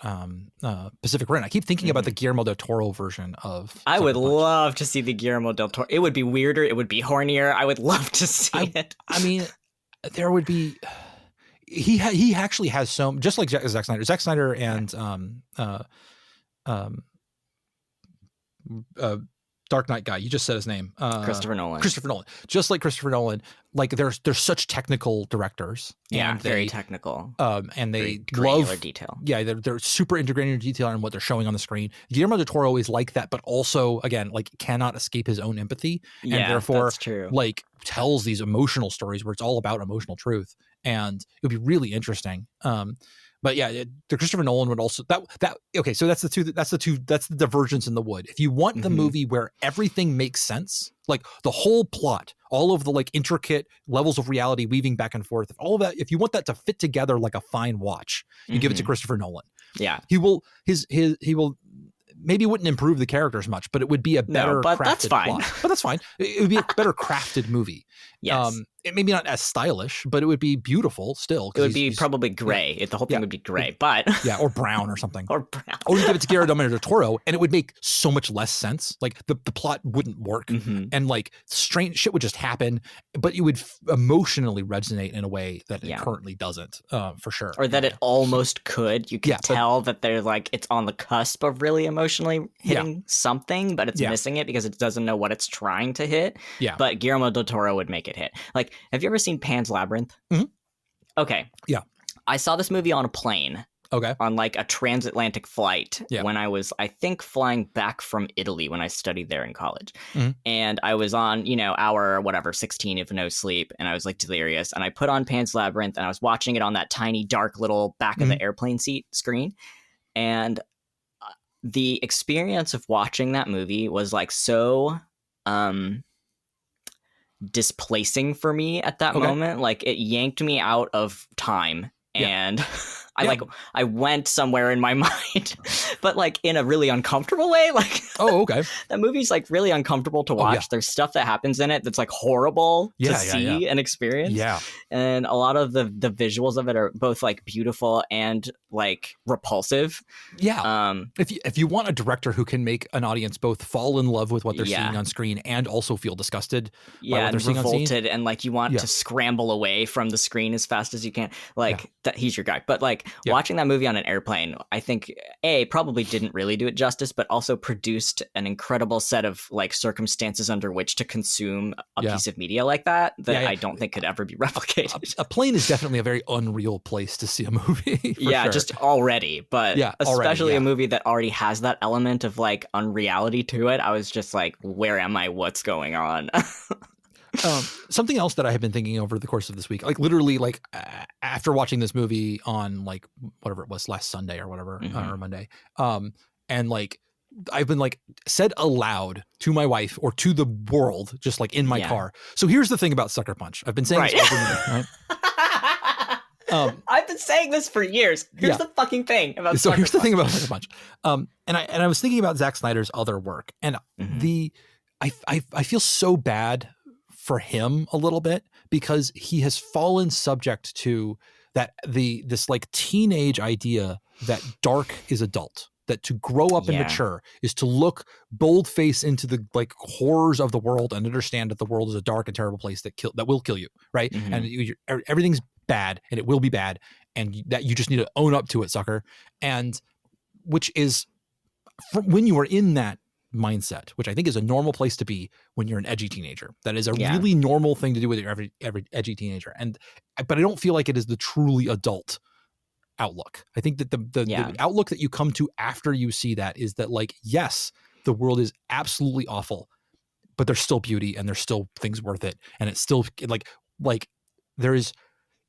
Pacific Rim. I keep thinking about the Guillermo del Toro version of. I would love to see the Guillermo del Toro. It would be weirder. It would be hornier. I would love to see it. I mean, there would be. He actually has some, just like Zack Snyder. Zack Snyder and Dark Knight guy. You just said his name. Christopher Nolan. Just like Christopher Nolan. Like they're such technical directors. Yeah, and very technical. And they love detail. Yeah, they're super integrated in detail on what they're showing on the screen. Guillermo del Toro is like that, but also again, like cannot escape his own empathy, and therefore, that's true. Like tells these emotional stories where it's all about emotional truth, and it would be really interesting. But yeah, the Christopher Nolan would also okay. So that's the divergence in the wood. If you want the movie where everything makes sense, like the whole plot, all of the like intricate levels of reality weaving back and forth, all of that, if you want that to fit together like a fine watch, you give it to Christopher Nolan. Yeah, he will maybe wouldn't improve the characters much, but it would be a better but crafted that's fine. plot. But that's fine. It would be a better crafted movie. Yes. It maybe not as stylish, but it would be beautiful still. It would be probably gray. The whole thing would be gray, but or brown or something. Or brown. Or you give it to Guillermo del Toro, and it would make so much less sense. Like the plot wouldn't work, and like strange shit would just happen, but it would emotionally resonate in a way that it currently doesn't, for sure. Or that it almost could. You can tell that they're like it's on the cusp of really emotionally hitting something, but it's missing it because it doesn't know what it's trying to hit. Yeah. But Guillermo del Toro would make it hit. Like, have you ever seen Pan's Labyrinth? Mm-hmm. Okay. Yeah. I saw this movie on a plane Okay. on like a transatlantic flight Yeah. when I was, I think, flying back from Italy when I studied there in college. Mhm. And I was on, hour, 16 of no sleep, and I was like delirious. And I put on Pan's Labyrinth, and I was watching it on that tiny, dark little back of the airplane seat screen. And the experience of watching that movie was like so displacing for me at that moment. Like it yanked me out of time. And I went somewhere in my mind, but like in a really uncomfortable way. Like, okay. That movie's like really uncomfortable to watch. Yeah. There's stuff that happens in it that's like horrible to see and experience. Yeah. And a lot of the visuals of it are both like beautiful and like repulsive. Yeah. If you want a director who can make an audience both fall in love with what they're seeing on screen and also feel disgusted by what they're seeing revolted on screen, and like you want to scramble away from the screen as fast as you can, like that, he's your guy. But like watching that movie on an airplane, I think probably didn't really do it justice, but also produced an incredible set of like circumstances under which to consume a piece of media like that I don't think could ever be replicated. A plane is definitely a very unreal place to see a movie. Sure. Just already, but especially a movie that already has that element of like unreality to it. I was just like, where am I? What's going on? Something else that I have been thinking over the course of this week, like literally like after watching this movie on like whatever it was last Sunday or whatever, or Monday. And like, I've been like said aloud to my wife or to the world, just like in my car. So here's the thing about Sucker Punch. I've been saying this over and over, right? I've been saying this for years. Here's the fucking thing about Sucker Punch. The thing about Sucker Punch. And I was thinking about Zack Snyder's other work, and I feel so bad for him a little bit because he has fallen subject to that this like teenage idea that dark is adult. That to grow up and mature is to look bold-faced into the like horrors of the world and understand that the world is a dark and terrible place that will kill you, right? And everything's bad and it will be bad, and that you just need to own up to it, sucker. And which is when you are in that mindset, which I think is a normal place to be when you're an edgy teenager. That is a really normal thing to do with every edgy teenager. But I don't feel like it is the truly adult outlook. I think that the outlook that you come to after you see that is that like, yes, the world is absolutely awful, but there's still beauty and there's still things worth it. And it's still like there is,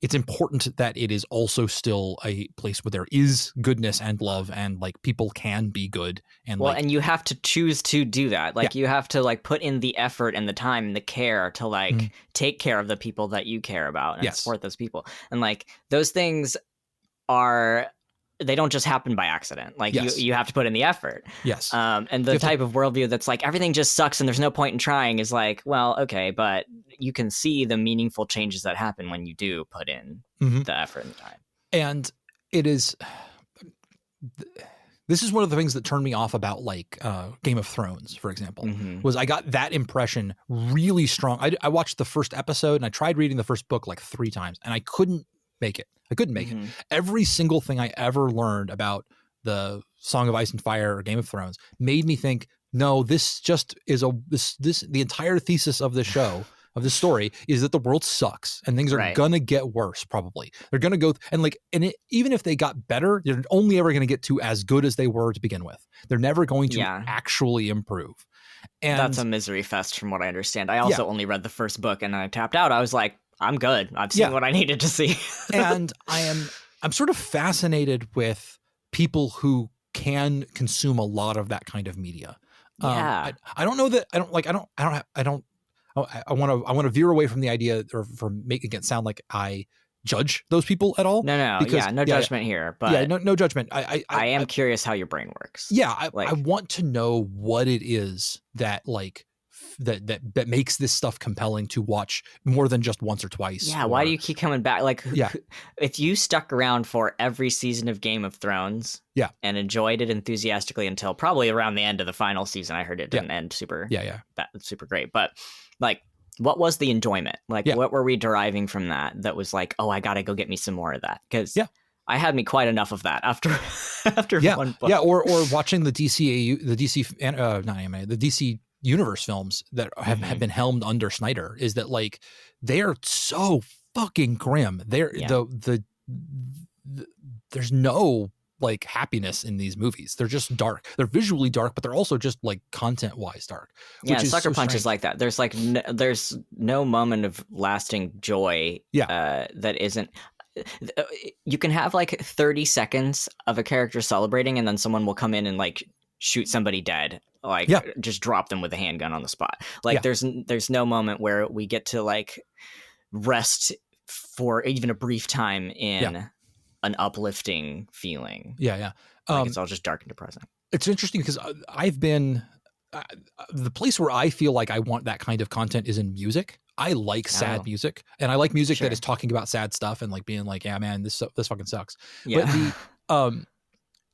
it's important that it is also still a place where there is goodness and love and like people can be good. And and you have to choose to do that. Like you have to like put in the effort and the time and the care to like take care of the people that you care about and support those people. And like those things they don't just happen by accident. Like you have to put in the effort. Yes. And the type of worldview that's like everything just sucks and there's no point in trying is like, well, okay, but you can see the meaningful changes that happen when you do put in the effort and the time. And it is, this is one of the things that turned me off about like Game of Thrones, for example, was I got that impression really strong. I watched the first episode and I tried reading the first book like 3 times and I couldn't make it. I couldn't make it. Every single thing I ever learned about the Song of Ice and Fire or Game of Thrones made me think, no, this just is the entire thesis of this show, of this story, is that the world sucks and things are gonna get worse. Probably they're gonna go even if they got better, they're only ever gonna get to as good as they were to begin with. They're never going to actually improve. And that's a misery fest from what I understand. I also only read the first book and I tapped out. I was like, I'm good. I've seen what I needed to see. And I'm sort of fascinated with people who can consume a lot of that kind of media. I don't know that I want to veer away from the idea or from making it sound like I judge those people at all. No, because, no judgment here. But no judgment. I am curious how your brain works. Yeah, I want to know what it is that like that makes this stuff compelling to watch more than just once or twice. Yeah, why do you keep coming back? Like, if you stuck around for every season of Game of Thrones, and enjoyed it enthusiastically until probably around the end of the final season, I heard it didn't end super, super great. But like, what was the enjoyment? Like, what were we deriving from that was like, oh, I gotta go get me some more of that because I had me quite enough of that after one book. Yeah, or watching the DC universe films that have been helmed under Snyder is that like they are so fucking grim. They're there's no like happiness in these movies. They're just dark. They're visually dark, but they're also just like content wise dark. Yeah, Sucker Punch strange. is like that. There's like there's no moment of lasting joy. That isn't. You can have like 30 seconds of a character celebrating, and then someone will come in and like shoot somebody dead, like just drop them with a handgun on the spot. Like there's no moment where we get to like rest for even a brief time in an uplifting feeling. Like it's all just dark and depressing. It's interesting because I've been the place where I feel like I want that kind of content is in music. I like sad music, and I like music that is talking about sad stuff and like being like, yeah, man, this fucking sucks. But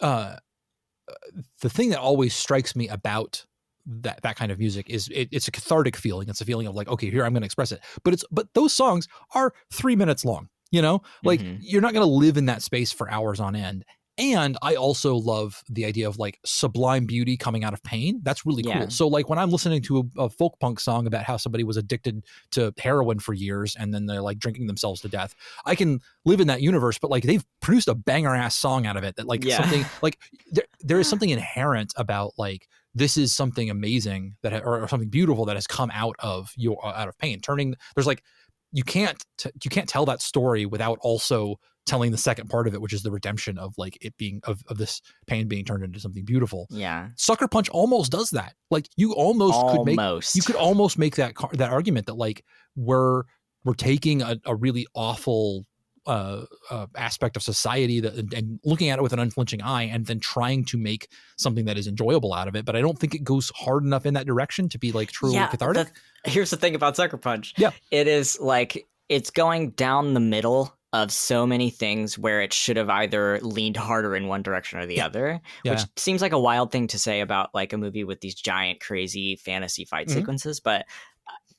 the thing that always strikes me about that kind of music is it's a cathartic feeling. It's a feeling of like, okay, here I'm going to express it. But those songs are 3 minutes long. You know, like you're not going to live in that space for hours on end. And I also love the idea of like sublime beauty coming out of pain. That's really cool. So like when I'm listening to a folk punk song about how somebody was addicted to heroin for years and then they're like drinking themselves to death, I can live in that universe, but like they've produced a banger ass song out of it that like something like there is something inherent about like, this is something amazing that, or something beautiful that has come out of pain. There's like, you can't tell that story without also telling the second part of it, which is the redemption of like it being of this pain being turned into something beautiful. Sucker Punch almost does that. Like you could almost make that argument that like we're taking a really awful aspect of society and looking at it with an unflinching eye and then trying to make something that is enjoyable out of it. But I don't think it goes hard enough in that direction to be like truly cathartic. Here's the thing about Sucker Punch. It is like it's going down the middle of so many things where it should have either leaned harder in one direction or the other, which seems like a wild thing to say about like a movie with these giant, crazy fantasy fight sequences. But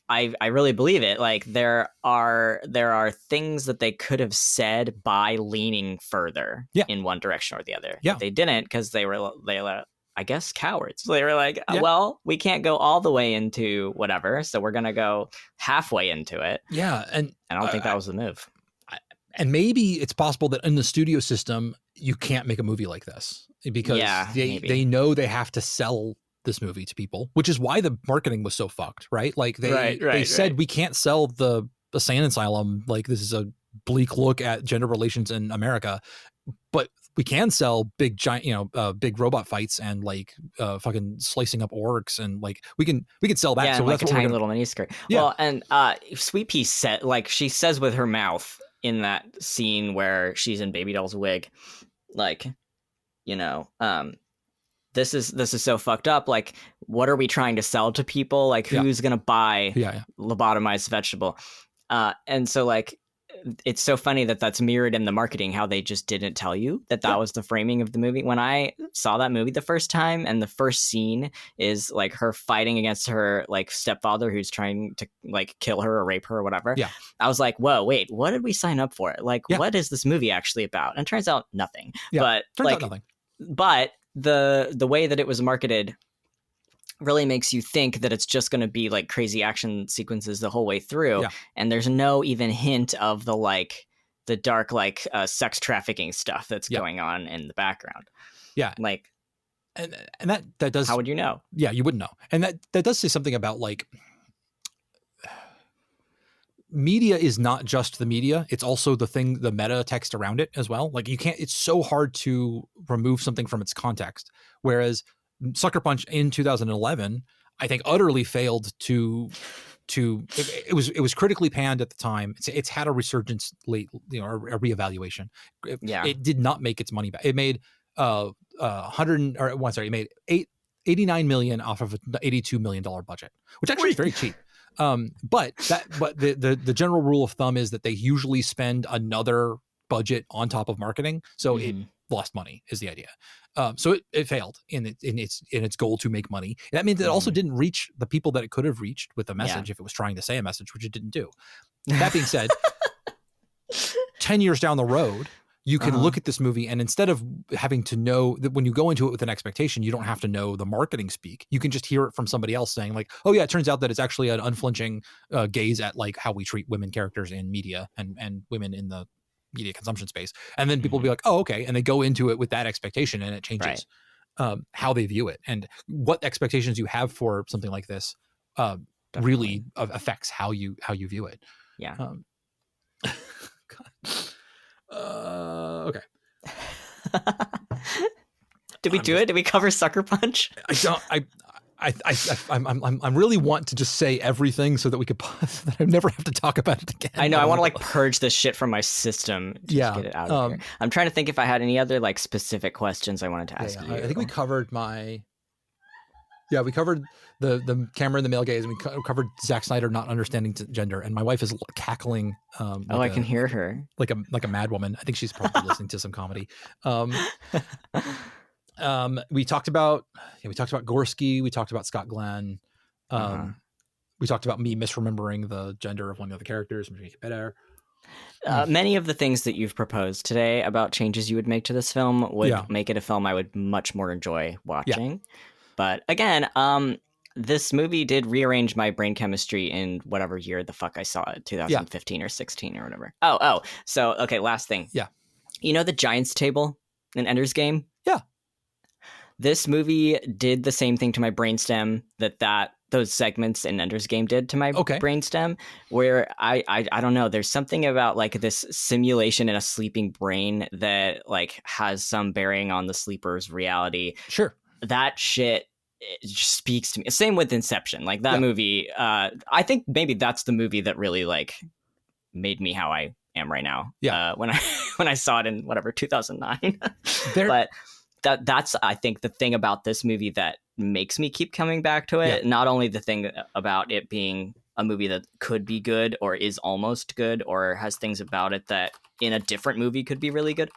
I really believe it. Like there are things that they could have said by leaning further in one direction or the other. But they didn't because they were I guess cowards. So they were like, well, we can't go all the way into whatever, so we're gonna go halfway into it. And I don't think that was the move. And maybe it's possible that in the studio system, you can't make a movie like this because they know they have to sell this movie to people, which is why the marketing was so fucked, right? Like they said, we can't sell the insane asylum. Like this is a bleak look at gender relations in America, but we can sell big giant, big robot fights and like fucking slicing up orcs and like we can sell that. Yeah, so like that's a tiny little miniskirt. Yeah. Well, and Sweet Pea said, like she says with her mouth in that scene where she's in Baby Doll's wig, like, this is so fucked up. Like, what are we trying to sell to people? Like, who's gonna buy lobotomized vegetable? And so like, it's so funny that that's mirrored in the marketing, how they just didn't tell you that was the framing of the movie. When I saw that movie the first time and the first scene is like her fighting against her like stepfather who's trying to like kill her or rape her or whatever. I was like, whoa, wait, what did we sign up for? Like, what is this movie actually about? And it turns out nothing. But the way that it was marketed really makes you think that it's just going to be like crazy action sequences the whole way through. And there's no even hint of the dark, like sex trafficking stuff that's going on in the background. Like, and that does, how would you know? You wouldn't know. And that does say something about like media is not just the media. It's also the meta text around it as well. Like it's so hard to remove something from its context. Whereas Sucker Punch in 2011, I think utterly failed it was critically panned at the time. It's had a resurgence late, a reevaluation. It did not make its money back. It made it made 89 million off of an $82 million budget, which actually is very cheap. But the general rule of thumb is that they usually spend another budget on top of marketing. So it lost money is the idea. So it failed in its goal to make money. And that means it also didn't reach the people that it could have reached with a message if it was trying to say a message, which it didn't do. That being said, 10 years down the road, you can look at this movie and instead of having to know that when you go into it with an expectation, you don't have to know the marketing speak. You can just hear it from somebody else saying like, oh yeah, it turns out that it's actually an unflinching gaze at like how we treat women characters in media and women in the media consumption space. And then people will be like, oh, okay. And they go into it with that expectation, and it changes how they view it. And what expectations you have for something like this really affects how you view it. Yeah. Okay. Did we do it? Did we cover Sucker Punch? I'm really want to just say everything so that we could that I never have to talk about it again. I know. I want to like purge this shit from my system to just get it out of here. I'm trying to think if I had any other like specific questions I wanted to ask you. I think we covered we covered the camera and the male gaze, and we covered Zack Snyder not understanding gender. And my wife is cackling. I can hear her like a mad woman. I think she's probably listening to some comedy. We talked about Gorski. We talked about Scott Glenn. We talked about me misremembering the gender of one of the characters. Make it better. Many of the things that you've proposed today about changes you would make to this film would make it a film I would much more enjoy watching. Yeah. But again, this movie did rearrange my brain chemistry in whatever year the fuck I saw it, 2015 or 16 or whatever. Oh. So, okay, last thing. Yeah. You know the Giants table in Ender's Game? Yeah. This movie did the same thing to my brainstem that those segments in Ender's Game did to my brainstem, where I don't know, there's something about like this simulation in a sleeping brain that like has some bearing on the sleeper's reality. Sure. That shit, it just speaks to me. Same with Inception. Like that movie, I think maybe that's the movie that really like made me how I am right now. Yeah. When I saw it in whatever 2009. But that's I think the thing about this movie that makes me keep coming back to it. Yeah. Not only the thing about it being a movie that could be good or is almost good or has things about it that in a different movie could be really good.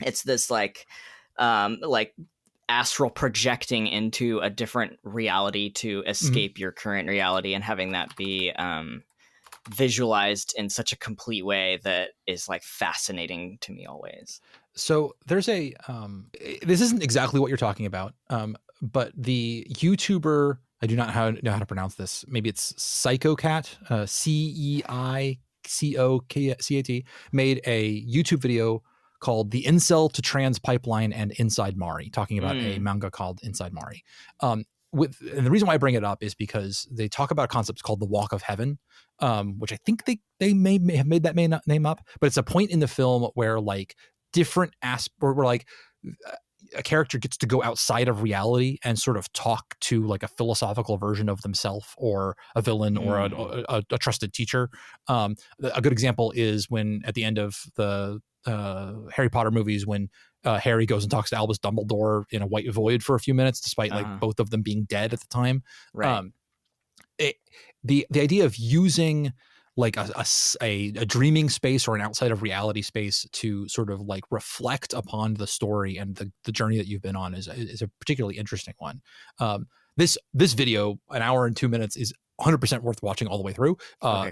It's this like astral projecting into a different reality to escape your current reality and having that be visualized in such a complete way that is like fascinating to me always. So there's a this isn't exactly what you're talking about, but the YouTuber, I do not know how to pronounce this. Maybe it's Psychocat, CEICOCAT, made a YouTube video called The Incel to Trans Pipeline and Inside Mari, talking about a manga called Inside Mari. And the reason why I bring it up is because they talk about a concept called the Walk of Heaven, which I think they may have made that name up, but it's a point in the film where like different where like a character gets to go outside of reality and sort of talk to like a philosophical version of themselves or a villain or a trusted teacher. A good example is when at the end of the Harry Potter movies, when Harry goes and talks to Albus Dumbledore in a white void for a few minutes, despite like both of them being dead at the time. Right. The idea of using like a dreaming space or an outside of reality space to sort of like reflect upon the story and the journey that you've been on is a particularly interesting one. This video, an hour and 2 minutes, is 100% worth watching all the way through.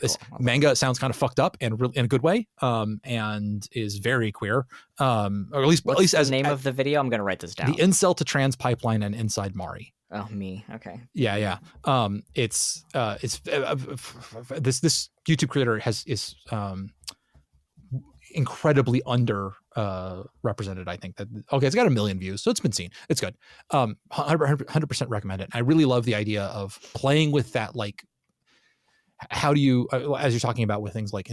This manga sounds kind of fucked up and in a good way, and is very queer. Or at least as the name of the video. I'm going to write this down. The Incel to Trans Pipeline and Inside Mari. Oh, me. Okay. Yeah. It's this YouTube creator is incredibly under represented. I think that it's got 1 million views, so it's been seen. It's good. 100% recommend it. I really love the idea of playing with that. Like, how do you, as you're talking about with things like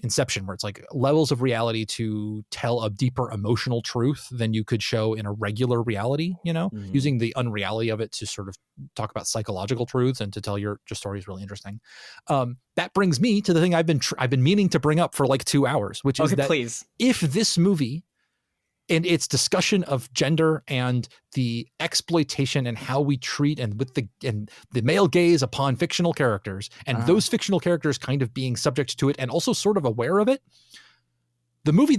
Inception, where it's like levels of reality to tell a deeper emotional truth than you could show in a regular reality, using the unreality of it to sort of talk about psychological truths and to tell your story is really interesting. That brings me to the thing I've been meaning to bring up for like 2 hours, which is that if this movie and its discussion of gender and the exploitation and how we treat and the male gaze upon fictional characters and those fictional characters kind of being subject to it and also sort of aware of it, the movie,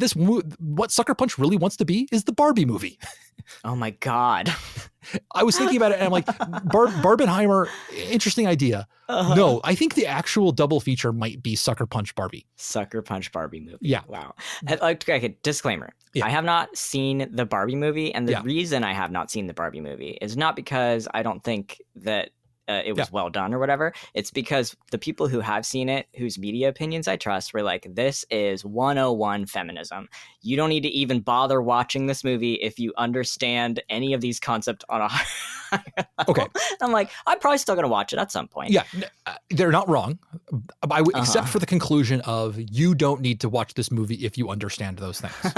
what Sucker Punch really wants to be is the Barbie movie. Oh my God. I was thinking about it and I'm like, Barbenheimer, interesting idea. No, I think the actual double feature might be Sucker Punch Barbie. Sucker Punch Barbie movie. Yeah. Wow. Okay, disclaimer. Yeah. I have not seen the Barbie movie, and the reason I have not seen the Barbie movie is not because I don't think that it was well done or whatever. It's because the people who have seen it, whose media opinions I trust, were like, this is 101 feminism. You don't need to even bother watching this movie if you understand any of these concepts on a higher level. Okay. I'm like, I'm probably still going to watch it at some point. Yeah, they're not wrong. Except for the conclusion of you don't need to watch this movie if you understand those things.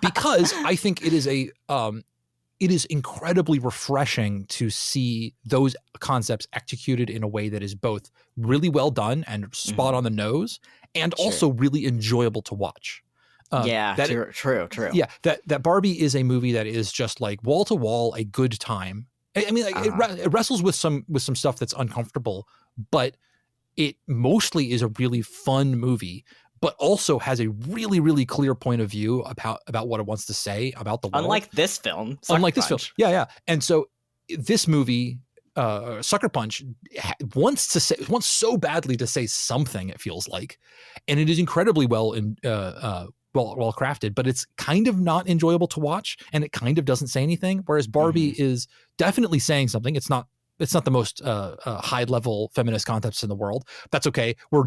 Because I think it is incredibly refreshing to see those concepts executed in a way that is both really well done and spot on the nose, and also really enjoyable to watch. True. Yeah, that Barbie is a movie that is just like wall to wall a good time. I mean, like, it wrestles with some stuff that's uncomfortable, but it mostly is a really fun movie, but also has a really, really clear point of view about what it wants to say about the world. Unlike this film. This film. Yeah. And so this movie, Sucker Punch, wants so badly to say something, it feels like. And it is incredibly well crafted, but it's kind of not enjoyable to watch, and it kind of doesn't say anything. Whereas Barbie is definitely saying something. It's not the most high level feminist concepts in the world. That's okay. We're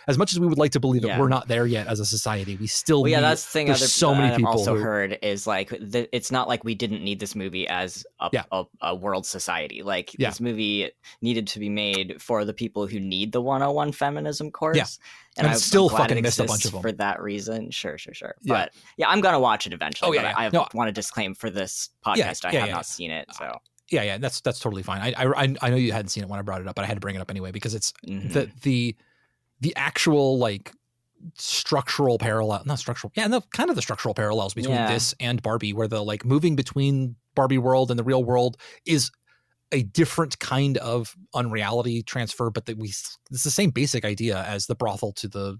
as much as we would like to believe it, we're not there yet as a society. We still that's the thing. Many people I've also heard is like it's not like we didn't need this movie as a world society. Like this movie needed to be made for the people who need the 101 feminism course. Yeah. And I still fucking missed a bunch of them for that reason. Sure. Yeah. But I'm gonna watch it eventually. I want to disclaim for this podcast. I have not seen it, so. Yeah, that's totally fine. I know you hadn't seen it when I brought it up, but I had to bring it up anyway because it's the actual like structural parallel, not structural, kind of the structural parallels between this and Barbie, where the like moving between Barbie world and the real world is a different kind of unreality transfer, but it's the same basic idea as the brothel to the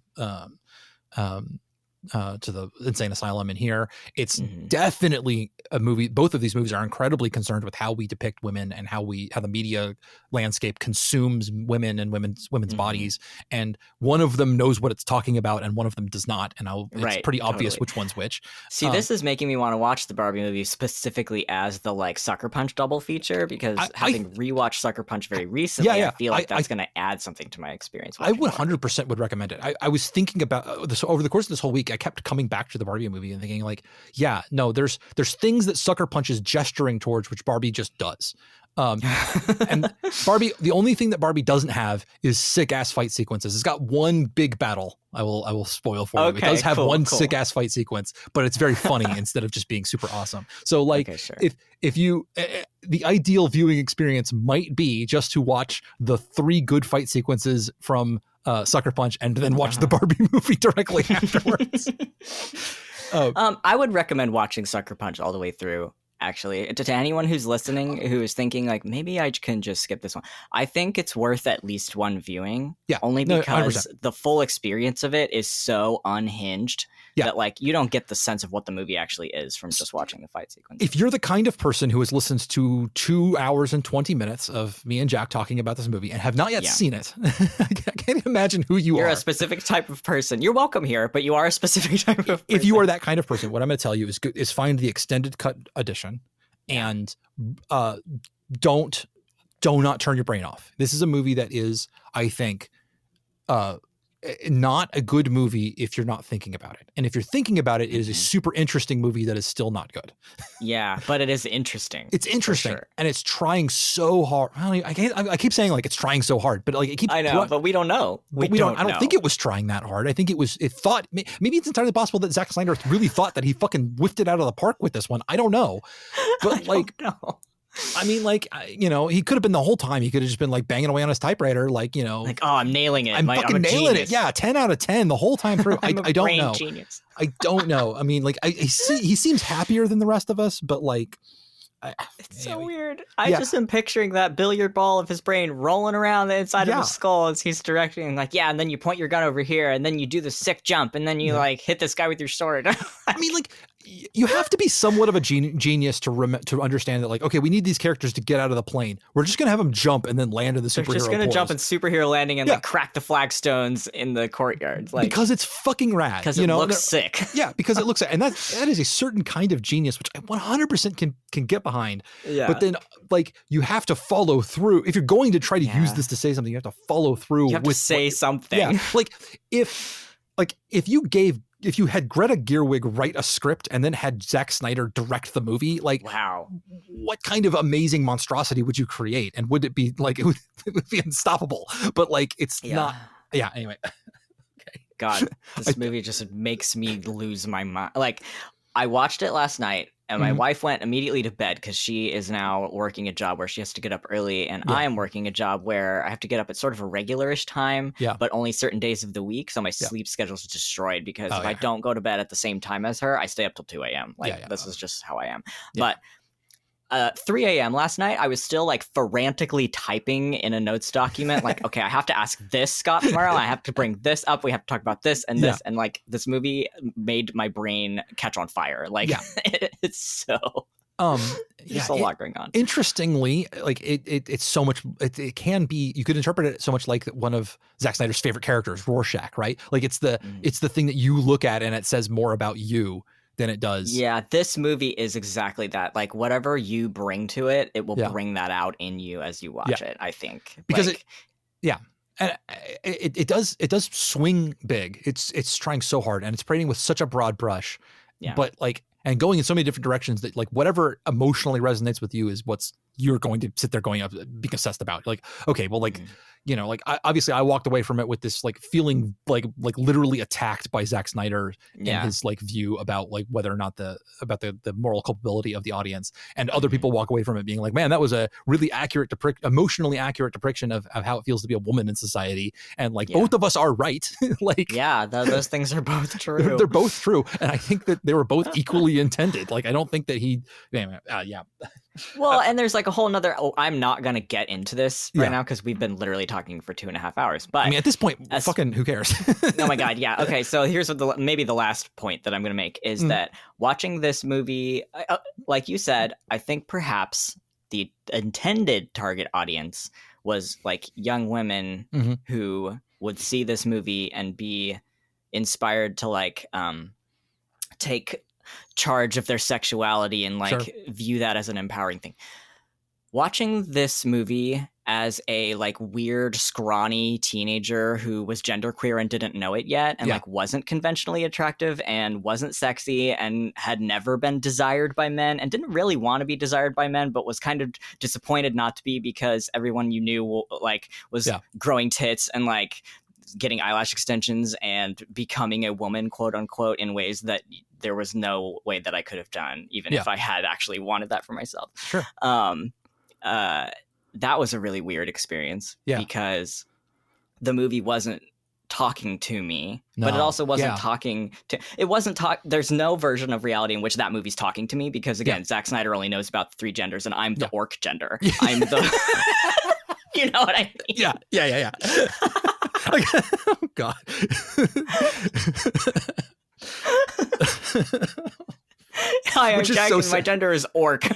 insane asylum in here. It's definitely a movie. Both of these movies are incredibly concerned with how we depict women and how the media landscape consumes women and women's bodies. And one of them knows what it's talking about and one of them does not. And it's pretty obvious which one's which. See, this is making me want to watch the Barbie movie specifically as the like Sucker Punch double feeture, because having rewatched Sucker Punch very recently, I feel like that's going to add something to my experience. I 100% would recommend it. I was thinking about this over the course of this whole week. I kept coming back to the Barbie movie and thinking like, there's things that Sucker Punch is gesturing towards, which Barbie just does. And Barbie, the only thing that Barbie doesn't have is sick ass fight sequences. It's got one big battle. I will spoil for you. It does have one sick ass fight sequence, but it's very funny instead of just being super awesome. So like, if you, the ideal viewing experience might be just to watch the 3 good fight sequences from Sucker Punch and then watch the Barbie movie directly afterwards. I would recommend watching Sucker Punch all the way through. Actually, to anyone who's listening who is thinking like, maybe I can just skip this one, I think it's worth at least one viewing. Only because the full experience of it is so unhinged that like you don't get the sense of what the movie actually is from just watching the fight sequence. If you're the kind of person who has listened to 2 hours and 20 minutes of me and Jack talking about this movie and have not yet seen it, I can't imagine who you are. You're a specific type of person. You're welcome here, but you are a specific type of person. If you are that kind of person, what I'm going to tell you is find the extended cut edition. And do not turn your brain off. This is a movie that is, I think, not a good movie if you're not thinking about it. And if you're thinking about it, it is a super interesting movie that is still not good. Yeah, but it is interesting. It's interesting, and it's trying so hard. I keep saying like it's trying so hard, but like it keeps. I know, but we don't know. I don't think it was trying that hard. I think it thought maybe it's entirely possible that Zack Snyder really thought that he fucking whiffed it out of the park with this one. I don't know, but I mean, like, he could have been the whole time. He could have just been like banging away on his typewriter, like, like, oh, I'm nailing it. I'm fucking nailing it. Yeah, 10 out of 10 the whole time through. I don't know. Genius. I don't know. I mean, like, he seems happier than the rest of us, but like, it's so weird. I just am picturing that billiard ball of his brain rolling around the inside of his skull as he's directing, like, and then you point your gun over here, and then you do the sick jump, and then you like hit this guy with your sword. I mean, like, you have to be somewhat of a genius to understand that, like, okay, we need these characters to get out of the plane. We're just going to have them jump and then land in the superhero. They're just going to jump in superhero landing and like crack the flagstones in the courtyard. Like, because it's fucking rad. Because it looks sick. Yeah, because it looks, and that is a certain kind of genius, which I 100% can get behind. Yeah. But then, like, you have to follow through. If you're going to try to use this to say something, you have to follow through. You have to say something. Yeah, like if you had Greta Gerwig write a script and then had Zack Snyder direct the movie, like, wow, what kind of amazing monstrosity would you create? And would it be like, it would be unstoppable, but like, it's not. Yeah. Anyway. Okay. God, this movie just makes me lose my mind. Like, I watched it last night and my wife went immediately to bed because she is now working a job where she has to get up early, and I am working a job where I have to get up at sort of a regularish time, but only certain days of the week. So my sleep schedule is destroyed because if I don't go to bed at the same time as her, I stay up till 2 a.m. Like, this is just how I am. But 3 a.m. last night, I was still like frantically typing in a notes document. Like, okay, I have to ask this Scott tomorrow. I have to bring this up. We have to talk about this and this. And like, this movie made my brain catch on fire. Like, it's so... there's a lot going on. Interestingly, like it's so much. It can be. You could interpret it so much like one of Zack Snyder's favorite characters, Rorschach, right? Like it's the thing that you look at and it says more about you than it does. Yeah, this movie is exactly that. Like, whatever you bring to it, it will bring that out in you as you watch it, I think. Because and it does swing big. It's trying so hard and it's painting with such a broad brush. Yeah. But like, and going in so many different directions that like whatever emotionally resonates with you is what's you're going to sit there going up being obsessed about. Like, okay, well, like, you know, like obviously I walked away from it with this like feeling like literally attacked by Zack Snyder and his like view about like whether or not the moral culpability of the audience, and other people walk away from it being like, man, that was a really accurate emotionally accurate depiction of how it feels to be a woman in society, and like both of us are right. Like, those things are both true. They're both true, and I think that they were both equally intended. Like, I don't think that well, and there's like a whole nother, I'm not going to get into this right now because we've been literally talking for 2.5 hours. But I mean, at this point, fucking who cares? Oh my God. Yeah. Okay. So here's what maybe the last point that I'm going to make is that watching this movie, like you said, I think perhaps the intended target audience was like young women who would see this movie and be inspired to like take charge of their sexuality and like view that as an empowering thing. Watching this movie as a like weird scrawny teenager who was genderqueer and didn't know it yet, and like wasn't conventionally attractive and wasn't sexy and had never been desired by men and didn't really want to be desired by men, but was kind of disappointed not to be because everyone you knew like was growing tits and like getting eyelash extensions and becoming a woman, quote unquote, in ways that there was no way that I could have done, even if I had actually wanted that for myself. Sure. That was a really weird experience because the movie wasn't talking to me, but it also wasn't talking to, there's no version of reality in which that movie's talking to me because again, Zack Snyder only knows about the 3 genders and I'm the orc gender. I'm the, you know what I mean? Yeah. Oh God. Hi, I'm Jack, and my gender is orc.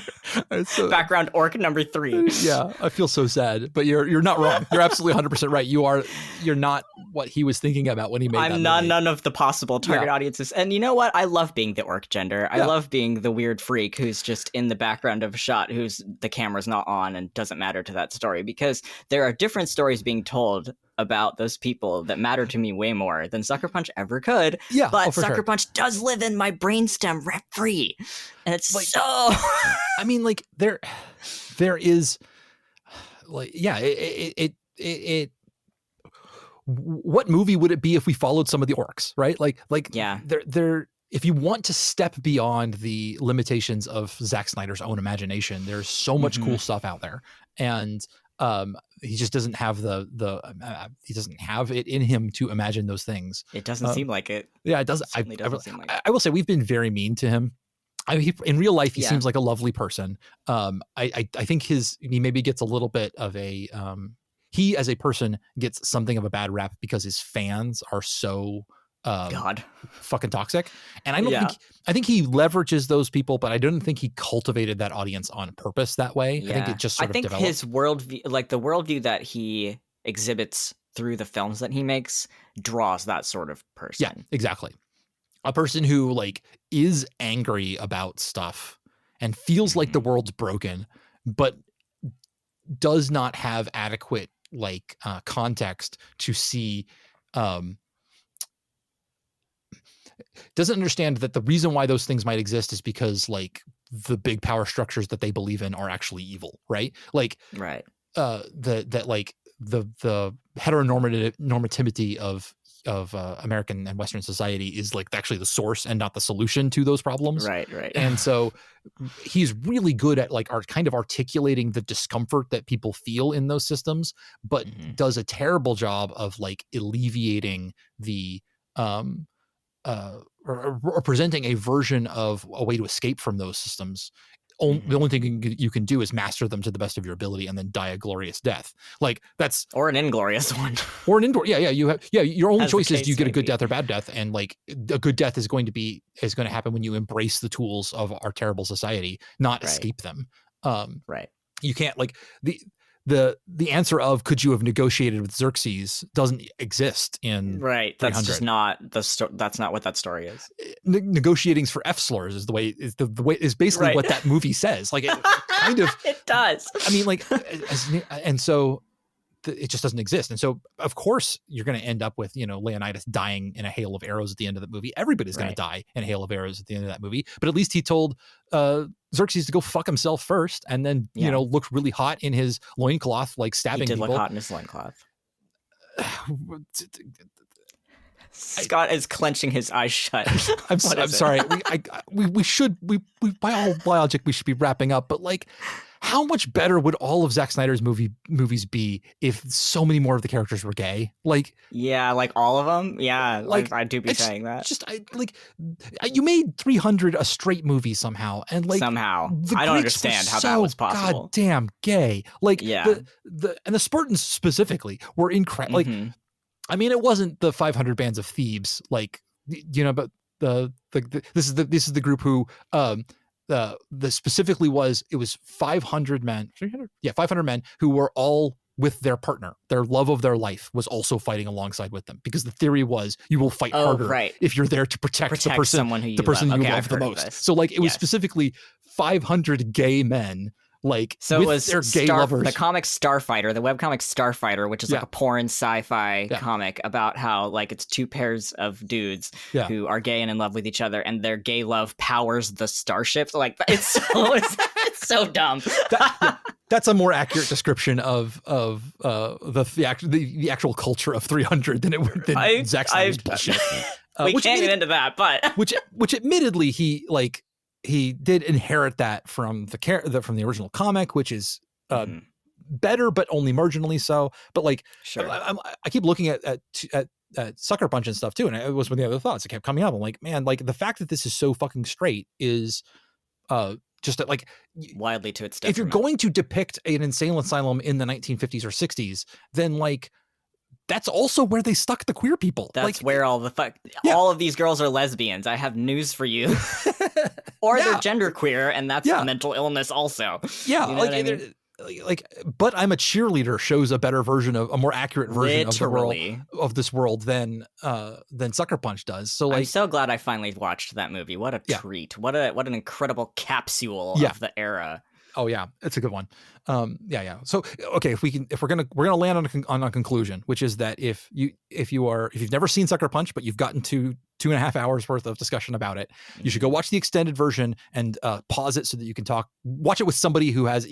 Background orc number 3. Yeah, I feel so sad, but you're not wrong. You're absolutely 100% right. You're not what he was thinking about when he made that movie. I'm none of the possible target audiences. And you know what? I love being the orc gender. I love being the weird freak who's just in the background of a shot, who's the camera's not on and doesn't matter to that story, because there are different stories being told about those people that matter to me way more than Sucker Punch ever could. Yeah, but Sucker Punch does live in my brainstem rent free, and it's like so. I mean, like there is, like, it. What movie would it be if we followed some of the orcs, right? Like, there. If you want to step beyond the limitations of Zack Snyder's own imagination, there's so much cool stuff out there, and he just doesn't have he doesn't have it in him to imagine those things. It doesn't seem like it. Yeah, it doesn't. I will say we've been very mean to him. In real life, he seems like a lovely person. I think he maybe gets a little bit of a he as a person gets something of a bad rap because his fans are so God, fucking toxic. And I think he leverages those people, but I don't think he cultivated that audience on purpose that way. I think it just sort of developed. His worldview, like the worldview that he exhibits through the films that he makes, draws that sort of person. Yeah, exactly. A person who like is angry about stuff and feels like the world's broken, but does not have adequate like context to see, doesn't understand that the reason why those things might exist is because like the big power structures that they believe in are actually evil, right? Like, right. That like the heteronormativity of American and Western society is like actually the source and not the solution to those problems. Right. And so he's really good at like kind of articulating the discomfort that people feel in those systems, but does a terrible job of like alleviating the or presenting a version of a way to escape from those systems. The only thing you can do is master them to the best of your ability and then die a glorious death. Like that's, or an inglorious one, or an indoor. Yeah. Your only choice is do you get a good death or bad death. And like a good death is going to happen when you embrace the tools of our terrible society, not escape them. Right. You can't like the answer of could you have negotiated with Xerxes doesn't exist in That's just not that's not what that story is. Negotiating's for F slurs is the way is basically what that movie says. Like it kind of it does. I mean, like, and so it just doesn't exist. And so of course you're going to end up with, Leonidas dying in a hail of arrows at the end of the movie. Everybody's going to die in a hail of arrows at the end of that movie. But at least he told Xerxes to go fuck himself first, and then looked really hot in his loincloth, like stabbing people. He did look hot in his loincloth. Scott is clenching his eyes shut. I'm sorry. We should by all logic we should be wrapping up, but like, how much better would all of Zack Snyder's movies be if so many more of the characters were gay? Like, yeah, like all of them. Yeah, like I do be saying that. You made 300 a straight movie somehow, and like somehow I don't understand how that was possible. Goddamn gay. Like, the Spartans specifically were incredible. Like, I mean, it wasn't the 500 Bands of Thebes, like, but this is the group who the specifically was 500 men, 300, 500 men who were all with their partner. Their love of their life was also fighting alongside with them, because the theory was you will fight harder if you're there to protect the person, you love the most. So like it was specifically 500 gay men. Like, so with it was their gay lovers. The comic Starfighter, the webcomic Starfighter, which is like a porn sci-fi comic about how like it's two pairs of dudes who are gay and in love with each other, and their gay love powers the starships. Like it's so dumb. That's a more accurate description of the actual culture of 300 than Zack Snyder's bullshit. We can't get into that, but which admittedly he did inherit that from the original comic, which is better, but only marginally so. But like, I keep looking at Sucker Punch and stuff too, and it was one of the other thoughts that kept coming up. I'm like, man, like the fact that this is so fucking straight is just like wildly to its detriment. If you're going to depict an insane asylum in the 1950s or 60s, then like, that's also where they stuck the queer people. That's like, where all of these girls are lesbians. I have news for you. Or they're genderqueer, and that's a mental illness also. Yeah, you know But I'm a Cheerleader shows a better version of a more accurate version of the world of this world than Sucker Punch does. So like, I'm so glad I finally watched that movie. What a treat! What an incredible capsule of the era. Oh yeah, it's a good one. So okay, if we're gonna land on a conclusion, which is that if you've never seen Sucker Punch, but you've gotten to 2.5 hours worth of discussion about it, you should go watch the extended version and pause it so that you can watch it with somebody who has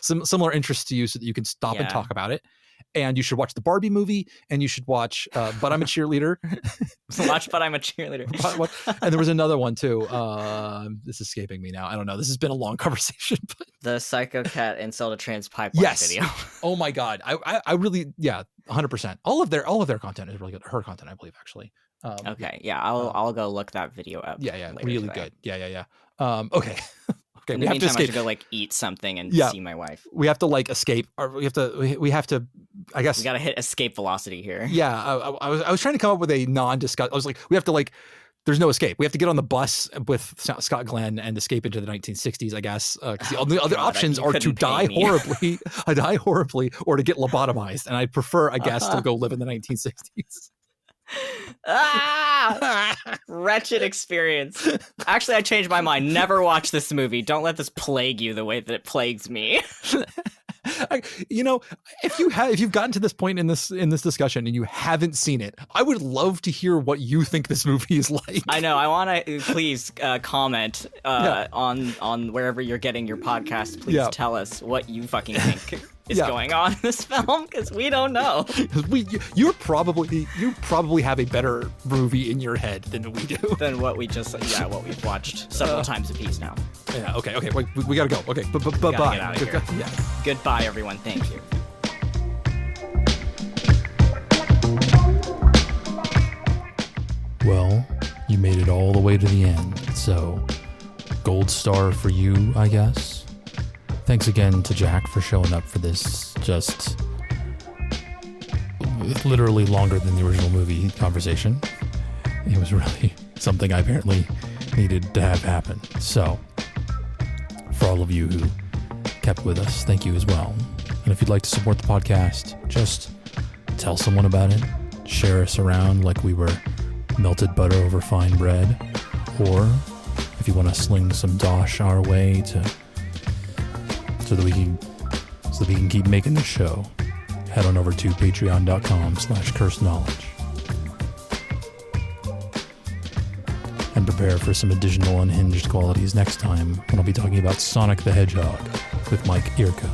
similar interests to you, so that you can stop and talk about it. And you should watch the Barbie movie, and you should watch But I'm a Cheerleader. Watch But I'm a Cheerleader. And there was another one too. This is escaping me now. I don't know. This has been a long conversation. But the Psycho Cat Incel to Trans Pipeline video. Oh my God. I really, 100%. All of their content is really good. Her content, I believe, actually. Okay. Yeah. I'll go look that video up. Yeah. Really today. good. Yeah. Okay. Okay, In we the have to meantime, I escape. should go like eat something and Yeah. see my wife. We have to like escape, or we have to. I guess We gotta hit escape velocity here. Yeah, I was trying to come up with a non-discuss. I was like, we have to like. There's no escape. We have to get on the bus with Scott Glenn and escape into the 1960s, I guess. Because the only other options are to die horribly, or to get lobotomized. And I prefer, I guess, to go live in the 1960s. Wretched experience. Actually, I changed my mind. Never watch this movie. Don't let this plague you the way that it plagues me. If you've gotten to this point in this discussion and you haven't seen it, I would love to hear what you think this movie is like. I know. I want to please comment on wherever you're getting your podcast. Please tell us what you fucking think is going on in this film, because we don't know. You probably have a better movie in your head than we do. Than what we've watched several times apiece now. Yeah. Okay. We gotta go. Okay. Bye. Get out of here. Yeah. Goodbye, everyone. Thank you. Well, you made it all the way to the end, so gold star for you, I guess. Thanks again to Jack for showing up for this just literally longer than the original movie conversation. It was really something I apparently needed to have happen. So, for all of you who kept with us, thank you as well. And if you'd like to support the podcast, just tell someone about it. Share us around like we were melted butter over fine bread. Or if you want to sling some dosh our way so that we can keep making this show, head on over to patreon.com/cursedknowledge and prepare for some additional unhinged qualities next time when I'll be talking about Sonic the Hedgehog with Mike Irka.